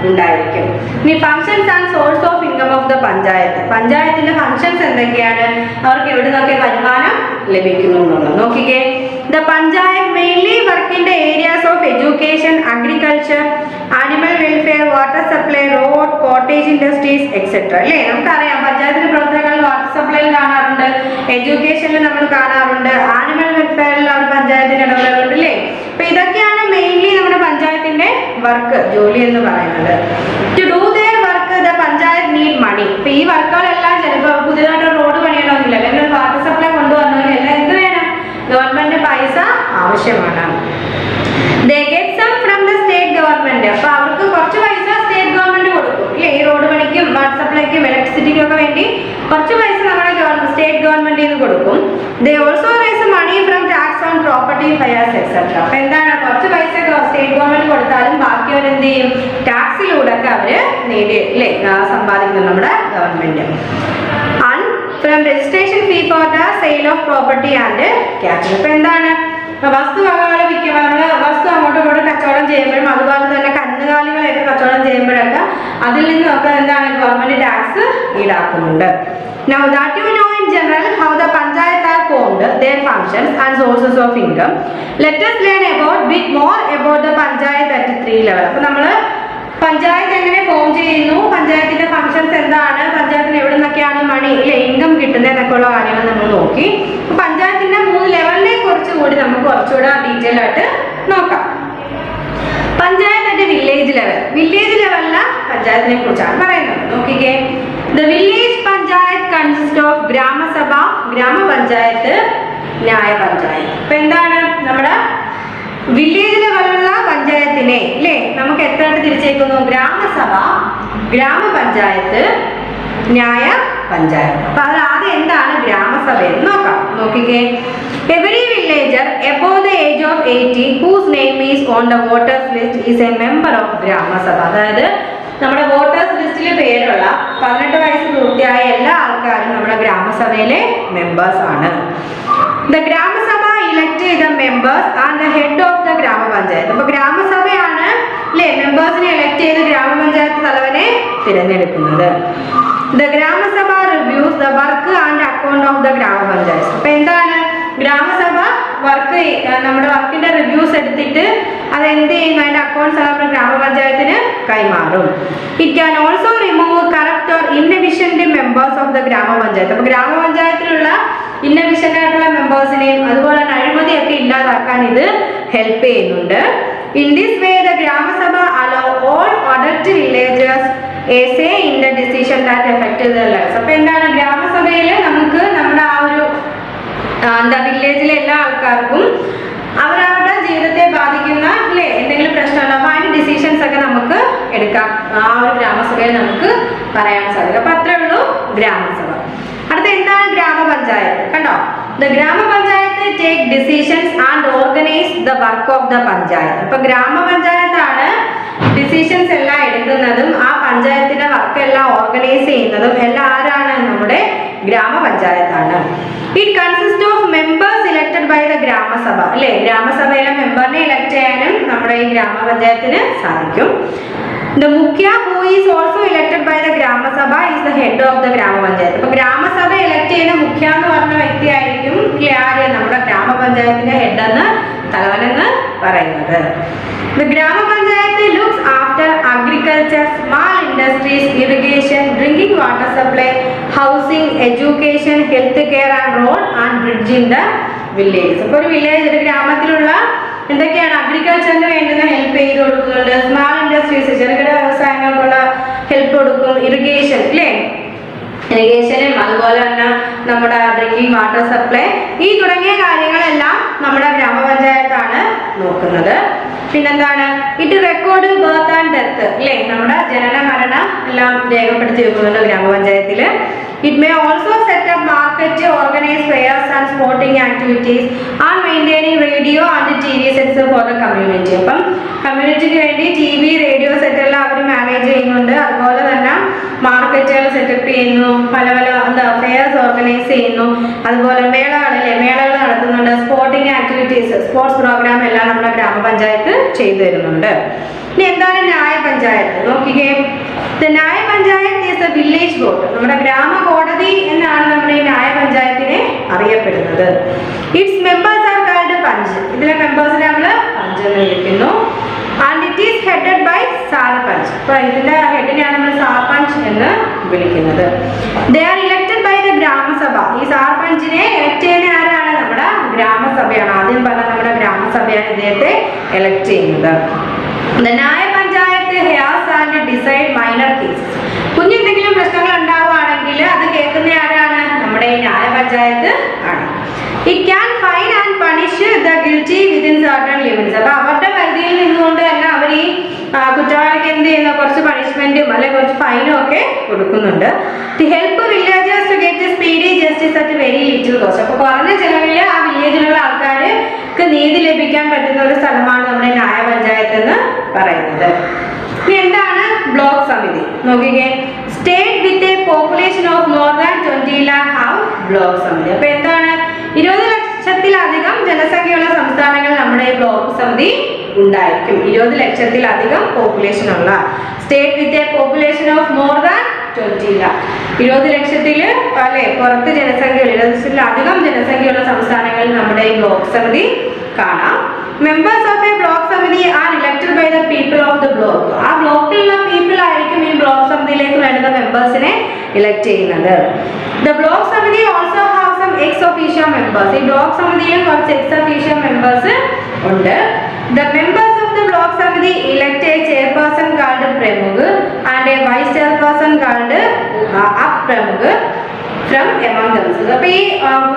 ഉണ്ടായിരിക്കും. ഇനി functions and source of income of the panchayat. പഞ്ചായത്തിന്റെ ഫംഗ്ഷൻസ് എന്തൊക്കെയാണ്? അവർക്ക് എവിടെ നിന്നൊക്കെ വരുമാനം ലഭിക്കുന്നു എന്നുള്ളത് നോക്കിക്കേ. The panchayat mainly work in the areas of education, agriculture, animal welfare, water supply, road, cottage industries etcetera. അല്ലേ, നമുക്കറിയാം പഞ്ചായത്തിന്റെ പ്രവർത്തനങ്ങൾ വാട്ടർ സപ്ലൈയിൽ കാണാറുണ്ട്, എഡ്യൂക്കേഷനിൽ നമ്മൾ കാണാറുണ്ട്, ആനിമൽ വെൽഫെയറിൽ അവർ പഞ്ചായത്തിന്റെ ഇടപെടലുണ്ട്. അല്ലേ, അപ്പൊ ഇതൊക്കെയാണ് മെയിൻലി നമ്മുടെ പഞ്ചായത്തിന്റെ വർക്ക്, ജോലി എന്ന് പറയുന്നത്. To do their work the panchayat need money. ഇപ്പൊ ഈ വർക്കുകളെല്ലാം ചിലപ്പോൾ പുതിയതായിട്ട് റോഡ് പണിയണമെന്നില്ല, അല്ലെങ്കിൽ ഒരു വാട്ടർ സപ്ലൈ കൊണ്ടുവന്നവരില്ല, എന്ത് വേണം? ഗവൺമെന്റ് പൈസ ആവശ്യമാണ്. They get some from the state government. അപ്പൊ അവർക്ക് കുറച്ച് പൈസ സ്റ്റേറ്റ് ഗവൺമെന്റ് കൊടുക്കും. ഇല്ലേ, ഈ റോഡ് പണിക്കും വാട്ടർ സപ്ലൈക്കും ഇലക്ട്രിസിറ്റിക്കും ഒക്കെ വേണ്ടി കുറച്ച് പൈസ നമ്മുടെ സ്റ്റേറ്റ് ഗവൺമെന്റിൽ നിന്ന് കൊടുക്കും. They also raise money from tax on property, fires, etc. അപ്പൊ എന്താണ് കുറച്ച് പൈസ സ്റ്റേറ്റ് ഗവൺമെന്റ് കൊടുത്താലും ബാക്കി അവർ എന്ത് ചെയ്യും? ടാക്സിലൂടെ ഒക്കെ അവര് നേടി അല്ലേ സമ്പാദിക്കുന്നു നമ്മുടെ government. And from registration fee for the sale of property and capital. അപ്പൊ എന്താണ് വസ്തുവകകൾ വിൽക്കുമ്പോൾ വസ്തു അങ്ങോട്ടും ഇങ്ങോട്ടും കച്ചവടം ചെയ്യുമ്പോഴും അതുപോലെ തന്നെ കന്നുകാലികളെയൊക്കെ കച്ചവടം ചെയ്യുമ്പോഴൊക്കെ അതിൽ നിന്നൊക്കെ എന്താണ് ഗവൺമെന്റ് ടാക്സ് ഈടാക്കുന്നുണ്ട്. Now that you know in general how the panchayat are formed, their functions and sources of income, let us learn about bit more about the panchayat at 3 level. അപ്പോൾ നമ്മൾ പഞ്ചായത്ത് എങ്ങനെ ഫോം ചെയ്യുന്നു, പഞ്ചായത്തിന്റെ functions എന്താണ്, പഞ്ചായത്തിന് എവിടെ നിന്നൊക്കെയാണ് മണി ഇല്ലേ ഇൻകം കിട്ടുന്നത് എന്നൊക്കെയുള്ള കാര്യങ്ങൾ നമ്മൾ നോക്കി. പഞ്ചായത്തിന്റെ 3 കൂടി നമുക്ക് കുറച്ചുകൂടെ ഡീറ്റെയിൽ ആയിട്ട് നോക്കാം. പഞ്ചായത്തിന്റെ വില്ലേജ് ലെവലില പഞ്ചായത്തിനെ കുറിച്ചാണ് പറയുന്നത്. നോക്കിക്കേ, the village panchayat consist of gram sabha, gram panchayat, nyaya panchayat. അപ്പൊ എന്താണ് നമ്മുടെ വില്ലേജ് ലെവലുള്ള പഞ്ചായത്തിനെ അല്ലേ നമുക്ക് എത്രയായിട്ട് തിരിച്ചേക്കുന്നു? ഗ്രാമസഭ, ഗ്രാമപഞ്ചായത്ത്, ന്യായ പഞ്ചായത്ത്. അപ്പൊ അത് ആദ്യം എന്താണ് ഗ്രാമസഭ എന്ന് നോക്കാം. നോക്കിക്കേ, every villager above the age of 18 whose name is on the voters list is a member of ഗ്രാമസഭ. അതായത് നമ്മുടെ വോട്ടേഴ്സ് ലിസ്റ്റിൽ പേരുള്ള 18 വയസ്സ് പൂർത്തിയായ എല്ലാ ആൾക്കാരും നമ്മുടെ ഗ്രാമസഭയിലെ മെമ്പേഴ്സ് ആണ്. The grama sabha elect the members and the head of the ഗ്രാമപഞ്ചായത്ത്. അപ്പൊ ഗ്രാമസഭയാണ് അല്ലേ മെമ്പേഴ്സിനെ എലക്ട് ചെയ്ത് ഗ്രാമപഞ്ചായത്ത് തലവനെ തിരഞ്ഞെടുക്കുന്നത്. The grama sabha reviews the work and account of the ഗ്രാമപഞ്ചായത്ത്. അപ്പൊ എന്താണ് ഗ്രാമസഭ വർക്ക് നമ്മുടെ വർക്കിന്റെ റിവ്യൂസ് എടുത്തിട്ട് അത് എന്ത് ചെയ്യുന്നു? അതിന്റെ അക്കൗണ്ട്സ് നമ്മുടെ ഗ്രാമപഞ്ചായത്തിന് കൈമാറും. It can also remove corrupt or inefficient members of the ഗ്രാമപഞ്ചായത്ത്. അപ്പൊ ഗ്രാമപഞ്ചായത്തിലുള്ള ഇൻഎഫിഷ്യന്റ് ആയിട്ടുള്ള മെമ്പേഴ്സിനെയും അതുപോലെ തന്നെ അഴിമതിയൊക്കെ ഇല്ലാതാക്കാൻ ഇത് ഹെൽപ്പ് ചെയ്യുന്നുണ്ട്. In this way the grama sabha hello all adult villagers a say in the decision that affected their lives. അപ്പൊ എന്താണ് ഗ്രാമസഭയിൽ നമുക്ക് നമ്മുടെ ആ ഒരു എന്താ വില്ലേജിലെ എല്ലാ ആൾക്കാർക്കും അവരവരുടെ ജീവിതത്തെ ബാധിക്കുന്ന അല്ലേ എന്തെങ്കിലും പ്രശ്നമുണ്ടോ അപ്പൊ അതിന്റെ ഡിസിഷൻസ് ഒക്കെ നമുക്ക് എടുക്കാം. ആ ഒരു ഗ്രാമസഭയിൽ നമുക്ക് പറയാൻ സാധിക്കും. അപ്പൊ അത്രേ ഉള്ളൂ ഗ്രാമസഭ. അടുത്ത എന്താണ് ഗ്രാമപഞ്ചായത്ത്? കണ്ടോ, ദ ഗ്രാമപഞ്ചായത്ത് take decisions and organise the work of the panchayat. അപ്പൊ ഗ്രാമപഞ്ചായത്താണ് ഡിസിഷൻസ് എല്ലാം എടുക്കുന്നതും ആ പഞ്ചായത്തിന്റെ വർക്ക് എല്ലാം ഓർഗനൈസ് ചെയ്യുന്നതും എല്ലാം ആരാണ്? നമ്മുടെ ഗ്രാമപഞ്ചായത്താണ്. It consist of members elected by the gram sabha അല്ലേ ഗ്രാമസഭയിലെ മെമ്പറിനെ ഇലക്ട് ചെയ്യാനും നമ്മുടെ ഈ ഗ്രാമപഞ്ചായത്തിന് സാധിക്കും. The Mukhya who is also elected by the Grama Sabha is the head of the ഗ്രാമപഞ്ചായത്ത്. അപ്പൊ ഗ്രാമസഭ ഇലക്ട് ചെയ്യുന്ന മുഖ്യ എന്ന് പറഞ്ഞ വ്യക്തിയായിരിക്കും ആര്? നമ്മുടെ ഗ്രാമപഞ്ചായത്തിന്റെ ഹെഡ് എന്ന് തലവനെന്ന് പറയുന്നത്. The ഗ്രാമപഞ്ചായത്ത് looks after agriculture, small industries, irrigation, drinking water supply, housing, education, health care and road and bridge in the village. അപ്പൊ ഒരു വില്ലേജ് ഒരു ഗ്രാമത്തിലുള്ള എന്തൊക്കെയാണ് അഗ്രികൾച്ചറിന് വേണ്ടുന്ന ഹെൽപ്പ് ചെയ്ത് കൊടുക്കുന്നുണ്ട്. സ്മാൾ ഇൻഡസ്ട്രീസ് ചെറുകിട വ്യവസായങ്ങൾക്കുള്ള ഹെൽപ്പ് കൊടുക്കും. ഇറിഗേഷൻ അല്ലേ ഇറിഗേഷനും അതുപോലെ തന്നെ നമ്മുടെ ഡ്രിങ്കിങ് വാട്ടർ സപ്ലൈ ഈ തുടങ്ങിയ കാര്യങ്ങളെല്ലാം നമ്മുടെ ഗ്രാമപഞ്ചായത്താണ് നോക്കുന്നത്. പിന്നെന്താണ് it record birth and death അല്ലേ നമ്മുടെ ജനന മരണം എല്ലാം രേഖപ്പെടുത്തി വെക്കുന്നുണ്ട് ഗ്രാമപഞ്ചായത്തില്. It may also set up market, organize fairs and sporting activities and maintaining radio and TV sets for the community. അപ്പം കമ്മ്യൂണിറ്റിക്ക് വേണ്ടി TV, റേഡിയോ സെറ്റ് എല്ലാം അവർ മാനേജ് ചെയ്യുന്നുണ്ട്. അതുപോലെ തന്നെ മാർക്കറ്റുകൾ സെറ്റപ്പ് ചെയ്യുന്നു, പല പല ഫെയർസ് ഓർഗനൈസ് ചെയ്യുന്നു, അതുപോലെ മേളകൾ നടത്തുന്നുണ്ട്, സ്പോർട്ടിംഗ് ആക്ടിവിറ്റീസ് സ്പോർട്സ് പ്രോഗ്രാം എല്ലാം നമ്മുടെ ഗ്രാമപഞ്ചായത്ത് ചെയ്തു തരുന്നുണ്ട്. ഇനി എന്താണ് ന്യായ പഞ്ചായത്ത്? നോക്കിക്കേ, nyaya panchayat is a village court. നമ്മുടെ ഗ്രാമ കോടതി എന്നാണ് നമ്മുടെ ഈ ന്യായ പഞ്ചായത്തിനെ അറിയപ്പെടുന്നത്. Its members are called panch. ഇതിലെ മെമ്പേഴ്സിനെ നമ്മൾ പഞ്ച് എന്ന് വിളിക്കുന്നു. And it is headed by sarpanch. അപ്പൊ ഇതിന്റെ ഹെഡിനെയാണ് നമ്മൾ സാർപഞ്ച് എന്ന് വിളിക്കുന്നത്. They are elected by the gram sabha. ഈ സാർപഞ്ചിനെ എലക്ട് ചെയ്യുന്ന ആരാണ്? നമ്മുടെ ഗ്രാമസഭയാണ്. ആദ്യം പറഞ്ഞ നമ്മുടെ ഗ്രാമസഭയാണ് ഇദ്ദേഹത്തെ എലക്ട് ചെയ്യുന്നത്. Nyaya panchayat hears and decide minor cases. കുഞ്ഞെന്തെങ്കിലും പ്രശ്നങ്ങൾ ഉണ്ടാവുകയാണെങ്കിൽ അത് കേൾക്കുന്ന ആരാണ്? നമ്മുടെ ഈ ന്യായ പഞ്ചായത്ത് ആണ്. It can fine and punish the guilty within certain limits. അപ്പൊ അവരുടെ പരിധിയിൽ നിന്നുകൊണ്ട് തന്നെ അവർ ഈ കുറ്റവാളിക്ക് എന്ത് ചെയ്യുന്ന കുറച്ച് പണിഷ്മെന്റും അല്ലെങ്കിൽ കുറച്ച് ഫൈനും ഒക്കെ കൊടുക്കുന്നുണ്ട്. To help villagers to get speedy justice at very little cost. അപ്പൊ കുറഞ്ഞ ചെലവിൽ ആ വില്ലേജിലുള്ള ആൾക്കാർക്ക് നീതി ലഭിക്കാൻ പറ്റുന്ന ഒരു സ്ഥലമാണ് നമ്മുടെ ന്യായ പഞ്ചായത്ത് എന്ന് പറയുന്നത്. ഇനി എന്താണ് ബ്ലോക്ക് സമിതി? നോക്കിക്കേ, state with a population of more than 20 lakh have block സമിതി. അപ്പൊ എന്താണ് 20 ലക്ഷത്തിലധികം ജനസംഖ്യയുള്ള സംസ്ഥാനങ്ങൾ നമ്മുടെ ഈ ബ്ലോക്ക് സമിതി ഉണ്ടായിരിക്കും. 20 ലക്ഷത്തിലധികം പോപ്പുലേഷൻ ഉള്ള state with a population of more than 20 lakh 20 ലക്ഷത്തില് അല്ലെ പുറത്ത് ജനസംഖ്യ 20 ലക്ഷത്തിലധികം ജനസംഖ്യയുള്ള സംസ്ഥാനങ്ങളിൽ നമ്മുടെ ഈ ബ്ലോക്ക് സമിതി കാണാം. Members of a block samiti are elected by the people of the block. ആ ബ്ലോക്കിലുള്ള പീപ്പിൾ ആയിരിക്കും ഈ ബ്ലോക്ക് സമിതിയിലേക്ക് വേണ്ടുന്ന മെമ്പേഴ്സിനെ ഇലക്ട് ചെയ്യുന്നത്. The block samiti also have some ex officio members. ഈ ബ്ലോക്ക് സമിതിയിലും കുറച്ച് എക്സ് officio members ഉണ്ട്. The members of the block samiti elect a chairperson called Pramukh and a vice chairperson called Up-Pramukh from among themselves. അപ്പോൾ ഈ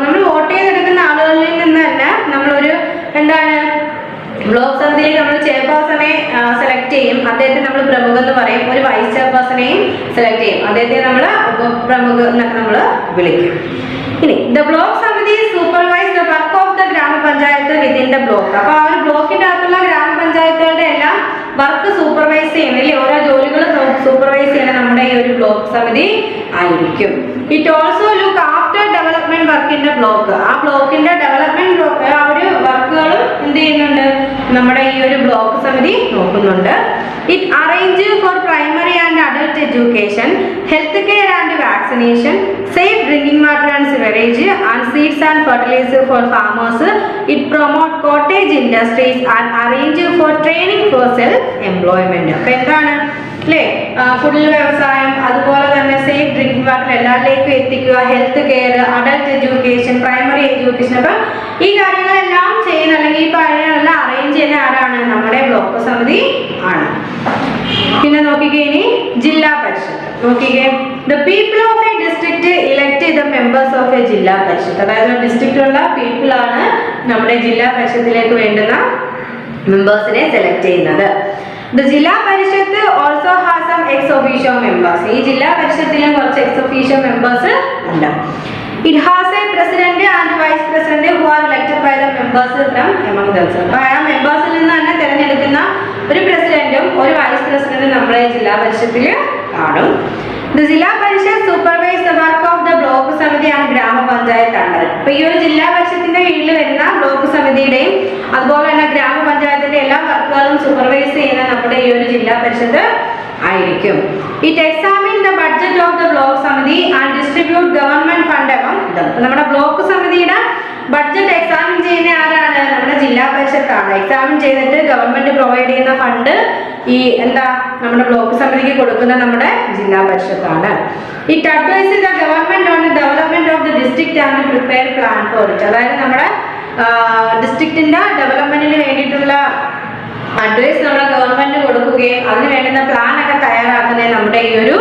നമ്മൾ vote ചെയ്തെടുക്കുന്ന ആളുകളിൽ നിന്ന് തന്നെ നമ്മളൊരു എന്താണ് ബ്ലോക്ക് സമിതിയിൽ നമ്മൾ ചെയർപേഴ്സണെ സെലക്ട് ചെയ്യും, അദ്ദേഹത്തെ നമ്മൾ പ്രമുഖ എന്ന് പറയും. ഒരു വൈസ് ചെയർപേഴ്സണെയും സെലക്ട് ചെയ്യും, അദ്ദേഹത്തെ നമ്മൾ ഉപപ്രമുഖ എന്നൊക്കെ നമ്മൾ വിളിക്കും. ഇനി ദ ബ്ലോക്ക് സമിതി supervise the work of the ഗ്രാമപഞ്ചായത്ത് വിത്തിൻ ദ ബ്ലോക്ക്. അപ്പോൾ ആ ഒരു ബ്ലോക്കിന്റെ അകത്തുള്ള ഗ്രാമപഞ്ചായത്തുകളുടെ എല്ലാം വർക്ക് സൂപ്പർവൈസ് ചെയ്യണം, അല്ലേ? ഓരോ ജോലികളും സൂപ്പർവൈസ് ചെയ്യണം നമ്മുടെ ഈ ഒരു ബ്ലോക്ക് സമിതി ആയിരിക്കും. It also look after development work in the block. ആ ബ്ലോക്കിന്റെ ഡെവലപ്മെന്റ് ആ ഒരു വർക്കുകളും എന്ത് ചെയ്യുന്നുണ്ട്, നമ്മുടെ ഈ ഒരു ബ്ലോക്ക് സമിതി നോക്കുന്നുണ്ട്. It arrange for primary and adult education, health care and vaccination, safe drinking water and sewerage and seeds and fertiliser for farmers. It promote cottage industries and arrange for training for self employment. അപ്പൊ എന്താണ് അല്ലേ, കുടിൽ വ്യവസായം, അതുപോലെ തന്നെ safe drinking water എല്ലാവരിലേക്കും എത്തിക്കുക, health care, adult education, primary education. അപ്പൊ ഈ കാര്യങ്ങളെല്ലാം ചെയ്യുന്ന അല്ലെങ്കിൽ ഈ കാര്യങ്ങളെല്ലാം അറേഞ്ച് ചെയ്യുന്ന ആരാണ്, നമ്മുടെ ബ്ലോക്ക് സമിതി ആണ്. പിന്നെ നോക്കിക്കേ, ഇനി ജില്ലാ പരിഷത്ത് നോക്കിക്കേ. The people of A district elect the members of A ജില്ലാ പരിഷത്ത്. അതായത് ഡിസ്ട്രിക്റ്റിലുള്ള പീപ്പിൾ ആണ് നമ്മുടെ ജില്ലാ പരിഷത്തിലേക്ക് വേണ്ടുന്ന മെമ്പേഴ്സിനെ സെലക്ട് ചെയ്യുന്നത്. The zilla parishad also has some ex officio members. ഈ ജില്ലാ പരിഷത്തിലും കുറച്ച് എക്സ് ഒഫീഷ്യോ മെമ്പേഴ്സ് ഉണ്ട്. It has a president and vice president who are elected by the members from among themselves. അപ്പോൾ ആ മെമ്പേഴ്സിൽ നിന്ന് തന്നെ തിരഞ്ഞെടുക്കുന്ന ഒരു പ്രസിഡന്റും ഒരു വൈസ് പ്രസിഡന്റും നമ്മുടെ ജില്ലാ പരിഷത്തിൽ കാണും. The zilla parishad supervise the work of the block samiti and gram panchayat under. അപ്പോൾ ഈ ഒരു ജില്ലാ പരിഷത്തിന്റെ കീഴിൽ വരുന്ന ബ്ലോക്ക് സമിതിയുടെയും അതുപോലെ തന്നെ ഗ്രാമപഞ്ചായത്തിന്റെ എല്ലാ വർക്കുകളും സൂപ്പർവൈസ് ചെയ്യുന്ന നമ്മുടെ ഈ ഒരു ജില്ലാ പരിഷത്ത് ആയിരിക്കും. It examine the budget of the block samiti and distribute government fund among them. നമ്മുടെ ബ്ലോക്ക് സമിതിയുടെ ബഡ്ജറ്റ് എക്സാമിൻ ചെയ്യുന്ന ആരാണ്, നമ്മുടെ ജില്ലാ പരിഷത്താണ്. എക്സാമിൻ ചെയ്തിട്ട് ഗവൺമെന്റ് പ്രൊവൈഡ് ചെയ്യുന്ന ഫണ്ട് ഈ എന്താ നമ്മുടെ ബ്ലോക്ക് സമിതിക്ക് കൊടുക്കുന്ന നമ്മുടെ ജില്ലാ പരിഷത്താണ്. It advise the government on the development of the district and prepare plan for it. അതായത് നമ്മുടെ ഡിസ്ട്രിക്റ്റിന്റെ ഡെവലപ്മെന്റിന് വേണ്ടിയിട്ടുള്ള അഡ്വൈസ് നമ്മുടെ ഗവൺമെന്റ് കൊടുക്കുകയും അതിന് വേണ്ടുന്ന പ്ലാൻ ഒക്കെ തയ്യാറാക്കുന്നത് നമ്മുടെ ഈ ഒരു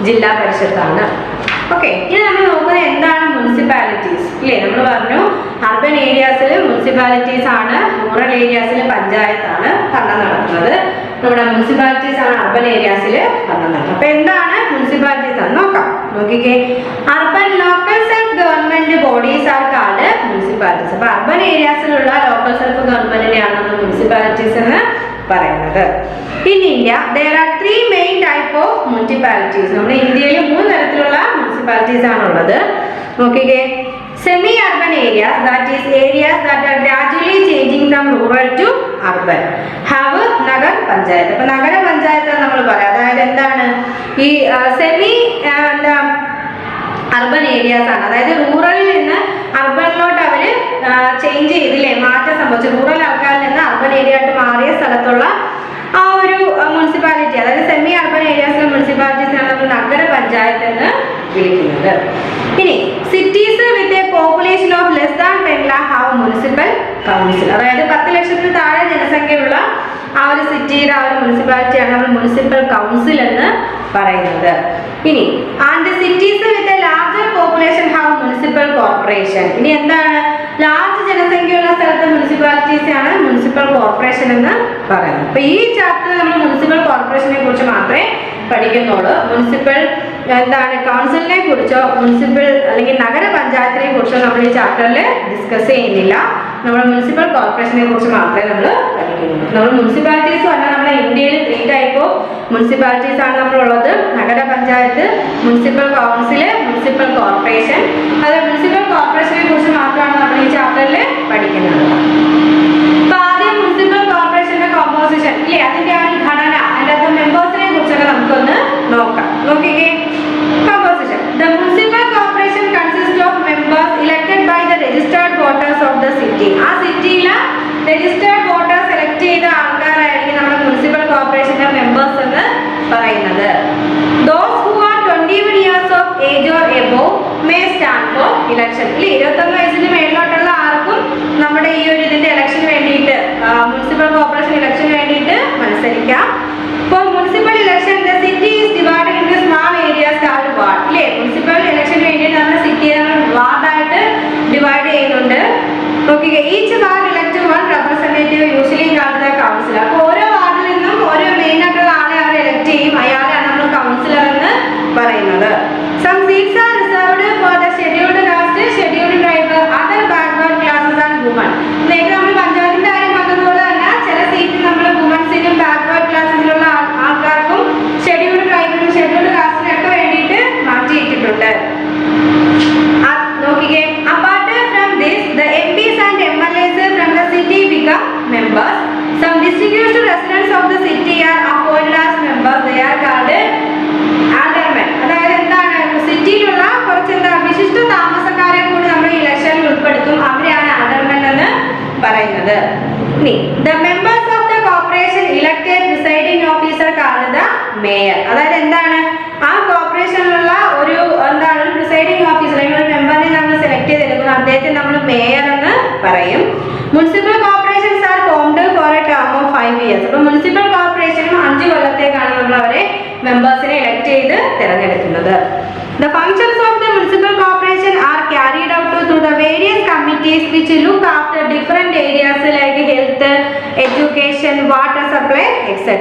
ജില്ലാ പരിഷത്താണ്. ഓക്കെ, ഇനി നമ്മൾ നോക്കുന്നത് എന്താണ് മുനിസിപ്പാലിറ്റീസ്, ഇല്ലേ? നമ്മൾ പറഞ്ഞു അർബൻ ഏരിയാസിൽ മുനിസിപ്പാലിറ്റീസ് ആണ്, റൂറൽ ഏരിയാസിൽ പഞ്ചായത്താണ് ഭരണം നടത്തുന്നത്. നമ്മുടെ മുനിസിപ്പാലിറ്റീസ് ആണ് അർബൻ ഏരിയാസിൽ ഭരണം നടത്തുന്നത്. അപ്പൊ എന്താണ് മുനിസിപ്പാലിറ്റീസ് എന്ന് നോക്കാം. നോക്കിക്കേ, urban local self government bodies are called municipalities. അപ്പൊ അർബൻ ഏരിയാസിലുള്ള ലോക്കൽ സെൽഫ് ഗവൺമെന്റിനെയാണ് നമ്മൾ മുനിസിപ്പാലിറ്റീസ് എന്ന് പറയുന്നത്. In India there are three main type of municipalities. നമ്മുടെ ഇന്ത്യയിൽ 3 തരത്തിലുള്ള മുനിസിപ്പാലിറ്റീസ് ആണുള്ളത്. നോക്കിക്കേ, semi urban areas, that is areas that are gradually changing from rural to urban, have Nagar panchayat. അപ്പൊ നഗര പഞ്ചായത്ത് നമ്മൾ പറയാം. അതായത് എന്താണ് ഈ സെമി അർബൻ ഏരിയാസ് ആണ്. അതായത് റൂറലിൽ നിന്ന് അർബനിലോട്ട് അവര് ചേഞ്ച് ചെയ്തില്ലേ, മാറ്റം സംഭവിച്ചു. റൂറൽ ആൾക്കാരിൽ നിന്ന് അർബൻ ഏരിയ ആയിട്ട് മാറിയ സ്ഥലത്തുള്ള ആ ഒരു മുനിസിപ്പാലിറ്റി, അതായത് സെമി അർബൻ ഏരിയാസിലെ മുനിസിപ്പാലിറ്റീസിനാണ് നമ്മൾ നഗര പഞ്ചായത്ത് എന്ന് വിളിക്കുന്നത്. ഇനി cities with a population of less than 10 lakh have municipal council. അതായത് 10 ലക്ഷത്തിൽ താഴെ ജനസംഖ്യയുള്ള ആ ഒരു സിറ്റിയുടെ ആ ഒരു മുനിസിപ്പാലിറ്റിയാണ് നമ്മൾ മുനിസിപ്പൽ കൗൺസിൽ എന്ന് പറയുന്നത്. ഇനി and cities with a larger population have municipal corporation. ഇനി എന്താണ് ലാർജ് ജനസംഖ്യയുള്ള സ്ഥലത്തെ മുനിസിപ്പാലിറ്റീസ് ആണ് മുനിസിപ്പൽ കോർപ്പറേഷൻ എന്ന് പറയുന്നത്. അപ്പൊ ഈ ചാപ്റ്ററിൽ നമ്മൾ മുനിസിപ്പൽ കോർപ്പറേഷനെ കുറിച്ച് മാത്രമേ പഠിക്കുന്നുള്ളൂ. മുനിസിപ്പൽ എന്താണ് കൗൺസിലിനെ കുറിച്ചോ മുനിസിപ്പൽ അല്ലെങ്കിൽ നഗര പഞ്ചായത്തിനെ കുറിച്ചോ നമ്മൾ ഈ ചാപ്റ്ററിൽ ഡിസ്കസ് ചെയ്യുന്നില്ല. നമ്മൾ മുനിസിപ്പൽ കോർപ്പറേഷനെ കുറിച്ച് മാത്രമേ നമ്മൾ പഠിക്കുന്നുള്ളൂ. നമ്മൾ മുനിസിപ്പാലിറ്റീസ് പറഞ്ഞാൽ നമ്മുടെ ഇന്ത്യയിൽ 3 ടൈപ്പ് ഓഫ് മുനിസിപ്പാലിറ്റീസ് ആണ് നമ്മളുള്ളത്. നഗര panchayat, municipal council, municipal corporation. അത് മുനിസിപ്പൽ കോർപ്പറേഷനെ കുറിച്ച് മാത്രമാണ് നമ്മൾ ഈ ചാപ്റ്ററിൽ പഠിക്കുന്നത്. അപ്പൊ ആദ്യം മുനിസിപ്പൽ കോർപ്പറേഷന്റെ കോമ്പോസിഷൻ, ഇല്ലേ, അതിന്റെ ആ ഒരു ഘടന, അതിന്റെ മെമ്പേഴ്സിനെ കുറിച്ചൊക്കെ നമുക്കൊന്ന് നോക്കാം. നോക്കിക്കേ, composition. The municipal corporation consists of members elected by the registered voters of the city. ആ സിറ്റിയിലെ രജിസ്റ്റേർഡ് വോട്ടേഴ്സ് സെലക്ട് ചെയ്ത ആൾക്കാരായിരിക്കും നമ്മുടെ മുനിസിപ്പൽ കോർപ്പറേഷന്റെ മെമ്പേഴ്സ് എന്ന് പറയുന്നത്. Those who are 21 years of age or above may stand for election. ഇല്ലേ, 21 വയസ്സിന് പഠിക്കാം. For municipal election, the city is divided into small areas called ward. അല്ലേ, മുനിസിപ്പൽ ഇലക്ഷന് വേണ്ടിയിട്ട് നമ്മുടെ സിറ്റിയെ നമ്മൾ വാർഡായിട്ട് ഡിവൈഡ് ചെയ്യുന്നുണ്ട്. നോക്കിക്കേ, each ward elect one representative usually called the councillor. അപ്പോൾ ഓരോ വാർഡിൽ നിന്നും ഓരോ മെയിൻ ആയിട്ടുള്ള ആളെ അവർ ഇലക്ട് ചെയ്യും. അയാളെയാണ് നമ്മൾ കൗൺസിലർ എന്ന് പറയുന്നത്. Some seats are reserved for the scheduled caste, scheduled tribe, other backward classes and women. നേരത്തെ നമ്മൾ പഞ്ചായത്തിന്റെ കാര്യം പറഞ്ഞതുപോലെ തന്നെ ചില സീറ്റ് നമ്മൾ വുമൻസിനും ബാക്ക്വേർഡ് ക്ലാസ്സിലുള്ള ആൾക്കാർക്കും ഷെഡ്യൂൾഡ് ട്രൈബിനും ഷെഡ്യൂൾഡ് കാസ്റ്റിനും ഒക്കെ വേണ്ടിയിട്ട് മാറ്റിയിട്ടിട്ടുണ്ട്. നോക്കിക്കേ, apart from this the MPs and MLAs from the city become members. Some distinguished residents of the city are appointed as members. They are called aldermen. അതായത് എന്താണ്, സിറ്റിയിലുള്ള കുറച്ച് വിശിഷ്ട താമസക്കാരെ കൂടി നമ്മൾ ഇലക്ഷനിൽ ഉൾപ്പെടുത്തും. അവരെയാണ് aldermen എന്ന് പറയുന്നത്. ഇനി the members of the corporation elected presiding officer called the mayor. അതായത് എന്താണ്, ആ കോർപ്പറേഷനിലുള്ള ഒരു എന്താണ് ഒരു പ്രിസൈഡിംഗ് ഓഫീസർ അല്ലെങ്കിൽ ഒരു മെമ്പറിനെ നമ്മൾ സെലക്ട് ചെയ്തെടുക്കുന്നു. അദ്ദേഹത്തെ നമ്മൾ മേയർ എന്ന് പറയും. Municipal corporations are formed for a term of 5 years. അപ്പോൾ മുനിസിപ്പൽ കോർപ്പറേഷനും 5 കൊല്ലത്തേക്കാണ് നമ്മൾ അവരെ മെമ്പേഴ്സിനെ ഇലക്ട് ചെയ്ത് തിരഞ്ഞെടുക്കുന്നത്. The functions of the municipal corporation are carried out through the various committees which look after different areas like health, education, water supply, etc.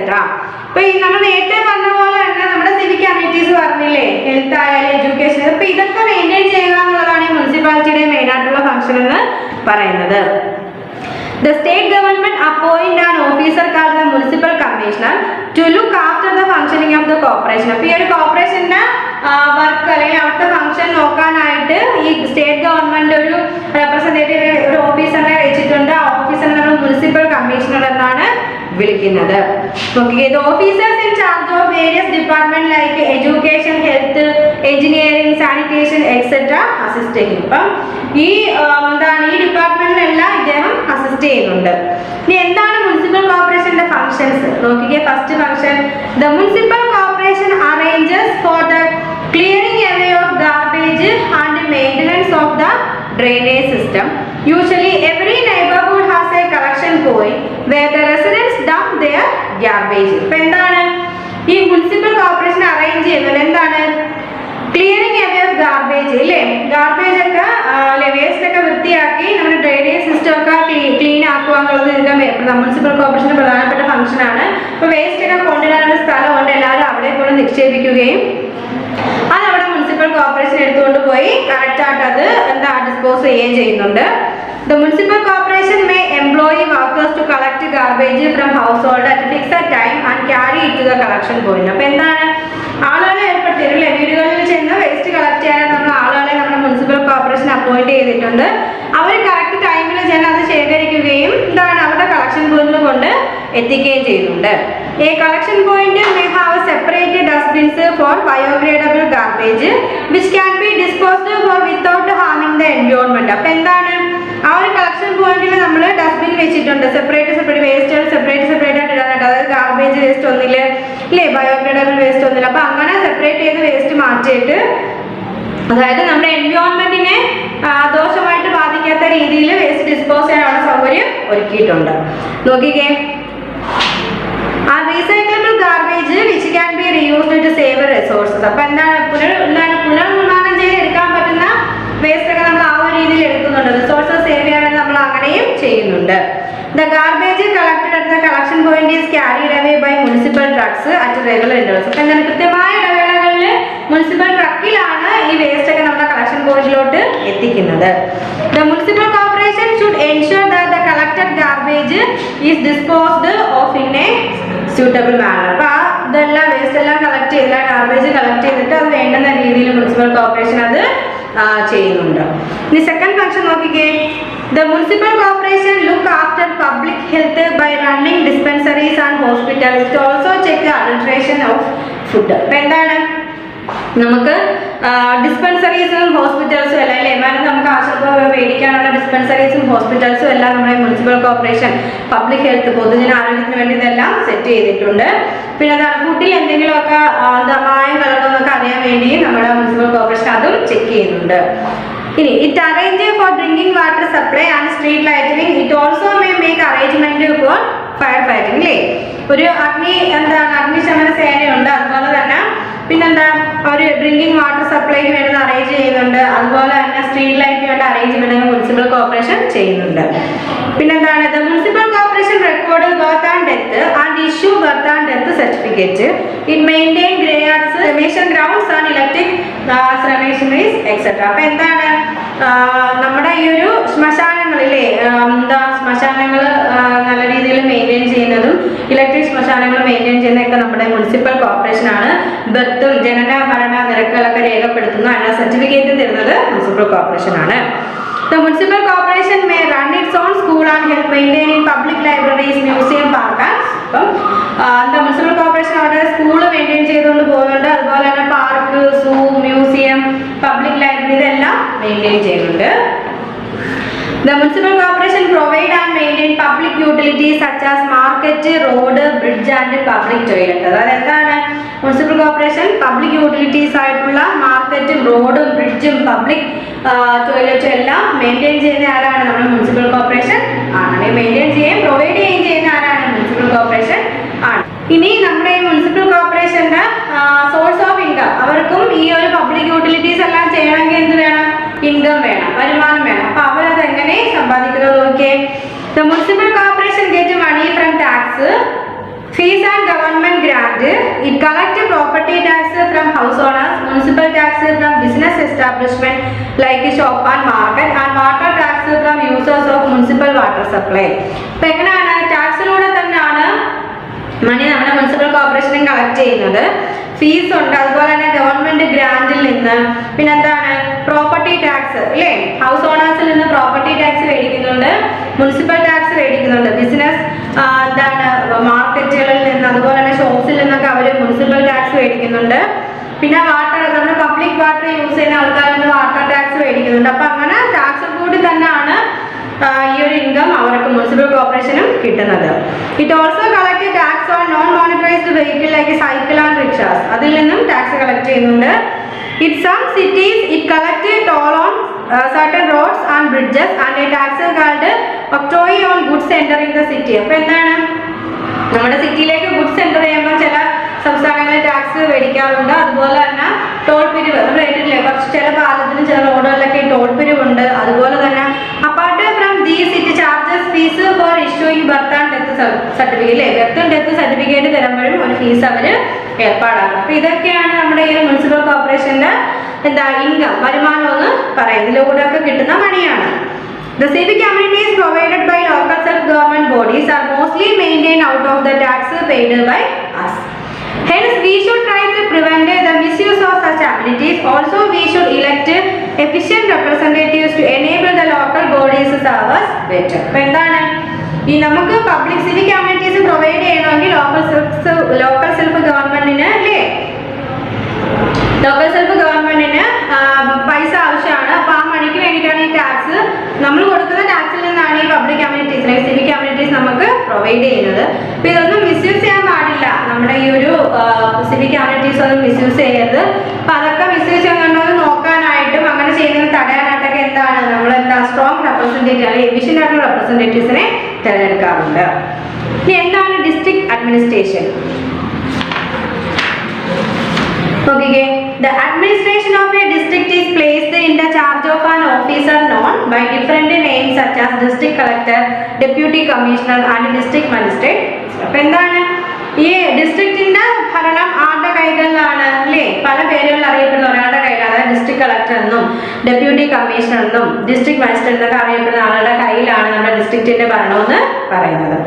അപ്പോൾ ഈ നമ്മൾ നേരത്തെ പറഞ്ഞ പോലെ തന്നെ നമ്മുടെ സിവിക് കമ്മിറ്റീസ് പറഞ്ഞില്ലേ, ഹെൽത്ത് ആയാലും എഡ്യൂക്കേഷൻ, അപ്പോൾ ഇതൊക്കെ മെയിൻറ്റെയിൻ ചെയ്യുക എന്നുള്ളതാണ് ഈ മുനിസിപ്പാലിറ്റിയുടെ മെയിൻ ആയിട്ടുള്ള ഫംഗ്ഷൻ എന്ന് പറയുന്നത്. The state government appoint an officer called the municipal commissioner to look after the functioning of the corporation. അപ്പോൾ ഈ ഒരു കോർപ്പറേഷന്റെ വർക്ക് അല്ലെങ്കിൽ അവിടുത്തെ ഫംഗ്ഷൻ നോക്കാനായിട്ട് ഈ സ്റ്റേറ്റ് ഗവൺമെന്റ് ഒരു റെപ്രസെന്റേറ്റീവ് ഒരു ഓഫീസറിനെ വെച്ചിട്ടുണ്ട്. ആ ഓഫീസറിനെ നമ്മൾ മുനിസിപ്പൽ കമ്മീഷണർ എന്നാണ് വിളിക്കുന്നത്. നോക്കിക്കേ, the officers in charge of various departments like education, health, engineering, sanitation, etc. assist ചെയ്യും. അപ്പം ഈ എന്താണ് ഈ ഡിപ്പാർട്ട്മെന്റിലെല്ലാം ഇദ്ദേഹം അസിസ്റ്റ് ചെയ്യുന്നുണ്ട്. ഇനി എന്താണ് മുനിസിപ്പൽ കോർപ്പറേഷന്റെ ഫംഗ്ഷൻസ് നോക്കിക്കേ. First function, the municipal corporation arranges for the clearing away of garbage and maintenance of the drainage system. Usually every neighborhood has a collection point where the residents dump their garbage. ഇപ്പൊ എന്താണ് ഈ municipal corporation arrange ചെയ്യുന്നത്, എന്താണ് clearing away of garbage ഇല്ലേ, garbage ഒക്കെ അല്ലെ waste ഒക്കെ വൃത്തിയാക്കി നമ്മുടെ ഡ്രെയിനേജ് സിസ്റ്റം ഒക്കെ ക്ലീൻ ആക്കുക എന്നുള്ളത് ഇതിന്റെ മുനിസിപ്പൽ കോർപ്പറേഷന്റെ പ്രധാനപ്പെട്ട ഫംഗ്ഷൻ ആണ്. ഇപ്പൊ വേസ്റ്റ് ഒക്കെ കൊണ്ടുവരാനുള്ള സ്ഥലമുണ്ട്, എല്ലാവരും അവിടെ കൊണ്ട് നിക്ഷേപിക്കുകയും അതവിടെ മുനിസിപ്പൽ കോർപ്പറേഷൻ എടുത്തുകൊണ്ട് പോയി കറക്റ്റ് ആയിട്ട് അത് എന്താ ഡിസ്പോസ് ചെയ്യുകയും ചെയ്യുന്നുണ്ട്. The municipal corporation may employ workers to collect garbage from household at a fixed time and carry it to the collection point. അപ്പോൾ എന്താണ് ആളുകളെ ഏർപ്പെടുത്തിയില്ലേ, വീടുകളിൽ ചെന്ന് വേസ്റ്റ് കളക്ട് ചെയ്യാനായിട്ട് നമ്മൾ ആളുകളെ നമ്മുടെ മുനിസിപ്പൽ കോർപ്പറേഷൻ അപ്പോയിന്റ് ചെയ്തിട്ടുണ്ട്. അവർ കറക്റ്റ് ടൈമിൽ ചെന്ന് അത് ശേഖരിക്കുകയും എന്താണ് അവരുടെ കളക്ഷൻ പോയിന്റിൽ കൊണ്ട് എത്തിക്കുകയും ചെയ്യുന്നുണ്ട്. A collection point may have separate dustbins for biodegradable garbage which can be disposed for without harming the environment. അപ്പോൾ എന്താണ് ആ ഒരു കളക്ഷൻ പോയിന്റിൽ നമ്മൾ ഡസ്റ്റ്ബിൻ വെച്ചിട്ടുണ്ട്, സെപ്പറേറ്റ് വേസ്റ്റുകൾ സെപ്പറേറ്റ് ആയിട്ട് ഇടാനായിട്ട്. അതായത് ഗാർബേജ് വേസ്റ്റ് ഒന്നില്ല ഇല്ലേ, ബയോഗ്രേഡബിൾ വേസ്റ്റ് ഒന്നില്ല. അപ്പോൾ അങ്ങനെ സെപ്പറേറ്റ് ചെയ്ത് വേസ്റ്റ് മാറ്റിയിട്ട് അതായത് നമ്മുടെ എൻവയോൺമെന്റിനെ ദോഷമായിട്ട് ബാധിക്കാത്ത രീതിയിൽ വേസ്റ്റ് ഡിസ്പോസ് ചെയ്യാനുള്ള സൗകര്യം ഒരുക്കിയിട്ടുണ്ട്. നോക്കിക്കേ, recyclable garbage which can be reused to save resources. അപ്പോൾ എന്താണ് പുനർനിർമ്മാണം ചെയ്ത് എടുക്കാൻ പറ്റുന്ന വേസ്റ്റ് ഒക്കെ നമ്മൾ ആ ഒരു രീതിയിൽ എടുക്കുന്നുണ്ട്. റിസോഴ്സസ് സേവ് ചെയ്യാൻ വേണ്ടി നമ്മൾ അങ്ങനെയും ചെയ്യുന്നുണ്ട്. The garbage collected at the collection point is carried away by municipal trucks at regular intervals. അപ്പോൾ എന്താണ് കൃത്യമായ ഇടവേളകളിൽ മുനിസിപ്പൽ ട്രക്കിലാണ് ഈ വേസ്റ്റ് ഒക്കെ നമ്മുടെ കളക്ഷൻ പോയിന്റിലോട്ട് എത്തിക്കുന്നത്. The municipal corporation should ensure that the collected garbage is disposed of in a suitable manner. അപ്പോൾ ആ ഇതെല്ലാം വേസ്റ്റ് എല്ലാം കളക്ട് ചെയ്തില്ല, ഗാർബേജ് കളക്ട് ചെയ്തിട്ട് അത് വേണ്ടുന്ന രീതിയിൽ മുനിസിപ്പൽ കോർപ്പറേഷൻ അത് ചെയ്യുന്നുണ്ട്. ഇനി സെക്കൻഡ് ഫംഗ്ഷൻ നോക്കിക്കേ. The municipal corporation look after public health by running dispensaries and hospitals to also check the adulteration of food. അപ്പോൾ എന്താണ് നമുക്ക് ഡിസ്പെൻസറീസും ഹോസ്പിറ്റൽസും എല്ലാം അല്ലേ, നമുക്ക് ആശുപത്രി മേടിക്കാനുള്ള ഡിസ്പെൻസറീസും ഹോസ്പിറ്റൽസും എല്ലാം നമ്മുടെ മുനിസിപ്പൽ കോർപ്പറേഷൻ പബ്ലിക് ഹെൽത്ത് പൊതുജന ആരോഗ്യത്തിന് വേണ്ടി ഇതെല്ലാം സെറ്റ് ചെയ്തിട്ടുണ്ട്. പിന്നെ എന്താണ് ഫുഡിൽ എന്തെങ്കിലുമൊക്കെ മായം കലർന്നൊക്കെ അറിയാൻ വേണ്ടി നമ്മുടെ മുനിസിപ്പൽ കോർപ്പറേഷൻ അതും ചെക്ക് ചെയ്യുന്നുണ്ട്. ഇനി it arrange four drinking water supply and street lighting. It also may make arrangement four fire fighting അല്ലേ. ഒരു അഗ്നിശമന സേനയുണ്ട്. അതുപോലെ തന്നെ പിന്നെന്താ, ഒരു ഡ്രിങ്കിങ് വാട്ടർ സപ്ലൈക്ക് വേണ്ടി അറേഞ്ച് ചെയ്യുന്നുണ്ട്. അതുപോലെ തന്നെ സ്ട്രീറ്റ് ലൈറ്റിന് വേണ്ടി അറേഞ്ച്മെന്റ് മുനിസിപ്പൽ കോർപ്പറേഷൻ ചെയ്യുന്നുണ്ട്. പിന്നെന്താണ്, the municipal corporation record birth and death and issue birth and death certificate. It maintain graveyards, cremation grounds and electric crematories etcetera. അപ്പൊ എന്താണ്, നമ്മുടെ ഈ ഒരു ശ്മശാനങ്ങളിലെ ശ്മശാനങ്ങൾ നല്ല രീതിയിൽ മെയിൻറ്റെയിൻ ചെയ്യുന്നതും ഇലക്ട്രിക് ശ്മശാനങ്ങൾ മെയിൻറ്റെയിൻ ചെയ്യുന്നതൊക്കെ നമ്മുടെ മുനിസിപ്പൽ കോർപ്പറേഷൻ ആണ്. ബർത്തും ജനന മരണ നിരക്കുകളൊക്കെ രേഖപ്പെടുത്തുന്ന അതിനുള്ള സർട്ടിഫിക്കറ്റ് തരുന്നത് മുനിസിപ്പൽ കോർപ്പറേഷൻ ആണ്. The municipal corporation may run its own school and help maintaining public libraries, museum, park and the municipal corporation അവരുടെ സ്കൂൾ മെയിൻറ്റെയിൻ ചെയ്തുകൊണ്ട് പോകുന്നുണ്ട്. അതുപോലെ തന്നെ പാർക്ക്, സൂ, മ്യൂസിയം, പബ്ലിക് ലൈബ്രറി ഇതെല്ലാം മെയിൻറ്റെയിൻ ചെയ്യുന്നുണ്ട്. The municipal corporation provide and maintain public utilities such as market, road, bridge and public toilet. അതായത് എന്താണ്, municipal corporation public utilities ആയിട്ടുള്ള മാർക്കറ്റും റോഡും ബ്രിഡ്ജും പബ്ലിക് ടോയ്ലറ്റും എല്ലാം മെയിൻറ്റെയിൻ ചെയ്യുന്ന ആരാണ്, നമ്മുടെ മുനിസിപ്പൽ കോർപ്പറേഷൻ ആണ്. മെയിൻറ്റെയിൻ ചെയ്യുകയും പ്രൊവൈഡ് ചെയ്യുകയും ചെയ്യുന്ന ആരാണ്, മുനിസിപ്പൽ കോർപ്പറേഷൻ ആണ്. ഇനി നമ്മുടെ മുനിസിപ്പൽ കോർപ്പറേഷന്റെ സോഴ്സ് ഓഫ് ഇൻകം, അവർക്കും ഈ ഒരു പബ്ലിക് യൂട്ടിലിറ്റീസ് എല്ലാം ചെയ്യണമെങ്കിൽ എന്ത് വേണം, ഇൻകം വേണം, വരുമാനം വേണം. അപ്പൊ അവരത് എങ്ങനെ സമ്പാദിക്കുന്നത് നോക്കിയേ. The municipal corporation get money from tax, fees and government grant. It collect property tax from house owners, municipal tax from business establishment like shop and market, and water tax from users of municipal water supply. അപ്പൊ എങ്ങനെയാണ്, ടാക്സിലൂടെ തന്നെയാണ് മണി നമ്മുടെ municipal കോർപ്പറേഷനും collect ചെയ്യുന്നത്. Fees ഉണ്ട്, അതുപോലെ തന്നെ government ഗ്രാന്റിൽ നിന്ന്, പിന്നെ എന്താണ്, പ്രോപ്പർട്ടി ടാക്സ് അല്ലേ, ഹൗസ് ഓണേഴ്സിൽ നിന്ന് പ്രോപ്പർട്ടി ടാക്സ് മേടിക്കുന്നുണ്ട്, മുനിസിപ്പൽ ടാക്സ് മേടിക്കുന്നുണ്ട്, ബിസിനസ് എന്താണ് മാർക്കറ്റുകളിൽ നിന്ന്, അതുപോലെ തന്നെ ഷോപ്സിൽ നിന്നൊക്കെ അവർ മുനിസിപ്പൽ ടാക്സ് മേടിക്കുന്നുണ്ട്. പിന്നെ വാട്ടർ, നമ്മുടെ പബ്ലിക് വാട്ടർ യൂസ് ചെയ്യുന്ന ആൾക്കാരിൽ നിന്ന് വാട്ടർ ടാക്സ് മേടിക്കുന്നുണ്ട്. അപ്പൊ അങ്ങനെ ടാക്സ് കൂടി തന്നെയാണ് ഈ ഒരു ഇൻകം അവർക്ക് മുനിസിപ്പൽ കോർപ്പറേഷനും കിട്ടുന്നത്. It also collect tax on non monetised vehicle like cycle and rickshaws, അതിൽ നിന്നും ടാക്സ് കളക്ട് ചെയ്യുന്നുണ്ട്. It some cities it collect toll on certain roads and bridges and a tax called octroi on goods entering the city. അപ്പൊ എന്താണ്, നമ്മുടെ സിറ്റിയിലേക്ക് goods enter ചെയ്യുമ്പോൾ ചില സംസ്ഥാനങ്ങളിൽ tax മേടിക്കാറുണ്ട്. അതുപോലെ തന്നെ ടോൾ പിരിവ് നമ്മൾ കേട്ടിട്ടില്ലേ, കുറച്ച് ചില പാലത്തിനും ചില റോഡുകളിലൊക്കെ ടോൾ പിരിവുണ്ട്. അതുപോലെ തന്നെ apart from these it charges fees for issuing birth and death certificate അല്ലേ, ബർത്ത് ആൻഡ് ഡെത്ത് സർട്ടിഫിക്കറ്റ് തരുമ്പോഴും ഒരു ഫീസ് അവർ ഏർപ്പാടാക്കും. അപ്പൊ ഇതൊക്കെയാണ് നമ്മുടെ ഈ മുനിസിപ്പൽ കോർപ്പറേഷന്റെ എന്താ ഇൻകം, വരുമാനം എന്ന് പറയുന്നത്. ഇതിലൂടെ ഒക്കെ കിട്ടുന്ന മണിയാണ്. The civic amenities provided by local self-government bodies are mostly maintained out of the tax paid by us. Hence, we should try to prevent the misuse of such amenities. Also, we should elect efficient representatives to enable the local bodies to serve us better. അപ്പോൾ എന്താണ്, ഈ നമുക്ക് public civic amenities provide ചെയ്യണമെങ്കിൽ local self ഗവൺമെന്റിന് അല്ലേ, local self ഗവൺമെന്റിന് പൈസ ആവശ്യമാണ്. അപ്പൊ ആ മണിക്ക് വേണ്ടിയിട്ടാണ് ഈ ടാക്സ്, നമ്മൾ കൊടുക്കുന്ന ടാക്സിൽ നിന്നാണ് ഈ പബ്ലിക് അമ്യൂണിറ്റീസ് അല്ലെങ്കിൽ സിവിക് അമ്യൂണിറ്റീസ് നമുക്ക് പ്രൊവൈഡ് ചെയ്യുന്നത്. അപ്പൊ ഇതൊന്നും മിസ്യൂസ് ചെയ്യാൻ പാടില്ല, നമ്മുടെ ഈ ഒരു സിവിക് അമ്യൂണിറ്റീസ് ഒന്നും മിസ്യൂസ് ചെയ്യരുത്. അപ്പൊ അതൊക്കെ മിസ്യൂസ് ചെയ്യുന്നുണ്ടോ എന്ന് നോക്കാനായിട്ടും അങ്ങനെ ചെയ്യുന്നത് തടയാനായിട്ടൊക്കെ എന്താണ്, നമ്മൾ എന്താ സ്ട്രോങ് റെപ്രസെന്റേറ്റീവ് അല്ലെങ്കിൽ എഫിഷ്യന്റ് ആയിട്ടുള്ള റെപ്രസെന്റേറ്റീവ്സിനെ തിരഞ്ഞെടുക്കാറുണ്ട്. ഇനി എന്താണ് district administration? Okay, the administration of a district is placed in the charge of an officer known by different names such as district collector, deputy commissioner and district magistrate. അപ്പോൾ എന്താണ്, ഈ ഡിസ്ട്രിക്റ്റിന്റെ ഭരണം ആരുടെ കൈകളിലാണ് അല്ലേ, പല പേരുകളിൽ അറിയപ്പെടുന്ന ഒരാളുടെ കയ്യിൽ, അതായത് ഡിസ്ട്രിക്ട് കളക്ടർ എന്നും ഡെപ്യൂട്ടി കമ്മീഷണർ എന്നും ഡിസ്ട്രിക്ട് മജിസ്ട്രേറ്റ് എന്നൊക്കെ അറിയപ്പെടുന്ന ആളുടെ കയ്യിലാണ് നമ്മുടെ ഡിസ്ട്രിക്റ്റിന്റെ ഭരണം എന്ന് പറയുന്നത്.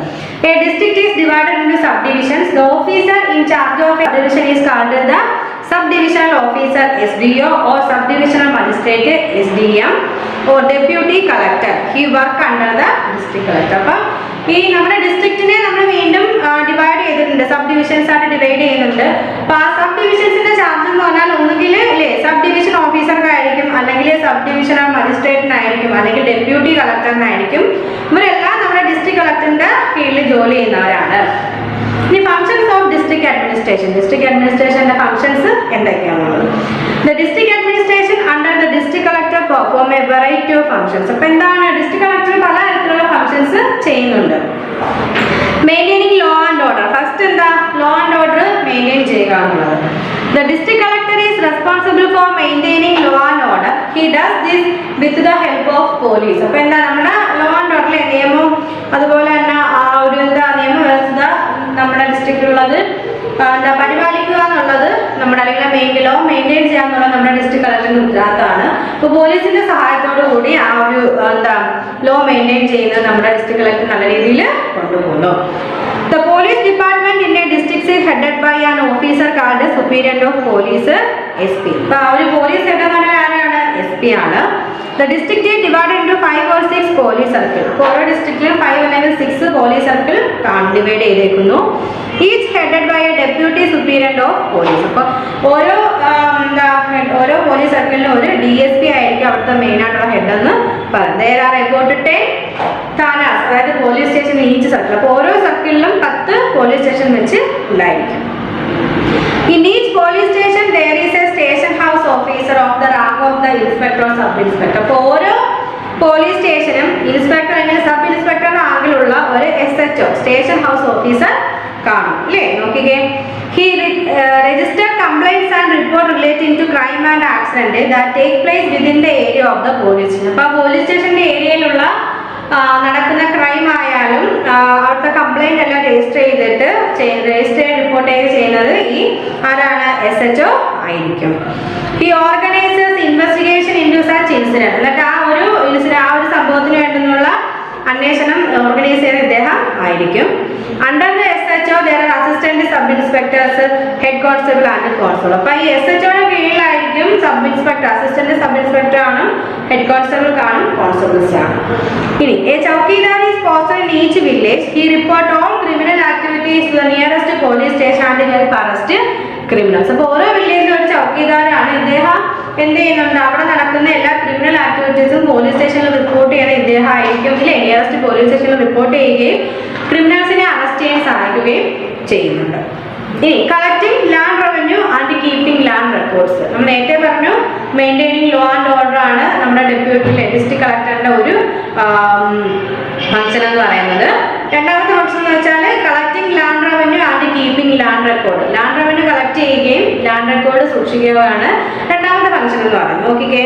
A district is divided into subdivisions. The officer in charge of a division is called the subdivisional officer SDO or subdivisional magistrate SDM or deputy collector. He work under the district collector. അപ്പോൾ ഈ നമ്മുടെ ഡിസ്ട്രിക്റ്റിനെ നമ്മൾ വീണ്ടും divide ചെയ്തിട്ടുണ്ട്, sub divisions ആയിട്ട് divide ചെയ്യുന്നുണ്ട്. അപ്പോൾ ആ സബ് ഡിവിഷൻസിന്റെ ചാർജ് എന്ന് പറഞ്ഞാൽ ഒന്നുകിൽ അല്ലേ സബ് ഡിവിഷൻ ഓഫീസർക്കായിരിക്കും, അല്ലെങ്കിൽ സബ് ഡിവിഷണൽ മജിസ്ട്രേറ്റിനായിരിക്കും, അല്ലെങ്കിൽ ഡെപ്യൂട്ടി കളക്ടറിനായിരിക്കും. ഇവരെല്ലാം നമ്മുടെ ഡിസ്ട്രിക്ട് കളക്ടറിന്റെ കീഴിൽ ജോലി ചെയ്യുന്നവരാണ്. ഇനി functions of district administration, district അഡ്മിനിസ്ട്രേഷന്റെ ഫങ്ഷൻസ് എന്തൊക്കെയാണുള്ളത്? The district administration under the district collector perform a variety of functions. അപ്പോൾ എന്താണ്, ഡിസ്ട്രിക്ട് കളക്ടർ പല തരത്തിലുള്ള ഫങ്ഷൻസ് ചെയ്യുന്നുണ്ട്. Maintaining law and order, first first എന്താ ലോ ആൻഡ് ഓർഡർ മെയിൻറ്റെയിൻ ചെയ്യുക എന്നുള്ളത്. The district collector is responsible for maintaining law and order. He does this with the help of police. അപ്പോൾ എന്താ നമ്മുടെ law and ഓർഡറിലെ നിയമം അതുപോലെ തന്നെ ആ ഒരു എന്താ നിയമവ്യവസ്ഥ നമ്മുടെ ഡിസ്ട്രിക്റ്റിലുള്ളത് എന്താ പരിപാലിക്കുക എന്നുള്ളത് നമ്മുടെ അല്ലെങ്കിൽ ലോ മെയിൻറ്റെയിൻ ചെയ്യുക എന്നുള്ളത് നമ്മുടെ ഡിസ്ട്രിക്ട് കളക്ടറിന്റെ ഉത്തരവാദിത്തമാണ്. അപ്പോൾ പോലീസിന്റെ സഹായത്തോടു കൂടി ആ ഒരു എന്താ ലോ മെയിൻറ്റെയിൻ ചെയ്യുന്നത് നമ്മുടെ ഡിസ്ട്രിക്ട് കളക്ടർ നല്ല രീതിയിൽ കൊണ്ടുപോകുന്നു. The police department in a district is headed by an officer called Superior of Police SP. അപ്പോൾ ആ ഒരു പോലീസ് ഹെഡ് എന്ന് പറഞ്ഞാൽ ആരാണ്? SP ആണ്. The district is divided into 5 or 6 police circle. ഓരോ ഡിസ്ട്രിക്റ്റിലും 5 അല്ലെങ്കിൽ 6 പോലീസ് സർക്കിൾ ഡിവൈഡ് ചെയ്തേക്കുന്നു. Each headed by a deputy superior of police. അപ്പോൾ ഓരോ പോലീസ് സർക്കിളിലും ഒരു DSP ആയിരിക്കും അവിടുത്തെ മെയിൻ ആയിട്ടുള്ള ഹെഡ് എന്ന് പറയുന്നത്. There are about 10 താനാസ്, അതായത് പോലീസ് സ്റ്റേഷൻ ഈച്ച് സർക്കിൾ. അപ്പോൾ ഓരോ സർക്കിളിലും 10 പോലീസ് സ്റ്റേഷൻ വെച്ച് ഉണ്ടായിരിക്കും. In each police station there is a station house officer of the rank of the inspector or sub inspector. അപ്പോൾ ഓരോ പോലീസ് സ്റ്റേഷനും ഇൻസ്പെക്ടർ അല്ലെങ്കിൽ സബ് ഇൻസ്പെക്ടർ റാങ്കിലുള്ള ഒരു SHO സ്റ്റേഷൻ ഹൗസ് ഓഫീസർ കാണും അല്ലേ? നോക്കിക്കേ. He registered complaints and report relating to crime and accident that take place within the area of the police station. അപ്പോൾ പോലീസ് സ്റ്റേഷന്റെ ഏരിയയിലുള്ള നടക്കുന്ന ക്രൈം ആയാലും അവിടുത്തെ കംപ്ലൈന്റ് എല്ലാം രജിസ്റ്റർ റിപ്പോർട്ട് ചെയ്യുന്നത് ഈ ആരാണ്? SHO ആയിരിക്കും. ഈ organisers investigation into such incident. എന്നിട്ട് ആ ഒരു സംഭവത്തിന് വേണ്ടുന്നുള്ള അന്വേഷണം ഓർഗനൈസ് ചെയ്യുന്ന ഇദ്ദേഹം ആയിരിക്കും. Under the SHO there are assistant sub inspectors, head constable and constable. അപ്പോൾ ഈ SHOയുടെ കീഴിലായിരിക്കും sub inspector, assistant sub inspector ആണ്, ഹെഡ് കോൺസ്റ്റബിൾ കാണും, കോൺസ്റ്റബിൾസ് ആണ്. ഇനി a chowkidar is posted in each village. He report all criminal activities to the nearest police station and help arrest criminals. അപ്പോൾ ഓരോ വില്ലേജിലും ഒരു ചൗക്കിദാരാണ്. ഇദ്ദേഹം എന്ത് ചെയ്യുന്നുണ്ട്? അവിടെ നടക്കുന്ന എല്ലാ ക്രിമിനൽ ആക്ടിവിറ്റീസും പോലീസ് സ്റ്റേഷനിൽ റിപ്പോർട്ട് ചെയ്യുന്ന ഇദ്ദേഹം ആയിരിക്കും ഇല്ലേ? നിയറസ്റ്റ് പോലീസ് സ്റ്റേഷനിൽ റിപ്പോർട്ട് ചെയ്യുകയും ക്രിമിനൽസിനെ അറസ്റ്റ് ചെയ്യാൻ സഹായിക്കുകയും ചെയ്യുന്നുണ്ട്. ഇനി collecting land revenue and keeping land records. നമ്മൾ നേരത്തെ പറഞ്ഞു മെയിൻറ്റെയിനിങ് ലോ ആൻഡ് ഓർഡർ ആണ് നമ്മുടെ ഡിസ്ട്രിക്ട് കളക്ടറിന്റെ ഒരു ഫംഗ്ഷൻ എന്ന് പറയുന്നത്. രണ്ടാമത്തെ ഫംഗ്ഷൻ എന്ന് വെച്ചാൽ collecting land revenue and keeping land record. Land revenue collect ചെയ്യുകയും ലാൻഡ് റെക്കോർഡ് സൂക്ഷിക്കുകയാണ് രണ്ടാമത്തെ ഫംഗ്ഷൻ എന്ന് പറയുന്നത്. നോക്കിക്കേ,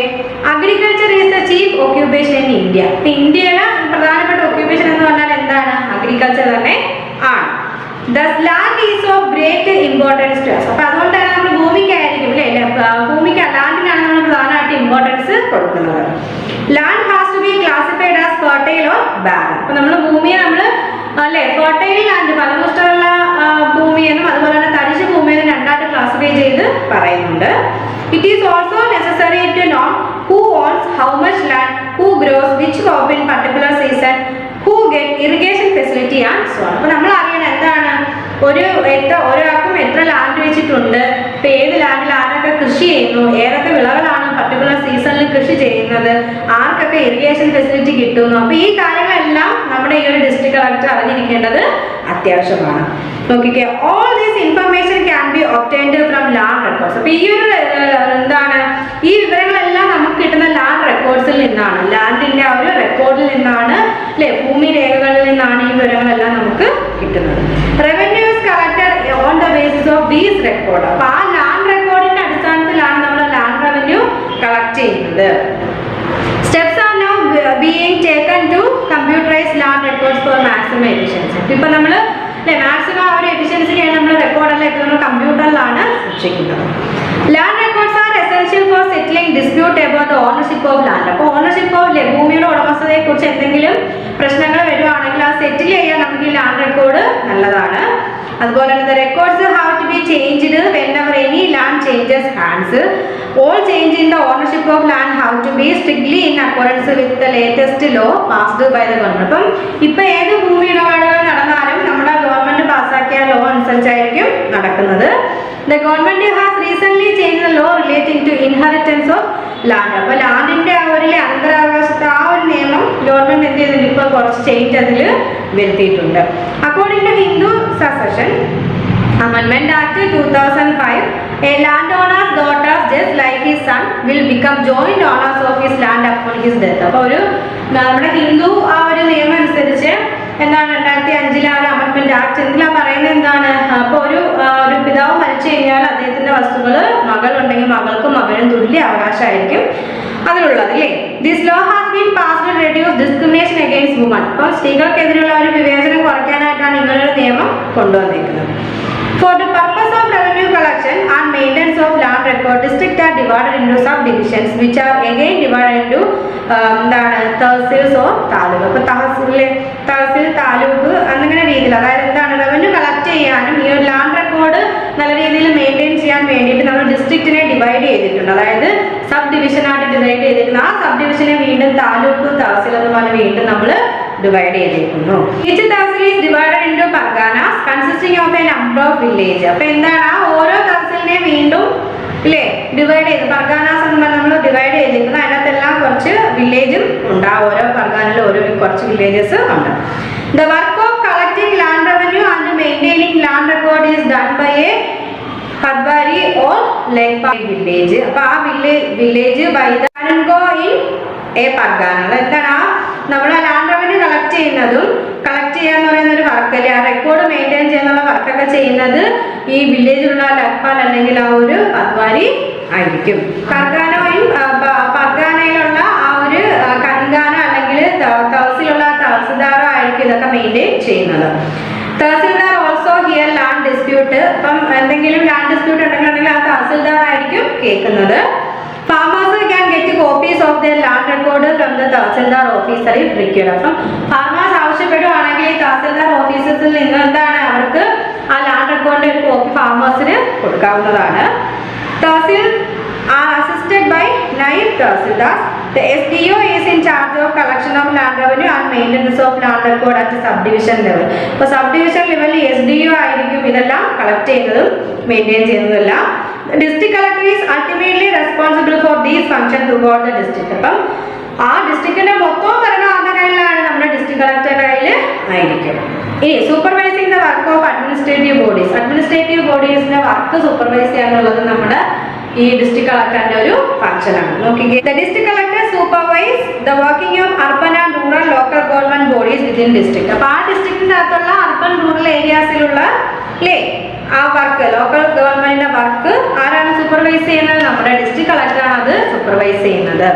agriculture is the chief occupation in India. ഇപ്പൊ ഇന്ത്യയിലെ പ്രധാനപ്പെട്ട ഓക്യുപ്പേഷൻ എന്ന് പറഞ്ഞാൽ എന്താണ്? അഗ്രികൾച്ചർ തന്നെ ആണ്. Thus land is of great importance to us. അപ്പോൾ അതുകൊണ്ടാണ് നമ്മൾ ഭൂമിക്കായിരിക്കും അല്ലേ, ലാൻഡിനാണ് നമ്മൾ പ്രധാനമായിട്ട് ഇമ്പോർട്ടൻസ് കൊടുക്കുന്നത്. Land has to be classified as fertile or barren. അപ്പോൾ നമ്മൾ ഭൂമിയെ നമ്മൾ അല്ലേ ഫെർട്ടൈൽ ലാൻഡ് ഫലപുഷ്ടമുള്ള ഭൂമിയെന്നും അതുപോലെ തന്നെ തരിശ് ഭൂമിയെന്നും രണ്ടായിട്ട് ക്ലാസിഫൈ ചെയ്ത് പറയുന്നുണ്ട്. It is also necessary to know who owns how much land, who grows which crop in particular season, who get irrigation facility and so on. അപ്പോൾ നമ്മൾ അറിയണം എന്താണ് ഒരാൾക്കും എത്ര ലാൻഡ് വെച്ചിട്ടുണ്ട്, ഇപ്പം ഏത് ലാൻഡിൽ ആരൊക്കെ കൃഷി ചെയ്യുന്നു, ഏതൊക്കെ വിളകളാണ് പർട്ടിക്കുലർ സീസണിൽ കൃഷി ചെയ്യുന്നത്, ആർക്കൊക്കെ ഇറിഗേഷൻ ഫെസിലിറ്റി കിട്ടുന്നു. അപ്പോൾ ഈ കാര്യങ്ങളെല്ലാം നമ്മുടെ ഈ ഒരു ഡിസ്ട്രിക്ട് കളക്ടർ അറിഞ്ഞിരിക്കേണ്ടത് അത്യാവശ്യമാണ്. നോക്കിക്കേ, all these information can be obtained from land records. അപ്പോൾ ഈ ഒരു ഈ വിവരങ്ങളെല്ലാം നമുക്ക് കിട്ടുന്ന ലാൻഡ് റെക്കോർഡ്സിൽ നിന്നാണ്, ലാൻഡിന്റെ ആ ഒരു റെക്കോർഡിൽ നിന്നാണ് അല്ലെ, ഭൂമി രേഖകളിൽ നിന്നാണ് ഈ വിവരങ്ങളെല്ലാം നമുക്ക് കിട്ടുന്നത്. Revenue is collected on the basis of these record. അപ്പൊ ആ ലാൻഡ് റെക്കോർഡിന്റെ അടിസ്ഥാനത്തിലാണ് നമ്മൾ ലാൻഡ് റവന്യൂ കളക്ട് ചെയ്യുന്നത്. Steps are now being taken to computerise land records for maximum efficiency. ഇപ്പൊ നമ്മൾ മാക്സിമം ആ ഒരു എഫിഷ്യൻസിക്കാണ് നമ്മൾ റെക്കോർഡെല്ലാം ഇപ്പൊ നമ്മൾ കമ്പ്യൂട്ടറിലാണ് സൂക്ഷിക്കുന്നത്. Land records are essential for settling dispute about ownership of land. അപ്പോൾ ഓണർഷിപ്പ് ഓഫ് ഭൂമിയുടെ ഉടമസ്ഥതയെ കുറിച്ച് എന്തെങ്കിലും പ്രശ്നങ്ങൾ വരുവാണെങ്കിൽ അത് സെറ്റിൽ ചെയ്യാൻ നമുക്ക് ഈ ലാൻഡ് റെക്കോർഡ് നല്ലതാണ്. അതുപോലെ തന്നെ records have to be changed whenever any land changes hands. All change in the ownership of land have to be strictly in accordance with the latest law passed by the government. അപ്പം ഇപ്പൊ ഏത് ഭൂമി ഇടപാടുകൾ നടന്നാലും നമ്മുടെ government പാസ്സാക്കിയ law അനുസരിച്ചായിരിക്കും നടക്കുന്നത്. The government has recently changed the law relating to inheritance of land. അപ്പോൾ ലാൻഡിന്റെ ആ ഒരു അനന്തരാവകാശത്തെ ആ ഒരു നിയമം ഗവൺമെന്റ് എന്ത് ചെയ്തിട്ടുണ്ട്, ഇപ്പോൾ കുറച്ച് ചേഞ്ച് അതിൽ വരുത്തിയിട്ടുണ്ട്. According to Hindu succession Amendment Act 2005, a landowner's daughter just like his son will become joint owners of his land upon his death. അപ്പോൾ ഒരു നമ്മുടെ ഹിന്ദു ആ ഒരു നിയമം അനുസരിച്ച് എന്താണ് 2005 ആ ഒരു അമെൻമെന്റ് ഡെവലപ്മെന്റ് ആക്ട് എന്തിനാ പറയുന്നത് എന്താണ്? അപ്പോൾ ഒരു പിതാവ് മരിച്ചു കഴിഞ്ഞാൽ അദ്ദേഹത്തിന്റെ വസ്തുക്കൾ മകളുണ്ടെങ്കിൽ മകൾക്കും മകനും തുല്യ അവകാശമായിരിക്കും അതിലുള്ളത് അല്ലേ. This law has been passed to reduce discrimination against woman. അപ്പോൾ സ്ത്രീകൾക്കെതിരെയുള്ള ഒരു വിവേചനം കുറയ്ക്കാനായിട്ടാണ് ഇങ്ങനൊരു നിയമം കൊണ്ടുവന്നിരിക്കുന്നത്. For the purpose of revenue collection and maintenance of land record, districts are divided into subdivisions which are again divided into tahsils or taluk. അപ്പോൾ തഹസിൽ താലൂക്ക് അങ്ങനെ രീതിയിൽ, അതായത് എന്താണ് റവന്യൂ കളക്ട് ചെയ്യാനും ഈ ഒരു ലാൻഡ് റെക്കോർഡ് നല്ല രീതിയിൽ മെയിൻറ്റെയിൻ ചെയ്യാൻ വേണ്ടിയിട്ട് നമ്മൾ ഡിസ്ട്രിക്റ്റിനെ ഡിവൈഡ് ചെയ്തിട്ടുണ്ട്. അതായത് സബ് ഡിവിഷനായിട്ട് ഡിവൈഡ് ചെയ്തിരിക്കുന്നു. ആ സബ് ഡിവിഷനെ വീണ്ടും താലൂക്ക് തഹസിൽ എന്ന് പറഞ്ഞ് വീണ്ടും നമ്മൾ ഡിവൈഡ് ചെയ്തിരിക്കുന്നു. Each tehsil is divided into Parganas consisting of A number of village. അപ്പോൾ എന്താണ് ആ ഓരോ തഹസിലിനെ വീണ്ടും ഇല്ലേ ഡിവൈഡ് ചെയ്ത് പർഗാനാസ് എന്ന് പറഞ്ഞാൽ നമ്മൾ ഡിവൈഡ് ചെയ്തിരിക്കുന്നത്. അതിനകത്തെല്ലാം കുറച്ച് വില്ലേജും ഉണ്ട്. ആ ഓരോ പർഗാനയിലും ഓരോ കുറച്ച് വില്ലേജസ് ഉണ്ട്. The work of collecting land revenue and maintaining land record is done by a Padwari or Lekpari village. അപ്പോൾ ആ village by the Ango in a Pargana. എന്താണ് നമ്മൾ ലാൻഡ് റവന്യൂ കളക്ട് ചെയ്യാന്ന് പറയുന്ന ഒരു വർക്കല്ലേ, ആ റെക്കോർഡ് മെയിൻറ്റെയിൻ ചെയ്യുന്നുള്ള വർക്കൊക്കെ ചെയ്യുന്നത് ഈ വില്ലേജിലുള്ള ലക്പാൽ അല്ലെങ്കിൽ ആ ഒരു പദ്വാരി ആയിരിക്കും. പർഗാനയിലുള്ള ആ ഒരു കൻഗാന അല്ലെങ്കിൽ തഹസിലുള്ള തഹസിൽദാർ ആയിരിക്കും ഇതൊക്കെ മെയിൻറ്റെയിൻ ചെയ്യുന്നത്. Tahsildar also here land dispute. അപ്പം എന്തെങ്കിലും ലാൻഡ് ഡിസ്പ്യൂട്ട് ഉണ്ടെങ്കിൽ ആ തഹസിൽദാർ ആയിരിക്കും കേൾക്കുന്നത്. Farmers can get copies of their land record from the tahsildar officer if required. അപ്പം ഫാർമേഴ്സ് ആവശ്യപ്പെടുവാണെങ്കിൽ തഹസിൽദാർ ഓഫീസസിൽ നിന്ന് എന്താണ് അവർക്ക് ആ ലാൻഡ് റെക്കോർഡിന്റെ ഒരു കോപ്പി ഫാർമേഴ്സിന് കൊടുക്കാവുന്നതാണ്. തഹസിൽ are assisted by naib tahsildar. The SDO is in charge of collection of land revenue and maintenance of land record at subdivision level. അപ്പോൾ subdivision ലെവലിൽ SDO ആയിരിക്കും ഇതെല്ലാം കളക്ട് ചെയ്യുന്നതും മെയിൻറ്റെയിൻ ചെയ്യുന്നതെല്ലാം. District collector is ultimately responsible for these functions throughout the district. അപ്പം ആ ഡിസ്ട്രിക്റ്റിന്റെ മൊത്തം ഭരണം ആരുടെ കയ്യിലാണ്? നമ്മുടെ ഡിസ്ട്രിക്ട് കളക്ടറുടെ കയ്യിൽ ആയിരിക്കും. ഇനി supervising the work of administrative ബോഡീസിന്റെ വർക്ക് സൂപ്പർവൈസ് ചെയ്യാന്നുള്ളത് നമ്മുടെ ഈ ഡിസ്ട്രിക്ട് കളക്ടറിന്റെ ഒരു ഫംഗ്ഷനാണ്. നോക്കിക്കേ, ദ district collector supervise the working of urban and rural local government bodies within district. അപ്പോൾ ആ ഡിസ്ട്രിക്റ്റിന്റെ അകത്തുള്ള അർബൻ റൂറൽ ഏരിയാസിലുള്ള അല്ലേ ആ വർക്ക്, ലോക്കൽ ഗവൺമെന്റിന്റെ വർക്ക് ആരാണ് സൂപ്പർവൈസ് ചെയ്യുന്നത്? നമ്മുടെ ഡിസ്ട്രിക്ട് കളക്ടറാണ് അത് സൂപ്പർവൈസ് ചെയ്യുന്നത്.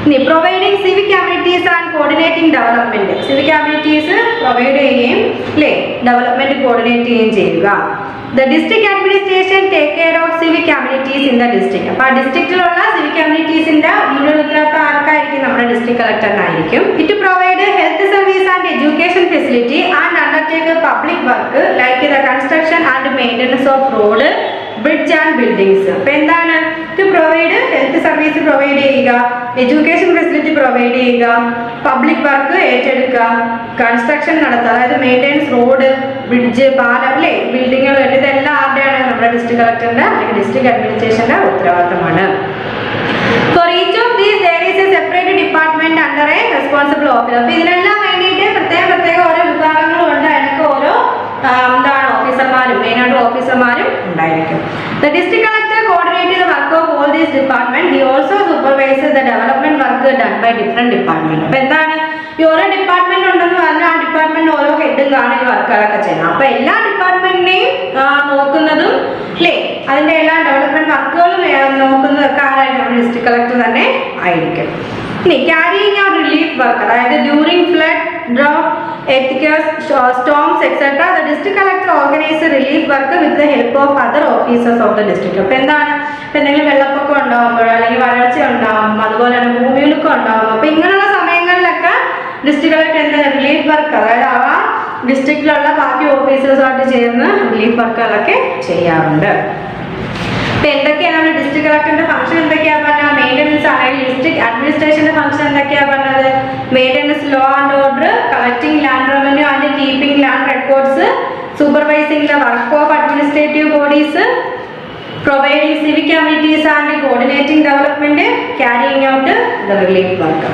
ഇനി providing civic communities and coordinating development. Civic communities provide ചെയ്യുകയും അല്ലേ ഡെവലപ്മെന്റ് കോർഡിനേറ്റ് ചെയ്യുകയും ചെയ്യുക. The district administration take care of civic communities in the district. അപ്പോൾ ആ ഡിസ്ട്രിക്റ്റിലുള്ള സിവിക് കമ്മ്യൂണിറ്റീസിന്റെ മുഴുവൻ ഉത്തരവാദിത്തം ആർക്കായിരിക്കും? നമ്മുടെ ഡിസ്ട്രിക്ട് കളക്ടറിനായിരിക്കും. It provide health service and education facility and undertake public work like the construction and maintenance of road, bridge and buildings. അപ്പോൾ എന്താണ് to provide health service provide ചെയ്യുക, എഡ്യൂക്കേഷൻ ഫെസിലിറ്റി പ്രൊവൈഡ് ചെയ്യുക, public work ഏറ്റെടുക്കുക, construction നടത്തുക, അതായത് maintenance road, bridge, പാലം അല്ലേ ബിൽഡിങ്ങുകൾ, ഇതെല്ലാം ആരുടെയാണ്? നമ്മുടെ ഡിസ്ട്രിക്ട് കളക്ടറിന്റെ അല്ലെങ്കിൽ ഡിസ്ട്രിക്ട് അഡ്മിനിസ്ട്രേഷന്റെ ഉത്തരവാദിത്തമാണ്. For each of these there is a separate department under a responsible officer. അപ്പോൾ ഇതിനെല്ലാം വേണ്ടിയിട്ട് പ്രത്യേക ഓരോ വിഭാഗങ്ങളും ഉണ്ട്. അതിനൊക്കെ ഓരോ എന്താണ് ഓഫീസർമാരും മെയിനായിട്ട് ഓഫീസർമാരും ഉണ്ടായിരിക്കും. The district collector coordinates the work of all these departments. He also supervises the development work done by different departments. അപ്പോൾ എന്താണ് ഈ ഓരോ ഡിപ്പാർട്ട്മെന്റ് ഉണ്ടെന്ന് പറഞ്ഞാൽ ആ ഡിപ്പാർട്ട്മെന്റ് ഓരോ ഹെഡും കാണും ഈ വർക്കുകളൊക്കെ ചെയ്യണം. അപ്പോൾ എല്ലാ ഡിപ്പാർട്ട്മെന്റിനെയും നോക്കുന്നതും അല്ലേ അതിന്റെ എല്ലാ ഡെവലപ്മെന്റ് വർക്കുകളും നോക്കുന്നതൊക്കെ ആരായിരിക്കും? നമ്മുടെ ഡിസ്ട്രിക്ട് കളക്ടർ തന്നെ ആയിരിക്കും. ഇനി ക്യാരിയിങ് ഔട്ട് റിലീഫ് വർക്ക്, അതായത് during flood, drought, earthquakes, storms, etc. The district collector organizes relief work with the help of other officers of the district. അപ്പോൾ എന്താണ് എന്തെങ്കിലും വെള്ളപ്പൊക്കം ഉണ്ടാകുമ്പോഴോ അല്ലെങ്കിൽ വരൾച്ച ഉണ്ടാകും, അതുപോലെ തന്നെ ഭൂമിയൊലുക്കം ഉണ്ടാകും. അപ്പോൾ ഇങ്ങനെയുള്ള സമയങ്ങളിലൊക്കെ ഡിസ്ട്രിക്ട് കളക്ടർ എന്താ റിലീഫ് വർക്ക്, അതായത് ആ ഡിസ്ട്രിക്റ്റിലുള്ള ബാക്കി ഓഫീസേഴ്സുമായിട്ട് ചേർന്ന് റിലീഫ് വർക്കുകളൊക്കെ ചെയ്യാറുണ്ട്. അപ്പോൾ എന്തൊക്കെയാണ് നമ്മുടെ ഡിസ്ട്രിക്ട് കളക്ടറിന്റെ ഫംഗ്ഷൻ എന്തൊക്കെയാണ് പറഞ്ഞാൽ? മെയിൻ്റനൻസ് ആണെങ്കിൽ ഡിസ്ട്രിക്ട് അഡ്മിനിസ്ട്രേഷന്റെ ഫംഗ്ഷൻ എന്തൊക്കെയാണ് പറഞ്ഞത്? Maintenance, law and order, collecting land revenue and keeping land records, supervising the work of administrative bodies, providing civic communities and coordinating development, carrying out the relief work.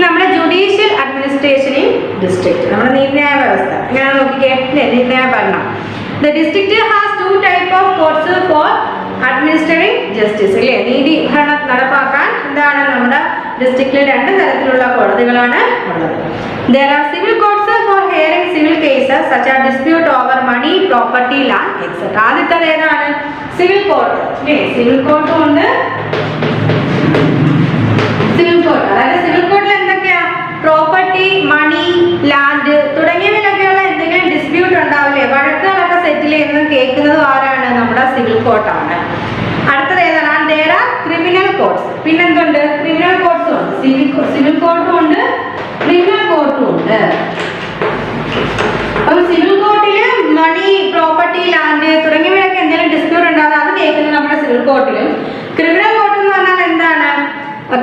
നമ്മുടെ judicial അഡ്മിനിസ്ട്രേഷനിൽ district നമ്മുടെ നീതിന്യായ വ്യവസ്ഥ എങ്ങനെയാണെന്ന് നോക്കിക്കേ. നീതിന്യായ ഭരണം. The district has two type of courts for administering justice. അല്ലേ നീതി ഭരണം നടപ്പാക്കാൻ എന്താണ് നമ്മുടെ ഡിസ്ട്രിക്റ്റിൽ രണ്ട് തരത്തിലുള്ള കോടതികളാണ് ഉള്ളത്. There are civil courts for hearing civil cases cases such as dispute over money, property, land, etc. ആദ്യത്തേത് ഏതാണ്? Civil court. അല്ലേ? സിവിൽ കോർട്ടും ഉണ്ട്. സിവിൽ കോർട്ട് അതായത് സിവിൽ കോർട്ടിൽ എന്തൊക്കെയാ? പ്രോപ്പർട്ടി, മണി, ലാൻഡ് തുടങ്ങിയവയിലൊക്കെയുള്ള എന്തെങ്കിലും ഡിസ്പ്യൂട്ട് ഉണ്ടാവില്ലേ, വഴക്കുകളൊക്കെ സെറ്റിൽ ചെയ്യുന്നതും കേൾക്കുന്നതും ആരാണ്? നമ്മുടെ സിവിൽ കോർട്ടാണ്. അടുത്തത് ഏതാണ്? ക്രിമിനൽ കോർട്ട്സ്. പിന്നെന്തുണ്ട്? ക്രിമിനൽ കോർട്ട്സും ഉണ്ട്. സിവിൽ കോർട്ടും ഉണ്ട്, ക്രിമിനൽ കോർട്ടും ഉണ്ട്. അപ്പം സിവിൽ കോർട്ടില് മണി, പ്രോപ്പർട്ടി, ലാൻഡ് തുടങ്ങിയവയൊക്കെ എന്തെങ്കിലും ഡിസ്പ്യൂട്ട് ഉണ്ടാകുന്നത് അത് കേൾക്കുന്നത് നമ്മുടെ സിവിൽ കോർട്ടിലും. ക്രിമിനൽ കോർട്ട് എന്ന് പറഞ്ഞാൽ എന്താണ്?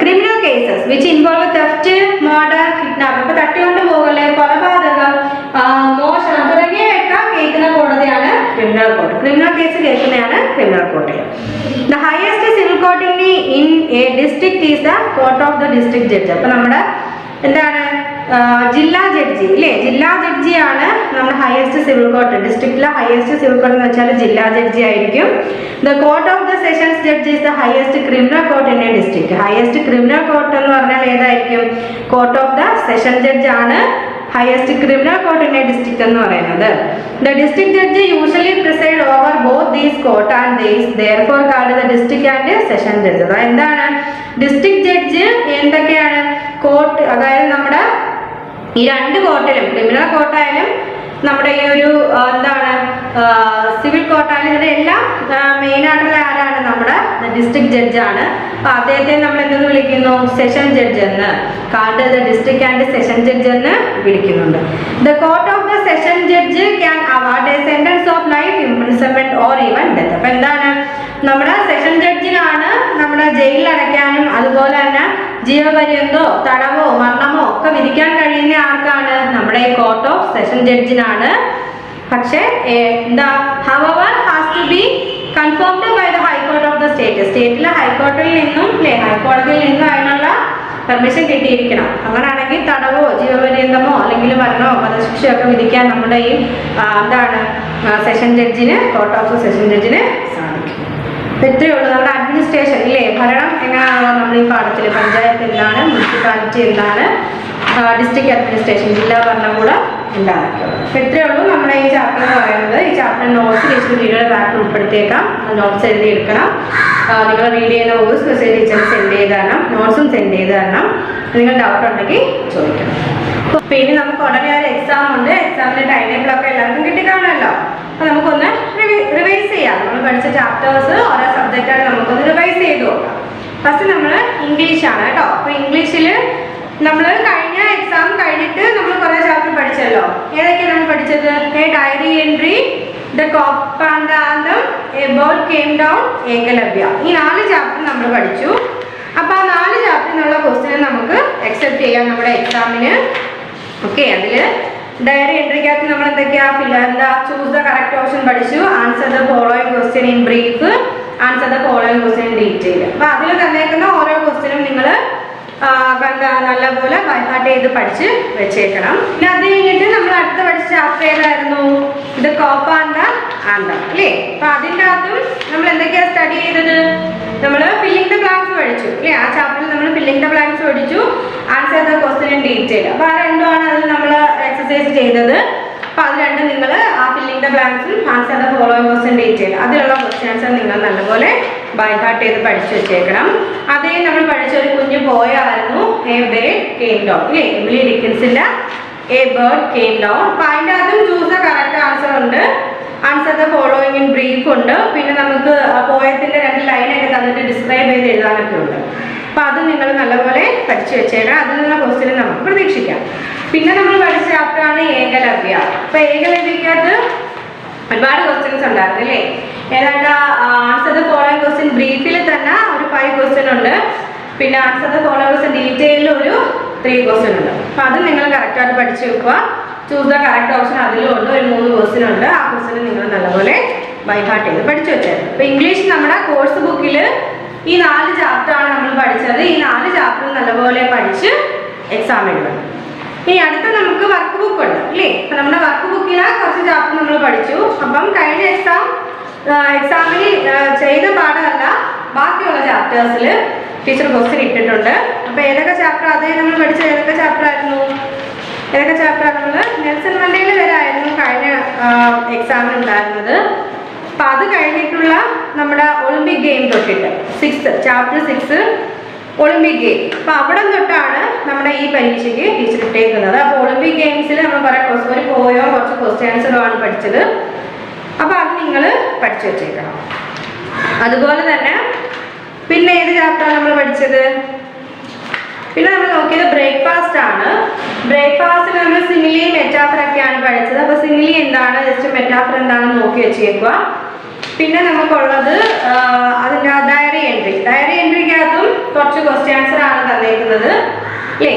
Criminal cases which involve theft, murder, kidnap, ഇപ്പൊ തട്ടിക്കൊണ്ട് പോകല്, കൊലപാതകം, മോഷണം തുടങ്ങിയവയൊക്കെ കേൾക്കുന്ന കോടതിയാണ് ക്രിമിനൽ കോർട്ട്. ക്രിമിനൽ കേസ് കേൾക്കുന്നതാണ് ക്രിമിനൽ കോർട്ടിൽ. The highest civil court in a district is the court of the district judge. അപ്പൊ നമ്മുടെ എന്താണ്? ജില്ലാ ജഡ്ജി ഇല്ലേ? ജില്ലാ ജഡ്ജിയാണ് നമ്മുടെ ഹയസ്റ്റ് സിവിൽ കോർട്ട്. ഡിസ്ട്രിക്റ്റിലെ ഹയസ്റ്റ് സിവിൽ കോർട്ട് എന്ന് വെച്ചാൽ ജില്ലാ ജഡ്ജി ആയിരിക്കും. The court of the sessions judge is the highest criminal court in a district. Highest criminal court എന്ന് പറഞ്ഞാൽ ഏതായിരിക്കും? Court of the session judge ആണ് highest criminal court in a district എന്ന് പറയുന്നത്. The district judge usually preside over both these court and these therefore called the district and session judge. അതായത് എന്താണ്? District judge എന്തൊക്കെയാണ്? Court അതായത് നമ്മുടെ ഈ രണ്ട് കോർട്ടിലും ക്രിമിനൽ കോർട്ടായാലും നമ്മുടെ ഈ ഒരു എന്താണ് സിവിൽ കോർട്ടായാലും ഇതിന്റെ എല്ലാം മെയിൻ ആയിട്ടുള്ള ആരാണ്? നമ്മുടെ ഡിസ്ട്രിക്ട് ജഡ്ജാണ്. അപ്പൊ അദ്ദേഹത്തെ നമ്മൾ എന്തെന്ന് വിളിക്കുന്നു? സെഷൻ ജഡ്ജ് എന്ന്. Card the district and session judge എന്ന് വിളിക്കുന്നുണ്ട്. The court of the session judge can award A sentence of life imprisonment or even death. അപ്പൊ എന്താണ്? നമ്മുടെ സെഷൻ ജഡ്ജിനാണ് നമ്മുടെ ജയിലിൽ അടയ്ക്കാനും അതുപോലെ തന്നെ ജീവപര്യന്തോ തടവോ മരണമോ ഒക്കെ വിധിക്കാൻ കഴിയുന്ന ആർക്കാണ്? നമ്മുടെ ഈ കോർട്ട് ഓഫ് സെഷൻ ജഡ്ജിനാണ്. പക്ഷേ എന്താ? However has to be confirmed by the high court of the state. സ്റ്റേറ്റിലെ ഹൈക്കോർട്ടിൽ നിന്നും അല്ലെ ഹൈക്കോടതിയിൽ നിന്നും അതിനുള്ള പെർമിഷൻ കിട്ടിയിരിക്കണം. അങ്ങനെയാണെങ്കിൽ തടവോ ജീവപര്യന്തമോ അല്ലെങ്കിൽ മരണമോ വധശിക്ഷയോ ഒക്കെ വിധിക്കാൻ നമ്മുടെ ഈ എന്താണ് സെഷൻ ജഡ്ജിന്, കോർട്ട് ഓഫ് സെഷൻ ജഡ്ജിന് സാധിക്കും. ഇത്രയേ ഉള്ളൂ. നമ്മുടെ അഡ്മിനിസ്ട്രേഷൻ ഇല്ലേ, ഭരണം എങ്ങനെയാണോ നമ്മൾ ഈ പാഠത്തിൽ പഞ്ചായത്ത് എന്താണ്, മുനിസിപ്പാലിറ്റി എന്താണ്, ഡിസ്ട്രിക്ട് അഡ്മിനിസ്ട്രേഷൻ ജില്ലാ ഭരണകൂടം എന്താണ്. അപ്പോൾ ഇത്രയേ ഉള്ളൂ നമ്മുടെ ഈ ചാപ്റ്റർ എന്ന് പറയുന്നത്. ഈ ചാപ്റ്റർ നോട്ട്സ് ടീച്ചർ വീഡിയോയുടെ ബാക്കിൽ ഉൾപ്പെടുത്തിയേക്കാം. നോട്ട്സ് എഴുതിയെടുക്കണം. നിങ്ങൾ റീഡ് ചെയ്യുന്ന വോയിസ് മെസ്സേജ് ടീച്ചർ സെൻഡ് ചെയ്ത് തരണം. നോട്ട്സും സെൻഡ് ചെയ്ത് തരണം. നിങ്ങൾ ഡൗട്ട് ഉണ്ടെങ്കിൽ ചോദിക്കണം. പിന്നെ നമുക്ക് ഉടനെ ഒരു എക്സാം ഉണ്ട്. എക്സാമിൻ്റെ ടൈം ടേബിളൊക്കെ എല്ലാവർക്കും കിട്ടിക്കാണല്ലോ. അപ്പോൾ നമുക്കൊന്ന് റിവൈസ് ചെയ്യാം. നമ്മൾ പഠിച്ച ചാപ്റ്റേഴ്സ് ഓരോ സബ്ജക്റ്റായിട്ട് നമുക്കൊന്ന് റിവൈസ് ചെയ്ത് നോക്കാം. ഫസ്റ്റ് നമ്മൾ ഇംഗ്ലീഷാണ് കേട്ടോ. അപ്പോൾ ഇംഗ്ലീഷിൽ നമ്മൾ കഴിഞ്ഞ എക്സാം കഴിഞ്ഞിട്ട് നമ്മൾ കുറേ ചാപ്റ്റർ പഠിച്ചല്ലോ. ഏതൊക്കെയാണ് നമ്മൾ പഠിച്ചത്? എ ഡയറി എൻട്രി, ദ കോപ്പാന്താന്തം, a bird came down, Ekalavya. ഈ 4 ചാപ്റ്റർ നമ്മൾ പഠിച്ചു. അപ്പോൾ ആ 4 ചാപ്റ്ററിനുള്ള ക്വസ്റ്റ്യൻ നമുക്ക് അക്സെപ്റ്റ് ചെയ്യാം നമ്മുടെ എക്സാമിന്. ഓക്കെ, അതിൽ ഡയറി എൻട്രിക്കകത്ത് നമ്മൾ എന്തൊക്കെയാ ചൂസ് ദ കറക്റ്റ് ഓപ്ഷൻ പഠിച്ചു. Answer the following question in brief, answer the following question in detail. അപ്പോൾ അതിൽ തന്നേക്കുന്ന ഓരോ ക്വസ്റ്റ്യനും നിങ്ങൾ നല്ലപോലെ ബൈഹാർട്ട് ചെയ്ത് പഠിച്ച് വെച്ചേക്കണം. പിന്നെ അത് കഴിഞ്ഞിട്ട് നമ്മൾ അടുത്ത പഠിച്ച ചാപ്റ്റർ ഏതായിരുന്നു? ഇത് കോപ്പാന്ത ആന്തം അല്ലേ. അപ്പൊ അതിൻ്റെ അകത്തും നമ്മൾ എന്തൊക്കെയാ സ്റ്റഡി ചെയ്തത്? നമ്മൾ ഫില്ലിംഗ് ദ ബ്ലാങ്ക്സ് പഠിച്ചു അല്ലേ. ആ ചാപ്റ്ററിൽ നമ്മൾ ഫില്ലിംഗ് ദ ബ്ലാങ്ക്സ് പഠിച്ചു, answer the question in detail. അപ്പൊ ആ രണ്ടുമാണ് അതിൽ നമ്മൾ എക്സസൈസ് ചെയ്തത്. അപ്പൊ അത് രണ്ടും നിങ്ങൾ ആ ഫില്ലിംഗ് ദ ബ്ലാങ്ക്സും answer the following question detail അതിലുള്ള ക്വസ്റ്റ്യൻസ് നിങ്ങൾ നല്ലപോലെ ബൈഹാർട്ട് ചെയ്ത് പഠിച്ചു വെച്ചേക്കണം. അതേ നമ്മൾ പഠിച്ച ഒരു കുഞ്ഞു പോയായിരുന്നു എ ബേർഡ് കെയിം ഡൗൺ അല്ലേ, എമിലി ഡിക്കിൻസിന്റെ എ ബേർഡ് കെയിം ഡൗൺ. അപ്പൊ അതിൻ്റെ അതും ചൂസ് ദ കറക്റ്റ് ആൻസർ ഉണ്ട്, answer the following in brief ഉണ്ട്. പിന്നെ നമുക്ക് പോയത്തിന്റെ 2 ലൈനൊക്കെ തന്നിട്ട് ഡിസ്ക്രൈബ് ചെയ്ത് എഴുതാനൊക്കെ ഉണ്ട്. അപ്പൊ അത് നിങ്ങൾ നല്ലപോലെ പഠിച്ചു വെച്ചേക്കണം. അതിൽ നിന്നുള്ള ക്വസ്റ്റ്യൻ നമുക്ക് പ്രതീക്ഷിക്കാം. പിന്നെ നമ്മൾ പഠിച്ച ചാപ്റ്ററാണ് ഏകലവ്യ. അപ്പൊ ഏകലവ്യക്കകത്ത് ഒരുപാട് ക്വസ്റ്റ്യൻസ് ഉണ്ടായിരുന്നു അല്ലേ. ഏതാണ്ട് ആൻസർ ദ ഫോളോയിങ് ക്വസ്റ്റ്യൻ ബ്രീഫിൽ തന്നെ ഒരു 5 ക്വസ്റ്റ്യൻ ഉണ്ട്. പിന്നെ ആൻസർ ദ ഫോളോയിങ് ക്വസ്റ്റ്യൻ ഡീറ്റെയിലിൽ ഒരു 3 ക്വസ്റ്റ്യൻ ഉണ്ട്. അപ്പൊ അത് നിങ്ങൾ കറക്റ്റായിട്ട് പഠിച്ചു വെക്കുക. ചൂസ് ദ കറക്റ്റ് ഓപ്ഷൻ അതിലും ഉണ്ട്, ഒരു 3 ക്വസ്റ്റ്യൻ ഉണ്ട്. ആ ക്വസ്റ്റ്യൻ നിങ്ങൾ നല്ലപോലെ ബൈഹാർട്ട് ചെയ്ത് പഠിച്ചു വെച്ചത്. അപ്പൊ ഇംഗ്ലീഷ് നമ്മുടെ കോഴ്സ് ബുക്കിൽ ഈ 4 ചാപ്റ്ററാണ് നമ്മൾ പഠിച്ചത്. ഈ 4 ചാപ്റ്റർ നല്ലപോലെ പഠിച്ച് എക്സാം എഴുതണം. ഇനി അടുത്ത നമുക്ക് വർക്ക് ബുക്ക് ഉണ്ട് അല്ലേ. അപ്പൊ നമ്മുടെ വർക്ക് ബുക്കിൽ കുറച്ച് ചാപ്റ്റർ നമ്മൾ പഠിച്ചു. അപ്പം കഴിഞ്ഞ എക്സാമിന് ചെയ്ത പാഠമല്ല, ബാക്കിയുള്ള ചാപ്റ്റേഴ്സിൽ ടീച്ചർ ക്വസ്റ്റ്യൻ ഇട്ടിട്ടുണ്ട്. അപ്പൊ ഏതൊക്കെ ചാപ്റ്റർ അതേ നമ്മൾ പഠിച്ചത്? ഏതൊക്കെ ചാപ്റ്റർ ആയിരുന്നു? നമ്മൾ നെൽസൺ മണ്ടേല വരെ ആയിരുന്നു എക്സാമിന് ഉണ്ടായിരുന്നത്. അപ്പം അത് കഴിഞ്ഞിട്ടുള്ള നമ്മുടെ ഒളിമ്പിക് ഗെയിം തൊട്ടിട്ട് 6th ചാപ്റ്റർ 6 ഒളിമ്പിക് ഗെയിം. അപ്പം അവിടെ തൊട്ടാണ് നമ്മുടെ ഈ പരീക്ഷയ്ക്ക് ടീച്ചർ ഇട്ടേക്കുന്നത്. അപ്പോൾ ഒളിമ്പിക് ഗെയിംസിൽ നമ്മൾ ഒരു പോയോ കുറച്ച് ക്വസ്റ്റ്യൻസറോ ആണ് പഠിച്ചത്. അപ്പോൾ അത് നിങ്ങൾ പഠിച്ചു വെച്ചേക്കണം. അതുപോലെ തന്നെ പിന്നെ ഏത് ചാപ്റ്ററാണ് നമ്മൾ പഠിച്ചത്? പിന്നെ നമ്മൾ നോക്കിയത് ബ്രേക്ക്ഫാസ്റ്റ് ആണ്. ബ്രേക്ക്ഫാസ്റ്റിൽ നമ്മൾ സിമിലി മെറ്റാഫറൊക്കെയാണ് പഠിച്ചത്. അപ്പോൾ സിമിലി എന്താണ്, ജസ്റ്റ് മെറ്റാഫർ എന്താണെന്ന് നോക്കി വെച്ചേക്കുക. പിന്നെ നമുക്കുള്ളത് അതിൻ്റെ ഡയറി എൻട്രിക്കകത്തും കുറച്ച് ക്വസ്റ്റ്യൻസർ ആണ് തന്നേക്കുന്നത് അല്ലേ?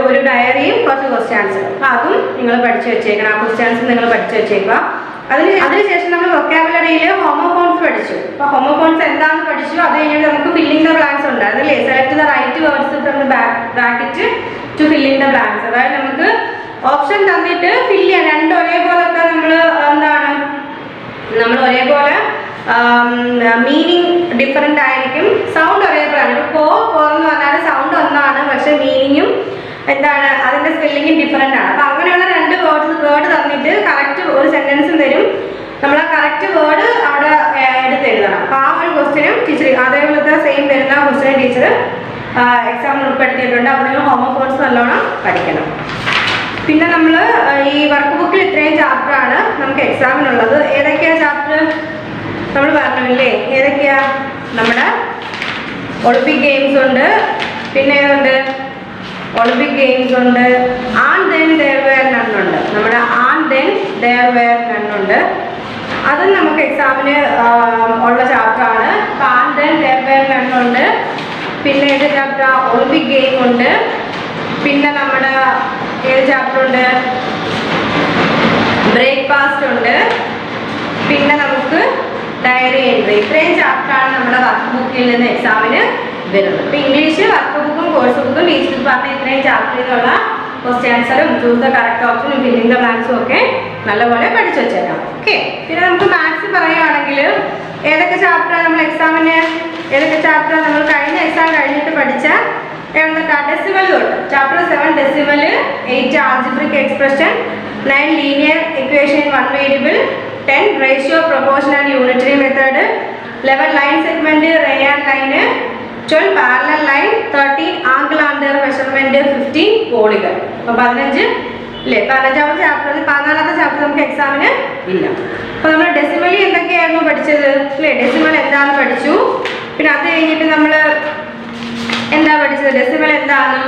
ഒരു ഡയറിയും കുറച്ച് ക്വസ്റ്റ്യൻസറും. അപ്പോൾ അതും നിങ്ങൾ പഠിച്ചു വെച്ചേക്കണം. ആ ക്വസ്റ്റ്യൻസ് നിങ്ങൾ പഠിച്ചു വെച്ചേക്കുക. അതിനുശേഷം നമ്മൾ വൊക്കാബുലറിയിൽ ഹോമോഫോൺസ് പഠിച്ചു. അപ്പോൾ ഹോമോഫോൺസ് എന്താണെന്ന് പഠിച്ചു. അത് കഴിഞ്ഞിട്ട് നമുക്ക് ഫില്ലിംഗ് ദ ബ്ലാങ്ക്സ് ഉണ്ടായിരുന്നു അല്ലേ? Select the right words from the bracket to filling the blanks. അതായത് നമുക്ക് ഓപ്ഷൻ തന്നിട്ട് ഫില്ല് ചെയ്യാൻ രണ്ടും ഒരേപോലത്തെ നമ്മൾ ഒരേപോലെ മീനിങ് ഡിഫറെൻ്റ് ആയിരിക്കും, സൗണ്ട് ഒരേപോലെയാണ്. ഇപ്പോൾ എന്ന് പറഞ്ഞാൽ സൗണ്ട് ഒന്നാണ്, പക്ഷെ മീനിങ്ങും എന്താണ് അതിൻ്റെ സ്പെല്ലിങ്ങും ഡിഫറെൻ്റ് ആണ്. അപ്പം അങ്ങനെയുള്ള രണ്ട് വേർഡ് തന്നിട്ട് കറക്റ്റ് ഒരു സെൻറ്റൻസും തരും. നമ്മൾ ആ കറക്റ്റ് വേർഡ് അവിടെ എടുത്തെഴുതണം. അപ്പോൾ ആ ഒരു ക്വസ്റ്റ്യനും ടീച്ചർ അതേപോലത്തെ സെയിം വരുന്ന ക്വസ്റ്റ്യനും ടീച്ചർ എക്സാമിന് ഉൾപ്പെടുത്തിയിട്ടുണ്ട്. അപ്പോൾ നിങ്ങൾ ഹോമോഫോൺസ് നല്ലോണം പഠിക്കണം. പിന്നെ നമ്മൾ ഈ വർക്ക് ബുക്കിൽ ഇത്രയും ചാപ്റ്ററാണ് നമുക്ക് എക്സാമിനുള്ളത്. ഏതൊക്കെയാണ് ചാപ്റ്റർ നമ്മൾ പറഞ്ഞില്ലേ? ഏതൊക്കെയാ? നമ്മുടെ ഒളിമ്പിക് ഗെയിംസ് ഉണ്ട്. പിന്നെ ഏതുണ്ട്? ഒളിമ്പിക് ഗെയിംസ് ഉണ്ട്. And then there were none ഉണ്ട്. നമ്മുടെ and then there were none ഉണ്ട്. അതും നമുക്ക് എക്സാമിന് ഉള്ള ചാപ്റ്ററാണ്. And then there were none ഉണ്ട്. പിന്നെ ഏത് ചാപ്റ്റർ? ഒളിമ്പിക് ഗെയിം ഉണ്ട്. പിന്നെ നമ്മുടെ ഏത് ചാപ്റ്റർ ഉണ്ട്? ബ്രേക്ക്ഫാസ്റ്റ് ഉണ്ട്. പിന്നെ നമുക്ക് ഡയറി എൻട്രി. ഇത്രയും ചാപ്റ്ററാണ് നമ്മുടെ വർക്ക് ബുക്കിൽ നിന്ന് എക്സാമിന് വരുന്നത്. ഇപ്പോൾ ഇംഗ്ലീഷ് വർക്ക് ബുക്കും കോഴ്സ് ബുക്കും ടീച്ചർ പറഞ്ഞ ഇത്രയും ചാപ്റ്ററിലുള്ള ക്വസ്റ്റ്യൻസറും ചൂസ് ദ കറക്റ്റ് ഓപ്ഷനും ഫില്ലിംഗ് ദ ബ്ലാങ്ക്സും ഒക്കെ നല്ലപോലെ പഠിച്ചു വെച്ചേക്കാം. ഓക്കെ. പിന്നെ നമുക്ക് മാത്സ് പറയുകയാണെങ്കിൽ ഏതൊക്കെ ചാപ്റ്ററാണ് നമ്മൾ എക്സാമിന് നമ്മൾ കഴിഞ്ഞ എക്സാം കഴിഞ്ഞിട്ട് പഠിച്ച ഡെസിമൽ തൊട്ട് chapter 7 decimal, 8 algebraic expression, 9 linear equation in one variable, 10 ratio proportion and unitary method, 11 line segment ray and line, 12 parallel line, 13 angle and measurement, 15 polygon. അപ്പോൾ 15 അല്ലേ? 15ാമത്തെ ചാപ്റ്ററിൽ 14ാമത്തെ ചാപ്റ്റർ നമുക്ക് എക്സാമിന് ഇല്ല. അപ്പോൾ നമ്മൾ ഡെസിമലി എന്തൊക്കെയായിരുന്നു പഠിച്ചത് അല്ലേ? ഡെസിമൽ എന്താണെന്ന് പഠിച്ചു. പിന്നെ അത് കഴിഞ്ഞിട്ട് നമ്മൾ എന്താ പഠിച്ചത്? ഡെസിമൽ എന്താണ്,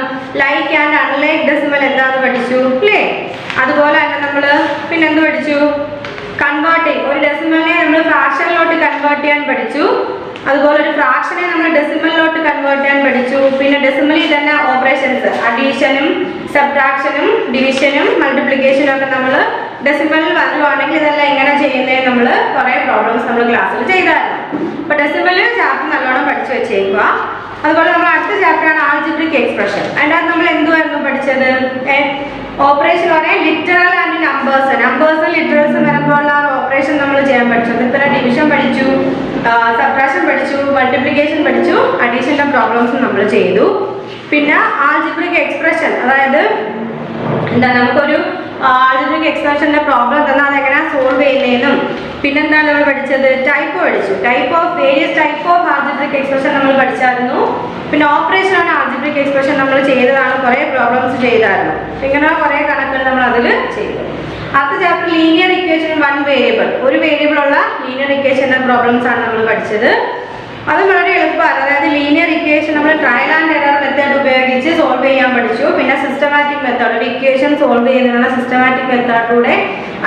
ലൈക്ക് ആൻഡ് അൺലൈക്ക് ഡെസിമൽ എന്താണെന്ന് പഠിച്ചു അല്ലേ? അതുപോലെ തന്നെ നമ്മൾ പിന്നെ എന്ത് പഠിച്ചു? കൺവേർട്ടിങ്. ഒരു ഡെസിമലിനെ നമ്മൾ ഫ്രാക്ഷനിലോട്ട് കൺവേർട്ട് ചെയ്യാൻ പഠിച്ചു. അതുപോലെ ഒരു ഫ്രാക്ഷനെ നമ്മൾ ഡെസിമലിലോട്ട് കൺവേർട്ട് ചെയ്യാൻ പഠിച്ചു. പിന്നെ ഡെസിമലിൽ തന്നെ ഓപ്പറേഷൻസ് അഡീഷനും സബ്ട്രാക്ഷനും ഡിവിഷനും മൾട്ടിപ്ലിക്കേഷനും ഒക്കെ നമ്മൾ ഡെസിമലിൽ വരുവാണെങ്കിൽ ഇതെല്ലാം എങ്ങനെ ചെയ്യുന്നത് നമ്മൾ കുറേ പ്രോബ്ലംസ് നമ്മൾ ക്ലാസ്സിൽ ചെയ്തായിരുന്നു. അപ്പോൾ ഡെസിമൽ ചാപ്റ്റർ നല്ലോണം പഠിച്ചു വെച്ചേക്കുക. അതുപോലെ നമ്മൾ അടുത്ത ചാപ്റ്ററാണ് ആൾജിബ്രിക് എക്സ്പ്രഷൻ. അതിനകത്ത് നമ്മൾ എന്തുവായിരുന്നു പഠിച്ചത്? ഓപ്പറേഷൻ പറയാൻ ലിറ്ററൽ ആൻഡ് നമ്പേഴ്സും ലിറ്ററൽസും വരുമ്പോഴുള്ള ഓപ്പറേഷൻ നമ്മൾ ചെയ്യാൻ പഠിച്ചു. ഇത്ര ഡിവിഷൻ പഠിച്ചു, സബ്ട്രാക്ഷൻ പഠിച്ചു, മൾട്ടിപ്ലിക്കേഷൻ പഠിച്ചു, അഡീഷൻ്റെ പ്രോബ്ലംസും നമ്മൾ ചെയ്തു. പിന്നെ ആൾജിബ്രിക് എക്സ്പ്രഷൻ, അതായത് എന്താ നമുക്കൊരു ആൾജിബ്രിക് എക്സ്പ്രഷൻ്റെ പ്രോബ്ലം തന്നാൽ അതെങ്ങനെയാണ് സോൾവ് ചെയ്യുന്നതെന്നും പിന്നെന്താണ് നമ്മൾ പഠിച്ചത്? ടൈപ്പ് പഠിച്ചു. Various type of algebraic expression നമ്മൾ പഠിച്ചായിരുന്നു. പിന്നെ ഓപ്പറേഷൻ ആണ് ആൾജിബ്രിക് എക്സ്പ്രഷൻ നമ്മൾ ചെയ്തതാണ്, കുറേ പ്രോബ്ലംസ് ചെയ്തായിരുന്നു. ഇങ്ങനെ കുറേ കണക്കുകൾ നമ്മൾ അതിൽ ചെയ്തു. അടുത്ത chapter linear equation one variable, ഒരു വേരിയബിൾ ഉള്ള ലീനിയർ ഇക്വേഷൻ്റെ പ്രോബ്ലംസ് ആണ് നമ്മൾ പഠിച്ചത്. അത് വളരെ എളുപ്പമാണ്. അതായത് ലീനിയർ ഇക്വേഷൻ നമ്മൾ ട്രയൽ ആൻഡ് എറർ മെത്തേഡ് ഉപയോഗിച്ച് സോൾവ് ചെയ്യാൻ പഠിച്ചു. പിന്നെ സിസ്റ്റമാറ്റിക് മെത്തേഡ്, ഒരു ഇക്വേഷൻ സോൾവ് ചെയ്യുന്നതിനുള്ള സിസ്റ്റമാറ്റിക് മെത്തേഡിലൂടെ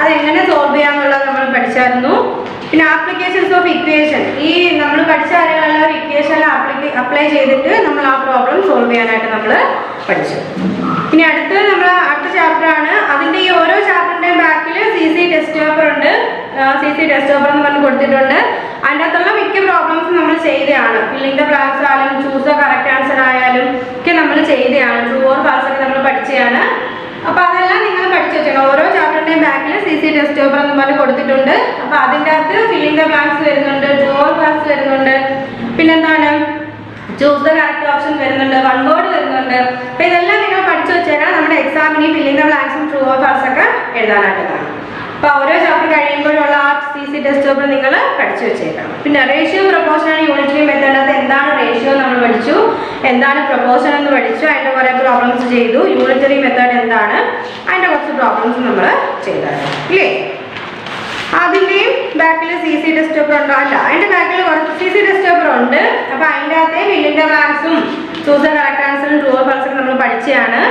അതെങ്ങനെ സോൾവ് ചെയ്യാന്നുള്ളത് നമ്മൾ പഠിച്ചായിരുന്നു. പിന്നെ ആപ്ലിക്കേഷൻസ് ഓഫ് ഇക്വേഷൻ, ഈ നമ്മൾ പഠിച്ച കാര്യങ്ങളെല്ലാം ഒരു ഇക്വേഷനിൽ അപ്ലൈ ചെയ്തിട്ട് നമ്മൾ ആ പ്രോബ്ലം സോൾവ് ചെയ്യാനായിട്ട് നമ്മൾ പഠിച്ചു. ഇനി അടുത്ത ചാപ്റ്ററാണ്. അതിൻ്റെ ഈ ഓരോ ചാപ്റ്ററിൻ്റെയും ബാക്കിൽ CC ടെസ്റ്റ് പേപ്പർ ഉണ്ട്. CC ടെസ്റ്റ് പേപ്പർ എന്ന് പറഞ്ഞ് കൊടുത്തിട്ടുണ്ട്. അതിൻ്റെ അകത്തുള്ള മിക്ക പ്രോബ്ലംസും നമ്മൾ ചെയ്തതാണ്. ഫില്ലിംഗ് ദ ബ്ലാങ്ക്സ് ആയാലും ചൂസ് ദ കറക്റ്റ് ആൻസർ ആയാലും ഒക്കെ നമ്മൾ ചെയ്തതാണ്. ട്രൂ ഓർ ഫാൾസ് ഒക്കെ നമ്മൾ പഠിച്ചതാണ്. അപ്പോൾ അതെല്ലാം നിങ്ങൾ പഠിച്ചു വെച്ചോണം. ഓരോ ചാപ്റ്ററിൻ്റെയും ബാക്കിൽ CC ടെസ്റ്റ് പേപ്പർ എന്ന് പറഞ്ഞ് കൊടുത്തിട്ടുണ്ട്. അപ്പോൾ അതിൻ്റെ അകത്ത് ഫില്ലിംഗ് ദ ബ്ലാങ്ക്സ് വരുന്നുണ്ട്, ട്രൂ ഓർ ഫാൾസ് വരുന്നുണ്ട്, പിന്നെന്താണ് ചൂസ് ദ കറക്റ്റ് ഓപ്ഷൻ വരുന്നുണ്ട്, വൺ വേർഡ് വരുന്നുണ്ട്. അപ്പോൾ ഇതെല്ലാം നിങ്ങൾ പഠിച്ചു വെച്ചേക്കാം. നമ്മുടെ എക്സാമിന് ഫില്ലിംഗ് ദ ബ്ലാങ്ക്സും ട്രൂ ഓർ ഫാൾസ് ഒക്കെ എഴുതാനായിട്ട് കാണും. അപ്പോൾ ഓരോ ചാപ്റ്റർ കഴിയുമ്പോഴുള്ള ആ CC ടെസ്റ്റ് പേപ്പർ നിങ്ങൾ പഠിച്ചു വെച്ചേക്കണം. പിന്നെ റേഷ്യോ പ്രൊപ്പോർഷൻ യൂണിറ്ററി മെത്തേഡ്. എന്താണ് റേഷ്യോ നമ്മൾ പഠിച്ചു, എന്താണ് പ്രൊപ്പോർഷൻ എന്ന് പഠിച്ചു, അതിൻ്റെ കുറേ പ്രോബ്ലംസ് ചെയ്തു. യൂണിറ്ററി മെത്തേഡ് എന്താണ്, അതിൻ്റെ കുറച്ച് പ്രോബ്ലംസ് നമ്മൾ ചെയ്തായിരുന്നു ഇല്ലേ. അതിൻ്റെയും ബാക്കിൽ CC ടെസ്റ്റ് പേപ്പർ ഉണ്ടോ? അല്ല, അതിൻ്റെ ബാക്കിൽ കുറച്ച് CC ടെസ്റ്റ് പേപ്പർ ഉണ്ട്. അപ്പോൾ അതിൻ്റെ അകത്തെ ഫില്ലിൻ്റെ ബ്ലാങ്ക്സും ചൂസ് ദ കറക്റ്റ് ആൻസറും ട്രൂ ഓർ ഫാൾസ് ഒക്കെ നമ്മൾ പഠിച്ചതാണ്.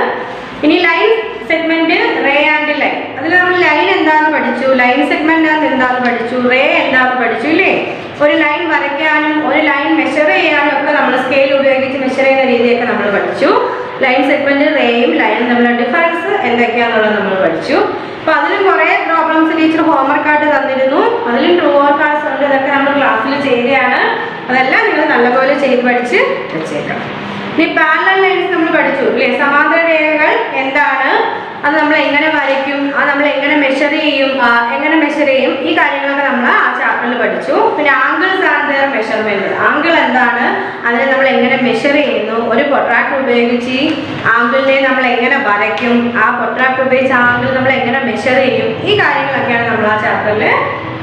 ഇനി line segment, ray and line. അതിൽ നമ്മൾ ലൈൻ എന്താണെന്ന് പഠിച്ചു, ലൈൻ സെഗ്മെന്റ് എന്താണെന്ന് പഠിച്ചു, റേ എന്താണെന്ന് പഠിച്ചു ഇല്ലേ. ഒരു ലൈൻ വരയ്ക്കാനും ഒരു ലൈൻ മെഷർ ചെയ്യാനും ഒക്കെ നമ്മൾ സ്കെയിൽ ഉപയോഗിച്ച് മെഷർ ചെയ്യുന്ന രീതിയൊക്കെ നമ്മൾ പഠിച്ചു. ലൈൻ സെഗ്മെന്റ്, റേയും ലൈനും തമ്മിലുള്ള ഡിഫറൻസ് എന്തൊക്കെയാണെന്നുള്ളത് നമ്മൾ പഠിച്ചു. അപ്പോൾ അതിലും കുറേ പ്രോബ്ലംസ് ടീച്ചർ ഹോംവർക്കായിട്ട് തന്നിരുന്നു. അതിലും ട്രൂ ഓർ ഫാൾസ് ഉണ്ട്. ഇതൊക്കെ നമ്മൾ ക്ലാസ്സിൽ ചെയ്യുകയാണ്. അതെല്ലാം നിങ്ങൾ നല്ലപോലെ ചെയ്ത് പഠിച്ച് വെച്ചേക്കണം. ഇനി പാരലൽ ലൈൻസ് നമ്മൾ പഠിച്ചു അല്ലേ. സമാന്തര രേഖകൾ എന്താണ്, അത് നമ്മൾ എങ്ങനെ വരയ്ക്കും, അത് നമ്മൾ എങ്ങനെ മെഷർ ചെയ്യും, ഈ കാര്യങ്ങളൊക്കെ നമ്മൾ ആ ചാപ്റ്ററിൽ പഠിച്ചു. പിന്നെ angles and their measurement. Angle എന്താണ്, അതിനെ നമ്മൾ എങ്ങനെ മെഷർ ചെയ്യുന്നു, ഒരു പൊട്രാക്ടർ ഉപയോഗിച്ച് ആംഗിളിനെ നമ്മൾ എങ്ങനെ വരയ്ക്കും, ആ പൊട്രാക്ടർ ഉപയോഗിച്ച് ആംഗിൾ നമ്മൾ എങ്ങനെ മെഷർ ചെയ്യും, ഈ കാര്യങ്ങളൊക്കെയാണ് നമ്മൾ ആ ചാപ്റ്ററിൽ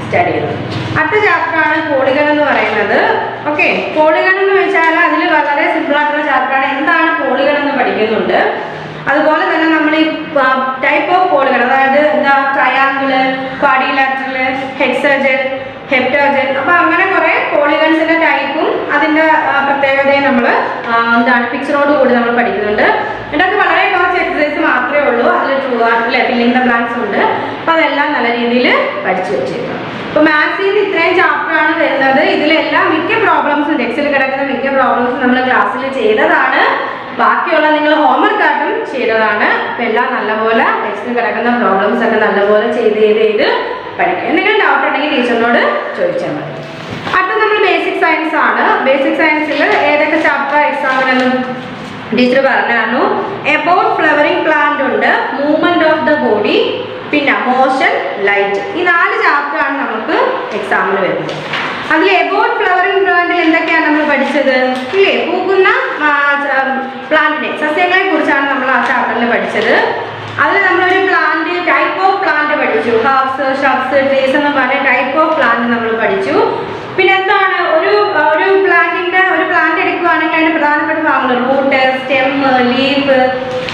സ്റ്റഡി ചെയ്യുന്നത്. അടുത്ത ചാപ്റ്ററാണ് പോളിഗൺ എന്ന് പറയുന്നത്. ഓക്കെ, പോളിഗൺ എന്ന് വെച്ചാൽ അതിൽ വളരെ സിമ്പിൾ ആയിട്ടുള്ള ചാപ്റ്ററാണ്. എന്താണ് പോളിഗൺ എന്ന് പഠിക്കുന്നുണ്ട്. അതുപോലെ തന്നെ നമ്മൾ ഈ ടൈപ്പ് ഓഫ് പോളിഗൺ, അതായത് എന്താ ട്രയാങ്കിള്, ക്വാഡ്രിലാറ്ററൽ, ഹെക്സജൻ, ഹെപ്റ്റോജൻ, അപ്പോൾ അങ്ങനെ കുറേ പോളിഗൺസിൻ്റെ ടൈപ്പും അതിൻ്റെ പ്രത്യേകതയും നമ്മൾ എന്താണ് പിക്ചറോട് കൂടി നമ്മൾ പഠിക്കുന്നുണ്ട്. ഇതിനകത്ത് വളരെ കുറച്ച് എക്സസൈസ് മാത്രമേ ഉള്ളൂ. അതിൽ ട്രൂ ആർട്ടിലെ ഫില്ലിംഗ് ദ ബ്ലാങ്ക്സ് ഉണ്ട്. അപ്പോൾ അതെല്ലാം നല്ല രീതിയിൽ പഠിച്ചു വെച്ചിരിക്കണം. അപ്പോൾ മാത്സിൽ നിന്ന് ഇത്രയും ചാപ്റ്ററാണ് വരുന്നത്. ഇതിലെല്ലാം മിക്ക പ്രോബ്ലംസും, ടെക്സ്റ്റിൽ കിടക്കുന്ന മിക്ക പ്രോബ്ലംസും നമ്മൾ ക്ലാസ്സിൽ ചെയ്തതാണ്. ബാക്കിയുള്ള നിങ്ങൾ ഹോംവർക്കായിട്ടും ചെയ്തതാണ്. അപ്പോൾ എല്ലാം നല്ലപോലെ ടെക്സ്റ്റിൽ കിടക്കുന്ന പ്രോബ്ലംസ് ഒക്കെ നല്ലപോലെ ചെയ്ത് പഠിക്കുക. എന്തെങ്കിലും ഡൗട്ട് ഉണ്ടെങ്കിൽ ടീച്ചറിനോട് ചോദിച്ചാൽ മതി. അടുത്ത നമ്മൾ ബേസിക് സയൻസ് ആണ്. ബേസിക് സയൻസിൽ ഏതൊക്കെ ചാപ്റ്റർ എക്സാമിനെന്നും ടീച്ചർ പറഞ്ഞായിരുന്നു. എബൌട്ട് ഫ്ലവറിംഗ് പ്ലാന്റ് ഉണ്ട്, മൂവ്മെന്റ് ഓഫ് ദ ബോഡി, പിന്നെ മോഷൻ, ലൈറ്റ്. ഈ 4 ചാപ്റ്ററാണ് നമുക്ക് എക്സാമിന് വരുന്നത്. അതിൽ എബൌട്ട് ഫ്ലവറിംഗ് പ്ലാന്റിൽ എന്തൊക്കെയാണ് നമ്മൾ പഠിച്ചത് ഇല്ലേ. പൂക്കുന്ന പ്ലാന്റിനെ, സസ്യങ്ങളെ കുറിച്ചാണ് നമ്മൾ ആ ചാപ്റ്ററിൽ പഠിച്ചത്. അതിൽ നമ്മളൊരു പ്ലാന്റ്, ടൈപ്പ് ഓഫ് പ്ലാന്റ് പഠിച്ചു. ഹർബ്സ്, ഷബ്സ്, ട്രീസ് എന്ന് പറഞ്ഞ ടൈപ്പ് ഓഫ് പ്ലാന്റ് നമ്മൾ പഠിച്ചു. പിന്നെ എന്താണ് ഒരു പ്ലാന്റ് എടുക്കുകയാണെങ്കിൽ അതിന്റെ പ്രധാനപ്പെട്ട ഭാഗങ്ങൾ റൂട്ട്, സ്റ്റെം, ലീഫ്.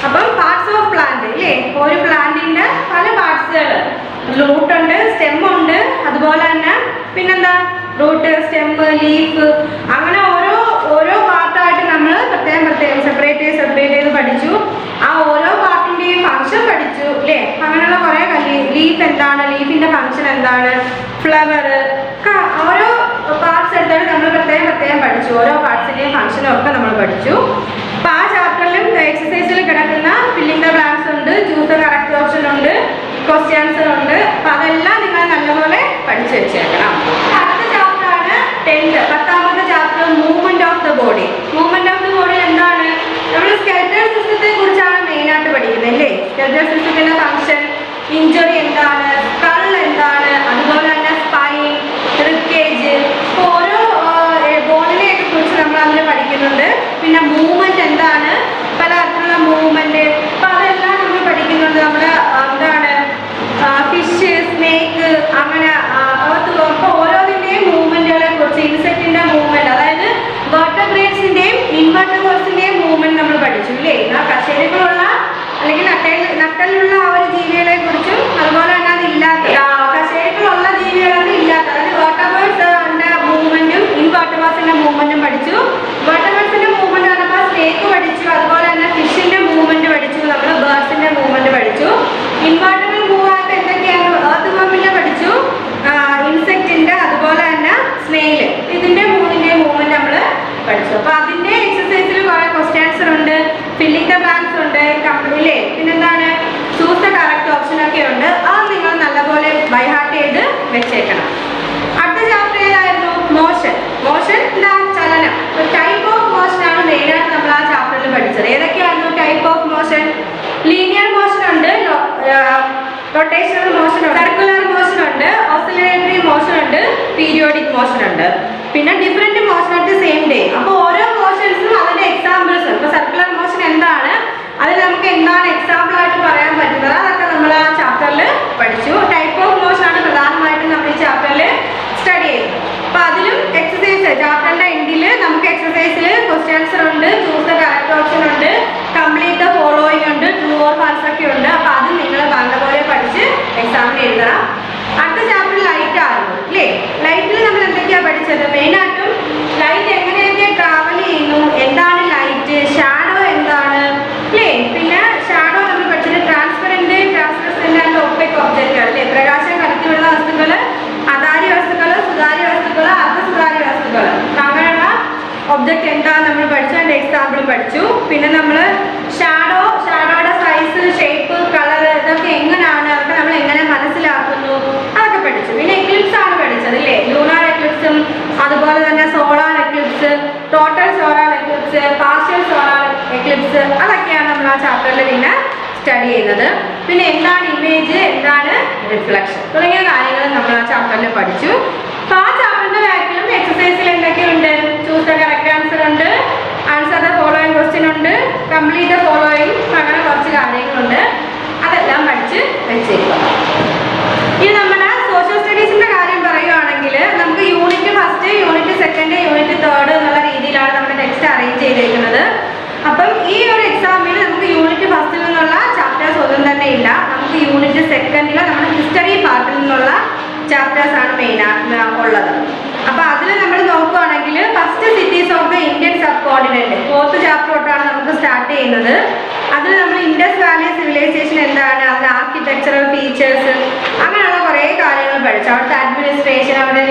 അപ്പം പാർട്സ് ഓഫ് പ്ലാന്റ് ഇല്ലേ. ഒരു പ്ലാന്റിന്റെ പല പാർട്സുകൾ, റൂട്ടുണ്ട്, സ്റ്റെം ഉണ്ട്, അതുപോലെ തന്നെ പിന്നെന്താ റൂട്ട്, സ്റ്റെം, ലീഫ്, അങ്ങനെ ഓരോ പാർട്ടായിട്ട് നമ്മൾ പ്രത്യേകം സെപ്പറേറ്റ് ചെയ്ത് പഠിച്ചു. ആ ഓരോ പാർട്ടിന്റെയും ഫംഗ്ഷൻ പഠിച്ചു അല്ലേ. അങ്ങനെയുള്ള കുറേ ലീഫ് എന്താണ്, ലീഫിന്റെ ഫംഗ്ഷൻ എന്താണ്, ഫ്ലവർ, ഓരോ പാർട്സ് എടുത്തിട്ട് നമ്മൾ പ്രത്യേകം പഠിച്ചു. ഓരോ പാർട്സിന്റെയും ഫംഗ്ഷനും ഒക്കെ നമ്മൾ പഠിച്ചു. അപ്പോൾ ആ ചാപ്റ്ററിലും എക്സസൈസിൽ കിടക്കുന്ന ഫില്ലിംഗ് ദ ബ്ലാങ്ക്സ് ഉണ്ട്, ചൂസ് ദ കറക്റ്റ് ഓപ്ഷൻ ഉണ്ട്, ക്വസ്റ്റ്യൻസ് ഉണ്ട്. അപ്പോൾ അതെല്ലാം നിങ്ങൾ നല്ലപോലെ പഠിച്ചു വെച്ചേക്കണം. അടുത്ത ചാപ്റ്ററാണ് 10ാമത്തെ chapter, movement of the body. Movement of the body എന്താണ്, നമ്മൾ സ്കെൽറ്റൽ സിസ്റ്റത്തെ കുറിച്ചാണ് മെയിനായിട്ട് പഠിക്കുന്നത് അല്ലേ. സ്കെൽറ്റൽ സിസ്റ്റത്തിന്റെ ഫംഗ്ഷൻ, ഇഞ്ചുറി എന്താണ്, സ്കൾ എന്താണ്, അതുപോലെ തന്നെ സ്പൈൻ, റിബ്കേജ്, ഓരോ ബോണിനെയൊക്കെ കുറിച്ച് നമ്മൾ അതിൽ പഠിക്കുന്നുണ്ട്. പിന്നെ മൂവ്മെന്റ് എന്താണ്, പലതരത്തിലുള്ള മൂവ്മെന്റ്, അപ്പോൾ അതെല്ലാം നമ്മൾ പഠിക്കുന്നുണ്ട്. നമ്മൾ എന്താണ് ഫിഷ്, സ്നേക്ക്, അങ്ങനെ അപ്പോൾ ഓരോന്നിൻ്റെയും മൂവ്മെന്റുകളെ കുറിച്ച്, ഇൻസെക്റ്റിന്റെ മൂവ്മെന്റ്, അതായത് വെർട്ടബ്രേറ്റ്സിന്റെയും ഇൻവെർട്ടബ്രേറ്റ്സിന്റെയും മൂവ്മെന്റ് നമ്മൾ പഠിച്ചു ഇല്ലേ. കശേരുക്കളുള്ള അല്ലെങ്കിൽ നട്ടലുള്ള ആ ഒരു ജീവികളെ കുറിച്ചും, അതുപോലെ തന്നെ അതില്ലാത്ത കശേരുക്കളുള്ള ജീവികളൊന്നും ഇല്ലാത്ത, അതായത് വെർട്ടബ്രേറ്റ്സിന്റെ മൂവ്മെന്റും ഇൻവെർട്ടബ്രേറ്റ്സിന്റെ മൂവ്മെന്റും പഠിച്ചു. വെർട്ടബ്രേറ്റ്സിന്റെ മൂവ്മെന്റ് ആണപ്പോൾ സ്നേക്ക് പഠിച്ചു, അതുപോലെ തന്നെ ഫിഷിന്റെ മൂവ്മെന്റ് പഠിച്ചു, നമ്മൾ ബേർഡ്സിന്റെ മൂവ്മെന്റ് പഠിച്ചു. ഇൻവെർട്ടബിൾ മൂവ് ആയിട്ട് എന്തൊക്കെയാണ്, എർത്ത് വർമിന്റെ പഠിച്ചു, ഇൻസെക്റ്റിന്റെ, അതുപോലെ തന്നെ സ്നെയില്, ഇതിന്റെ മൂവ്മെന്റ് നമ്മൾ പഠിച്ചു. അപ്പോൾ അതിന്റെ എക്സസൈസിൽ കുറെ ക്വസ്റ്റ്യൻസ് ഉണ്ട്, ഫില്ലിംഗ് ദ ബ്ലാങ്ക്സ് ഉണ്ട്, ഇല്ലേ, പിന്നെന്താണ് ചൂസ് ദ കറക്റ്റ് ഓപ്ഷൻ ഒക്കെ ഉണ്ട്. അത് നിങ്ങൾ നല്ലപോലെ ബൈ ഹാർട്ട് ചെയ്ത് വെച്ചേക്കണം. അടുത്ത ചാപ്റ്റർ ഏതായിരുന്നു, മോഷൻ. എന്താ, ചലനം. ടൈപ്പ് ഓഫ് മോഷൻ ആണ് മെയിനായിട്ട് നമ്മൾ ആ ചാപ്റ്ററിൽ പഠിച്ചത്. ഏതൊക്കെയായിരുന്നു type of motion? Linear motion ഉണ്ട്, റൊട്ടേഷണൽ മോഷൻ ഉണ്ട്, സർക്കുലർ മോഷൻ ഉണ്ട്, ഓസിലേറ്ററി മോഷൻ ഉണ്ട്, പീരിയോഡിക് മോഷൻ ഉണ്ട്. പിന്നെ different motion at the same day. അപ്പോൾ ഓരോ മോഷൻസും അതിന്റെ എക്സാമ്പിൾസ്. ഇപ്പോൾ സർക്കുലർ മോഷൻ എന്താണ്, അതിൽ നമുക്ക് എന്താണ് എക്സാമ്പിൾ ആയിട്ട് പറയാൻ പറ്റുന്നത്, അതൊക്കെ നമ്മൾ ആ ചാപ്റ്ററിൽ പഠിച്ചു. ടൈപ്പ് ഓഫ് മോഷൻ പിന്നെ നമ്മൾ ഷാഡോയുടെ സൈസ്, ഷേപ്പ്, കളർ ഇതൊക്കെ എങ്ങനെയാണ്, അതൊക്കെ നമ്മൾ എങ്ങനെ മനസ്സിലാക്കുന്നു അതൊക്കെ പഠിച്ചു. പിന്നെ എക്ലിപ്സ് ആണ് പഠിച്ചത് അല്ലേ, ലൂണാർ എക്ലിപ്സും അതുപോലെ തന്നെ solar Eclipse, total solar Eclipse, partial solar Eclipse, അതൊക്കെയാണ് നമ്മൾ ആ ചാപ്റ്ററിൽ പിന്നെ സ്റ്റഡി ചെയ്യുന്നത്. പിന്നെ എന്താണ് ഇമേജ്, എന്താണ് റിഫ്ലക്ഷൻ തുടങ്ങിയ കാര്യങ്ങൾ നമ്മൾ ആ ചാപ്റ്ററിൽ പഠിച്ചു. അപ്പോൾ ആ ചാപ്റ്ററിന്റെ ബാക്കിലും എക്സസൈസിൽ എന്തൊക്കെയുണ്ട്, ചൂസ് ദ കറക്റ്റ് ആൻസർ ഉണ്ട്, ആൻസർ ദ ഫോളോയിങ് ക്വസ്റ്റ്യൻ ഉണ്ട്, കംപ്ലീറ്റ് ദ ഫോളോയിങ്, അങ്ങനെ കുറച്ച് കാര്യങ്ങളുണ്ട്. അതെല്ലാം പഠിച്ച് വെച്ചേക്കുക. ഇനി നമ്മുടെ സോഷ്യൽ സ്റ്റഡീസിന്റെ കാര്യം പറയുകയാണെങ്കിൽ നമുക്ക് unit first, unit second, unit third എന്നുള്ള രീതിയിലാണ് നമ്മുടെ ടെക്സ്റ്റ് അറേഞ്ച് ചെയ്തേക്കുന്നത്. അപ്പം ഈ ഒരു എക്സാമിൽ നമുക്ക് യൂണിറ്റ് ഫസ്റ്റിൽ നിന്നുള്ള ചാപ്റ്റേഴ്സ് ഒന്നും തന്നെ ഇല്ല. നമുക്ക് യൂണിറ്റ് സെക്കൻഡിൽ നമ്മുടെ ഹിസ്റ്ററി പാർട്ടിൽ നിന്നുള്ള ചാപ്റ്റേഴ്സ് ആണ് മെയിൻ ഉള്ളത്. അപ്പൊ അതിൽ നമ്മൾ നോക്കുകയാണെങ്കിൽ first cities of the Indian sub continent, 4th chapter തൊട്ടാണ് നമുക്ക് സ്റ്റാർട്ട് ചെയ്യുന്നത്. അതിൽ നമ്മൾ ഇൻഡസ് വാലി സിവിലൈസേഷൻ എന്താണ്, അതിന്റെ ആർക്കിടെക്ചറൽ ഫീച്ചേഴ്സ്, അങ്ങനെയുള്ള കുറേ കാര്യങ്ങൾ പഠിച്ചു. അവിടുത്തെ അഡ്മിനിസ്ട്രേഷൻ, അവിടെ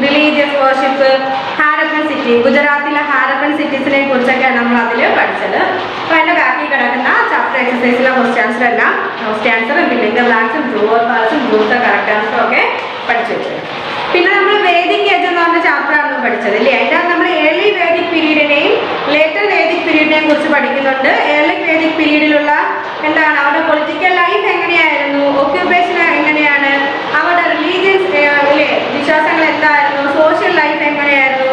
റിലീജിയസ് വർഷിപ്പ്, ഹാരപ്പൻ സിറ്റി, ഗുജറാത്തിലെ ഹാരപ്പൻ സിറ്റീസിനെ കുറിച്ചൊക്കെയാണ് നമ്മൾ അതിൽ പഠിച്ചത്. അപ്പോൾ അതിൻ്റെ ബാക്കിൽ കിടക്കുന്ന ചാപ്റ്റർ എക്സസൈസിലെ ക്വസ്റ്റ്യാൻസിലെല്ലാം ക്വസ്റ്റ്യാൻസറും ഫില്ലിംഗ് ദ ബ്ലാങ്ക്സും ട്രൂ ഓർ ഫാൾസും ചൂസ് ദ കറക്റ്റ് ആൻസറും ഒക്കെ പഠിച്ചു വെച്ചത്. പിന്നെ നമ്മൾ വേദിക് ഏജ് എന്ന് പറഞ്ഞ ചാപ്റ്ററാണ് പഠിച്ചത് അല്ലേ. അതിൻ്റെ നമ്മൾ ഏർലി വേദിക് പീരീഡിനെയും ലേറ്റർ വേദിക് പീരീഡിനെയും കുറിച്ച് പഠിക്കുന്നുണ്ട്. ഏർലി വേദിക് പീരീഡിലുള്ള എന്താണ് അവരുടെ പൊളിറ്റിക്കൽ ലൈഫ് എങ്ങനെയായിരുന്നു, ഓക്യുപ്പേഷൻ എങ്ങനെയാണ്, അവരുടെ റിലീജിയസ് അല്ലേ വിശ്വാസങ്ങൾ എന്തായിരുന്നു, സോഷ്യൽ ലൈഫ് എങ്ങനെയായിരുന്നു.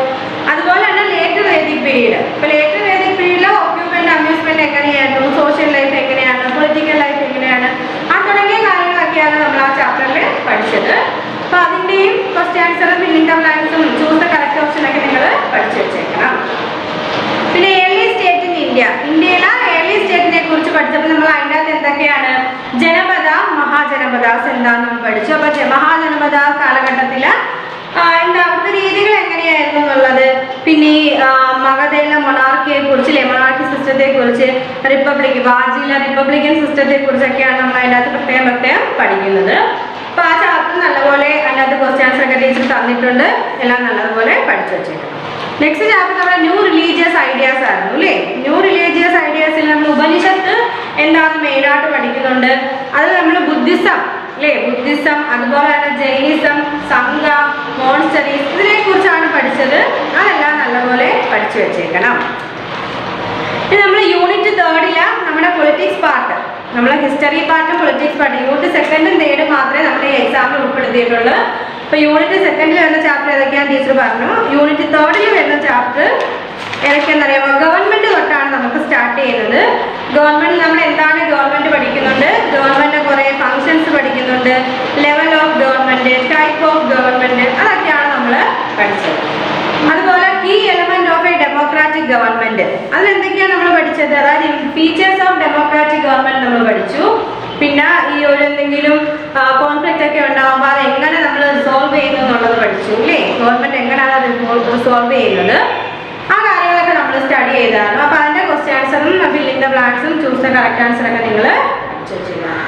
അതുപോലെ തന്നെ ലേറ്റർ വേദിക് പീരീഡ്, ഇപ്പോൾ ലേറ്റർ വേദിക് പീരീഡിൽ ഓക്യുപ്പൻ്റ് അമ്യൂസ്മെന്റ് എങ്ങനെയായിരുന്നു, സോഷ്യൽ ലൈഫ് എങ്ങനെയാണ്, പൊളിറ്റിക്കൽ ലൈഫ് എങ്ങനെയാണ്, ആ തുടങ്ങിയ കാര്യങ്ങളൊക്കെയാണ് നമ്മൾ ആ ചാപ്റ്ററിൽ പഠിച്ചത്. അപ്പോൾ അതിൻ്റെയും ക്വസ്റ്റ്യൻ ആൻസറും ഫില്ലിംഗ് ദ ബ്ലാങ്ക്സും ചൂസ് ദ കറക്റ്റ് ഓപ്ഷൻ ഒക്കെ നിങ്ങൾ പഠിച്ചു വെച്ചേക്കണം. പിന്നെ ഏർലി സ്റ്റേറ്റ് ഇൻ ഇന്ത്യയിലെ ഏർലി സ്റ്റേറ്റിനെ കുറിച്ച് പഠിച്ചപ്പോൾ നമ്മൾ അതിൻ്റെ അകത്ത് എന്തൊക്കെയാണ്, ജനപദ, മഹാജനപദാസ് എന്താന്ന് നമ്മൾ പഠിച്ചു. അപ്പോൾ മഹാജനപദ കാലഘട്ടത്തിൽ എന്താ അവിടുത്തെ രീതികൾ എങ്ങനെയായിരുന്നു എന്നുള്ളത്, പിന്നെ ഈ മഗധയിലെ മൊണാർക്കിയെ കുറിച്ച് അല്ലെ, മൊണാർക്കി സിസ്റ്റത്തെ കുറിച്ച്, റിപ്പബ്ലിക് വാജിയിലെ റിപ്പബ്ലിക്കൻ സിസ്റ്റത്തെ കുറിച്ചൊക്കെയാണ് നമ്മൾ അതിൻ്റെ അകത്ത് പ്രത്യേകം പഠിക്കുന്നത്. അപ്പോൾ ആ ചാപ്റ്റർ നല്ലപോലെ അതിനകത്ത് ക്വസ്റ്റ്യൻസ് ഒക്കെ ടീച്ചർ തന്നിട്ടുണ്ട്, എല്ലാം നല്ലതുപോലെ പഠിച്ചു വെച്ചേക്കണം. നെക്സ്റ്റ് ചാപ്റ്റർ നമ്മുടെ ന്യൂ റിലീജിയസ് ഐഡിയാസ് ആയിരുന്നു അല്ലേ. ന്യൂ റിലീജിയസ് ഐഡിയാസിൽ നമ്മൾ ഉപനിഷത്ത് എന്താണെന്ന് മെയിനായിട്ട് പഠിക്കുന്നുണ്ട്. അതിൽ നമ്മൾ ബുദ്ധിസം അല്ലേ, ബുദ്ധിസം, അതുപോലെ തന്നെ ജൈനിസം, സംഘ, മോൺസ്റ്ററീസ്, ഇതിനെ കുറിച്ചാണ് പഠിച്ചത്. അതെല്ലാം നല്ലപോലെ പഠിച്ചു വെച്ചേക്കണം. ഇനി നമ്മൾ യൂണിറ്റ് തേർഡില് നമ്മുടെ പൊളിറ്റിക്സ് പാർട്ട്, നമ്മളെ ഹിസ്റ്ററി പാർട്ടും പൊളിറ്റിക്സ് പാർട്ടും യൂണിറ്റ് സെക്കൻഡും തേർഡും മാത്രമേ നമ്മുടെ ഈ എക്സാമിൽ ഉൾപ്പെടുത്തിയിട്ടുള്ളൂ. അപ്പോൾ യൂണിറ്റ് സെക്കൻഡിൽ വരുന്ന ചാപ്റ്റർ ഏതൊക്കെയാണ് ടീച്ചർ പറഞ്ഞു. യൂണിറ്റ് തേർഡിൽ വരുന്ന ചാപ്റ്റർ ഏതൊക്കെയാണെന്ന് അറിയാമോ, ഗവൺമെന്റ് തൊട്ടാണ് നമുക്ക് സ്റ്റാർട്ട് ചെയ്യുന്നത്. ഗവൺമെന്റ് നമ്മൾ എന്താണ് ഗവൺമെന്റ് പഠിക്കുന്നുണ്ട്, ഗവൺമെന്റ് കുറേ ഫങ്ഷൻസ് പഠിക്കുന്നുണ്ട്, level of government, type of government, അതൊക്കെയാണ് നമ്മൾ പഠിച്ചത്. അതുപോലെ key element of a democratic government, അതിലെന്തൊക്കെയാണ് നമ്മൾ പഠിച്ചത്, അതായത് ഫീച്ചേഴ്സ് ഓഫ് ഡെമോക്രാറ്റിക് ഗവൺമെന്റ് നമ്മൾ പഠിച്ചു. പിന്നെ ഈ ഒരു എന്തെങ്കിലും കോൺഫ്ലിക്റ്റ് ഒക്കെ ഉണ്ടാകുമ്പോൾ അത് എങ്ങനെ നമ്മൾ റിസോൾവ് ചെയ്യുന്നു എന്നുള്ളത് പഠിച്ചു അല്ലേ. ഗവൺമെന്റ് എങ്ങനെയാണ് അത് റിസോൾവ് ചെയ്യുന്നത്, ആ കാര്യങ്ങളൊക്കെ നമ്മൾ സ്റ്റഡി ചെയ്തതാണ്. അപ്പോൾ അതിൻ്റെ ക്വസ്റ്റ്യൻ ആൻസറും ഫില്ലിംഗ് ദ ബ്ലാങ്ക്സും ചൂസ് ദ കറക്റ്റ് ആൻസർ ഒക്കെ നിങ്ങൾ പഠിച്ചു വെച്ചിരിക്കണം.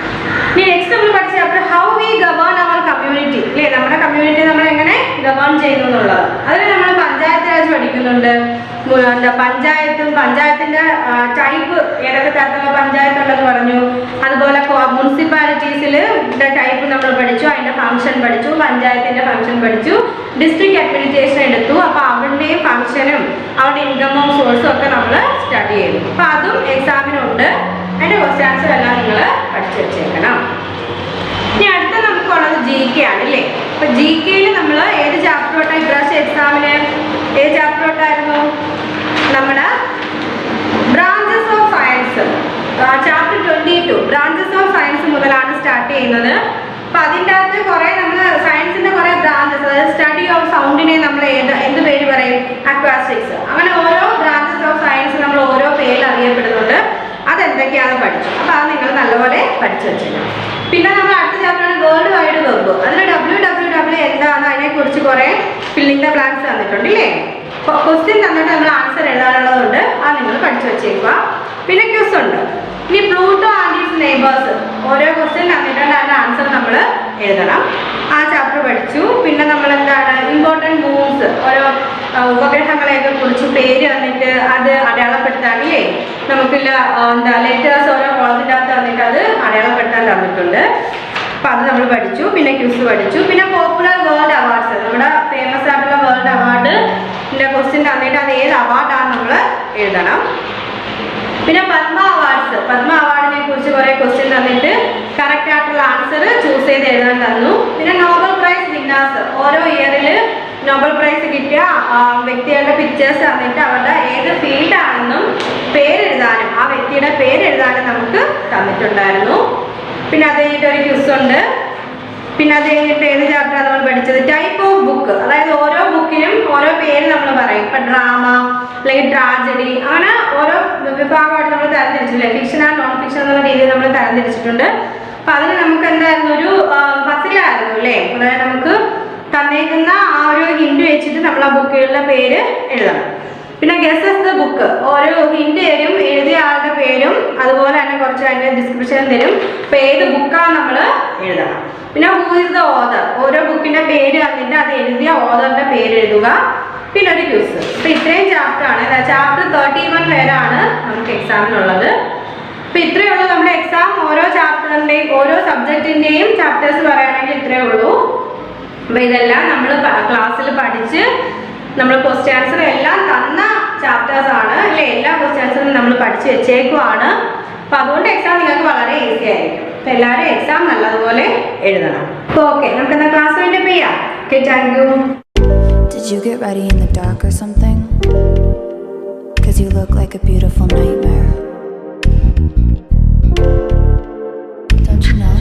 ഇനി നെക്സ്റ്റ് നമ്മൾ പഠിച്ച chapter how we govern our community അല്ലേ, നമ്മുടെ കമ്മ്യൂണിറ്റി നമ്മൾ എങ്ങനെ ഗവേൺ ചെയ്യുന്നു എന്നുള്ളത്. അതിൽ നമ്മൾ പഞ്ചായത്ത് രാജ് പഠിക്കുന്നുണ്ട്. എന്താ പഞ്ചായത്തിന്റെ ടൈപ്പ്, ഏതൊക്കെ തരത്തിലുള്ള പഞ്ചായത്ത് ഉണ്ടെന്ന് പറഞ്ഞു. അതുപോലെ മുനിസിപ്പാലിറ്റീസിൽ ടൈപ്പ് നമ്മൾ പഠിച്ചു, അതിന്റെ ഫംഗ്ഷൻ പഠിച്ചു, പഞ്ചായത്തിന്റെ ഫംഗ്ഷൻ പഠിച്ചു, ഡിസ്ട്രിക്ട് അഡ്മിനിസ്ട്രേഷൻ എടുത്തു. അപ്പോൾ അവരുടെയും ഫംഗ്ഷനും അവരുടെ ഇൻകമും സോഴ്സും ഒക്കെ നമ്മൾ സ്റ്റഡി ചെയ്തു. അപ്പോൾ അതും എക്സാമിനുണ്ട്. അതിന്റെ ക്വസ്റ്റ്യൻ ആൻസർ എല്ലാം നിങ്ങൾ പഠിച്ചു വെച്ചേക്കണം. ഇനി അടുത്ത നമുക്കുള്ളത് GK ആണ് അല്ലേ. അപ്പൊ GKയിൽ നമ്മൾ ഏത് ചാപ്റ്റർ തൊട്ടാണ് ഇപ്രാവശ്യം എക്സാമിന്, ഏത് ചാപ്റ്റർ തൊട്ടായിരുന്നു, നമ്മുടെ branches of science chapter 22 branches of science മുതലാണ് സ്റ്റാർട്ട് ചെയ്യുന്നത്. അപ്പൊ അതിൻ്റെ അകത്ത് കുറെ നമ്മൾ സയൻസിന്റെ കുറെ ബ്രാഞ്ചസ്, അതായത് സ്റ്റഡി ഓഫ് സൗണ്ടിനെ നമ്മൾ എന്ത് പേര് പറയും, അക്വാസ്റ്റിക്സ്, അങ്ങനെ ഓരോ ബ്രാഞ്ചസ് ഓഫ് സയൻസ് നമ്മൾ ഓരോ പേരിൽ അറിയപ്പെടുന്നുണ്ട്. അതെന്തൊക്കെയാണെന്ന് പഠിച്ചു. അപ്പൊ അത് നിങ്ങൾ നല്ലപോലെ പഠിച്ചു വെച്ചിട്ടുണ്ട്. പിന്നെ നമ്മൾ അടുത്ത ചാപ്റ്ററാണ് വേൾഡ് വൈഡ് വെബ്. അതിൽ www എന്താണ്, അതിനെ കുറിച്ച് കുറെ ഫില്ലിംഗ് ദ ബ്ലാങ്ക്സ് തന്നിട്ടുണ്ട് ഇല്ലേ. ക്വസ്റ്റ്യൻ തന്നിട്ട് നമ്മൾ ആൻസർ എഴുതാനുള്ളതുണ്ട്, അത് നിങ്ങൾ പഠിച്ചു വെച്ചേക്കുക. പിന്നെ ക്വസ് ഉണ്ട്. ഇനി പ്ലൂട്ടോ ആൻഡ് ഇറ്റ്സ് നെയ്ബേഴ്സ്, ഓരോ ക്വസ്റ്റ്യൻ തന്നിട്ടുണ്ട്, അതിന്റെ ആൻസർ നമ്മൾ എഴുതണം. ആ ചാപ്റ്റർ പഠിച്ചു. പിന്നെ നമ്മൾ എന്താണ് ഇമ്പോർട്ടൻറ്റ് മൂവ്സ്, ഓരോ ഉപഗ്രഹങ്ങളെയൊക്കെ കുറിച്ച് പേര് വന്നിട്ട് അത് അടയാളപ്പെടുത്താനില്ലേ, നമുക്കില്ല എന്താ ലെറ്റേഴ്സ് ഓരോ കോളത്തിൻ്റെ അകത്ത് വന്നിട്ട് അത് അടയാളപ്പെടുത്താൻ തന്നിട്ടുണ്ട്. അപ്പം അത് നമ്മൾ പഠിച്ചു. പിന്നെ ക്വിസ് പഠിച്ചു. പിന്നെ പോപ്പുലർ വേൾഡ് അവാർഡ്സ്, നമ്മുടെ ഫേമസ് ആയിട്ടുള്ള വേൾഡ് അവാർഡിൻ്റെ ക്വസ്റ്റ്യൻ തന്നിട്ട് അത് ഏത് അവാർഡാണ് നമ്മൾ എഴുതണം. പിന്നെ പത്മ അവാർഡിനെ കുറിച്ച് കുറേ ക്വസ്റ്റ്യൻ തന്നിട്ട് കറക്റ്റ് ആയിട്ടുള്ള ആൻസർ ചൂസ് ചെയ്ത് എഴുതാൻ തന്നു. പിന്നെ നോബൽ പ്രൈസ് വിന്നേഴ്സ്, ഓരോ ഇയറിൽ നോബൽ പ്രൈസ് കിട്ടിയ വ്യക്തികളുടെ പിക്ചേഴ്സ് തന്നിട്ട് അവരുടെ ഏത് ഫീൽഡാണെന്നും പേരെഴുതാനും ആ വ്യക്തിയുടെ പേരെഴുതാനും നമുക്ക് തന്നിട്ടുണ്ടായിരുന്നു. പിന്നെ അത് കഴിഞ്ഞിട്ട് ഒരു ക്വിസ് ഉണ്ട്. പിന്നെ അത് കഴിഞ്ഞിട്ട് ഏത് ചാപ്റ്ററാണ് നമ്മൾ പഠിച്ചത്, ടൈപ്പ് ഓഫ് ബുക്ക്, അതായത് ഓരോ ബുക്കിനും ഓരോ പേര് നമ്മൾ പറയും. ഇപ്പം ഡ്രാമ അല്ലെങ്കിൽ ട്രാജഡി, അങ്ങനെ ഓരോ വിഭാഗമായിട്ട് നമ്മൾ തരംതിരിച്ചില്ലേ, ഫിക്ഷൻ ആൻഡ് നോൺ ഫിക്ഷൻ എന്നുള്ള രീതിയിൽ നമ്മൾ തരംതിരിച്ചിട്ടുണ്ട്. അപ്പം അതിന് നമുക്ക് എന്തായിരുന്നു, ഒരു പസിലായിരുന്നു അല്ലേ. അതായത് നമുക്ക് തന്നേക്കുന്ന ആ ഒരു ഹിന്റ് വെച്ചിട്ട് നമ്മൾ ആ ബുക്കുകളുടെ പേര് എഴുതണം. പിന്നെ ഗെസ്സസ് ദ ബുക്ക്, ഓരോ ഹിന്റ് തരും, എഴുതിയ ആളുടെ പേരും അതുപോലെ തന്നെ കുറച്ച് അതിൻ്റെ ഡിസ്ക്രിപ്ഷൻ തരും. അപ്പോൾ ഏത് ബുക്കാണ് നമ്മൾ എഴുതണം. പിന്നെ ഹൂ ഇസ് ദ ഓതർ, ഓരോ ബുക്കിൻ്റെ പേര് തന്നിട്ട് അത് എഴുതിയ ഓതറിൻ്റെ പേര് എഴുതുക. പിന്നെ ഒരു ക്വിസ്. അപ്പോൾ ഇത്രയും ചാപ്റ്ററാണ്. ചാപ്റ്റർ 31 പേരാണ് നമുക്ക് എക്സാമിനുള്ളത്. അപ്പോൾ ഇത്രയേ ഉള്ളൂ നമ്മുടെ എക്സാം. ഓരോ ചാപ്റ്ററിൻ്റെയും ഓരോ സബ്ജക്റ്റിൻ്റെയും ചാപ്റ്റേഴ്സ് പറയുകയാണെങ്കിൽ ഇത്രയേ ഉള്ളൂ. അപ്പോൾ ഇതെല്ലാം നമ്മൾ ക്ലാസ്സിൽ പഠിച്ച് നമ്മൾ ക്വസ്റ്റ്യൻ ആൻസർ എല്ലാം തന്ന ചാപ്റ്റേഴ്സ് ആണ് അല്ലേ. എല്ലാ ക്വസ്റ്റ്യൻ ആൻസറും നമ്മൾ പഠിച്ച് വെച്ചേക്കുവാണ്. അപ്പോൾ അതുകൊണ്ട് എക്സാം നിങ്ങൾക്ക് വളരെ ഈസി ആയിരിക്കും. അപ്പോൾ എല്ലാവരും എക്സാം നല്ലതുപോലെ എഴുതണം. അപ്പോൾ ഓക്കെ, നമുക്ക് എന്നാൽ ക്ലാസ് വേണ്ടി ചെയ്യാം. Okay, thank you. Did you get ready in the dark or something? 'Cause you look like a beautiful nightmare. Don't you know?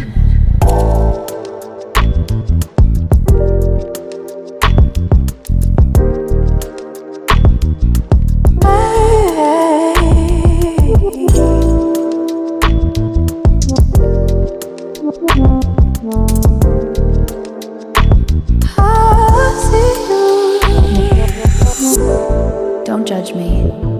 Don't judge me.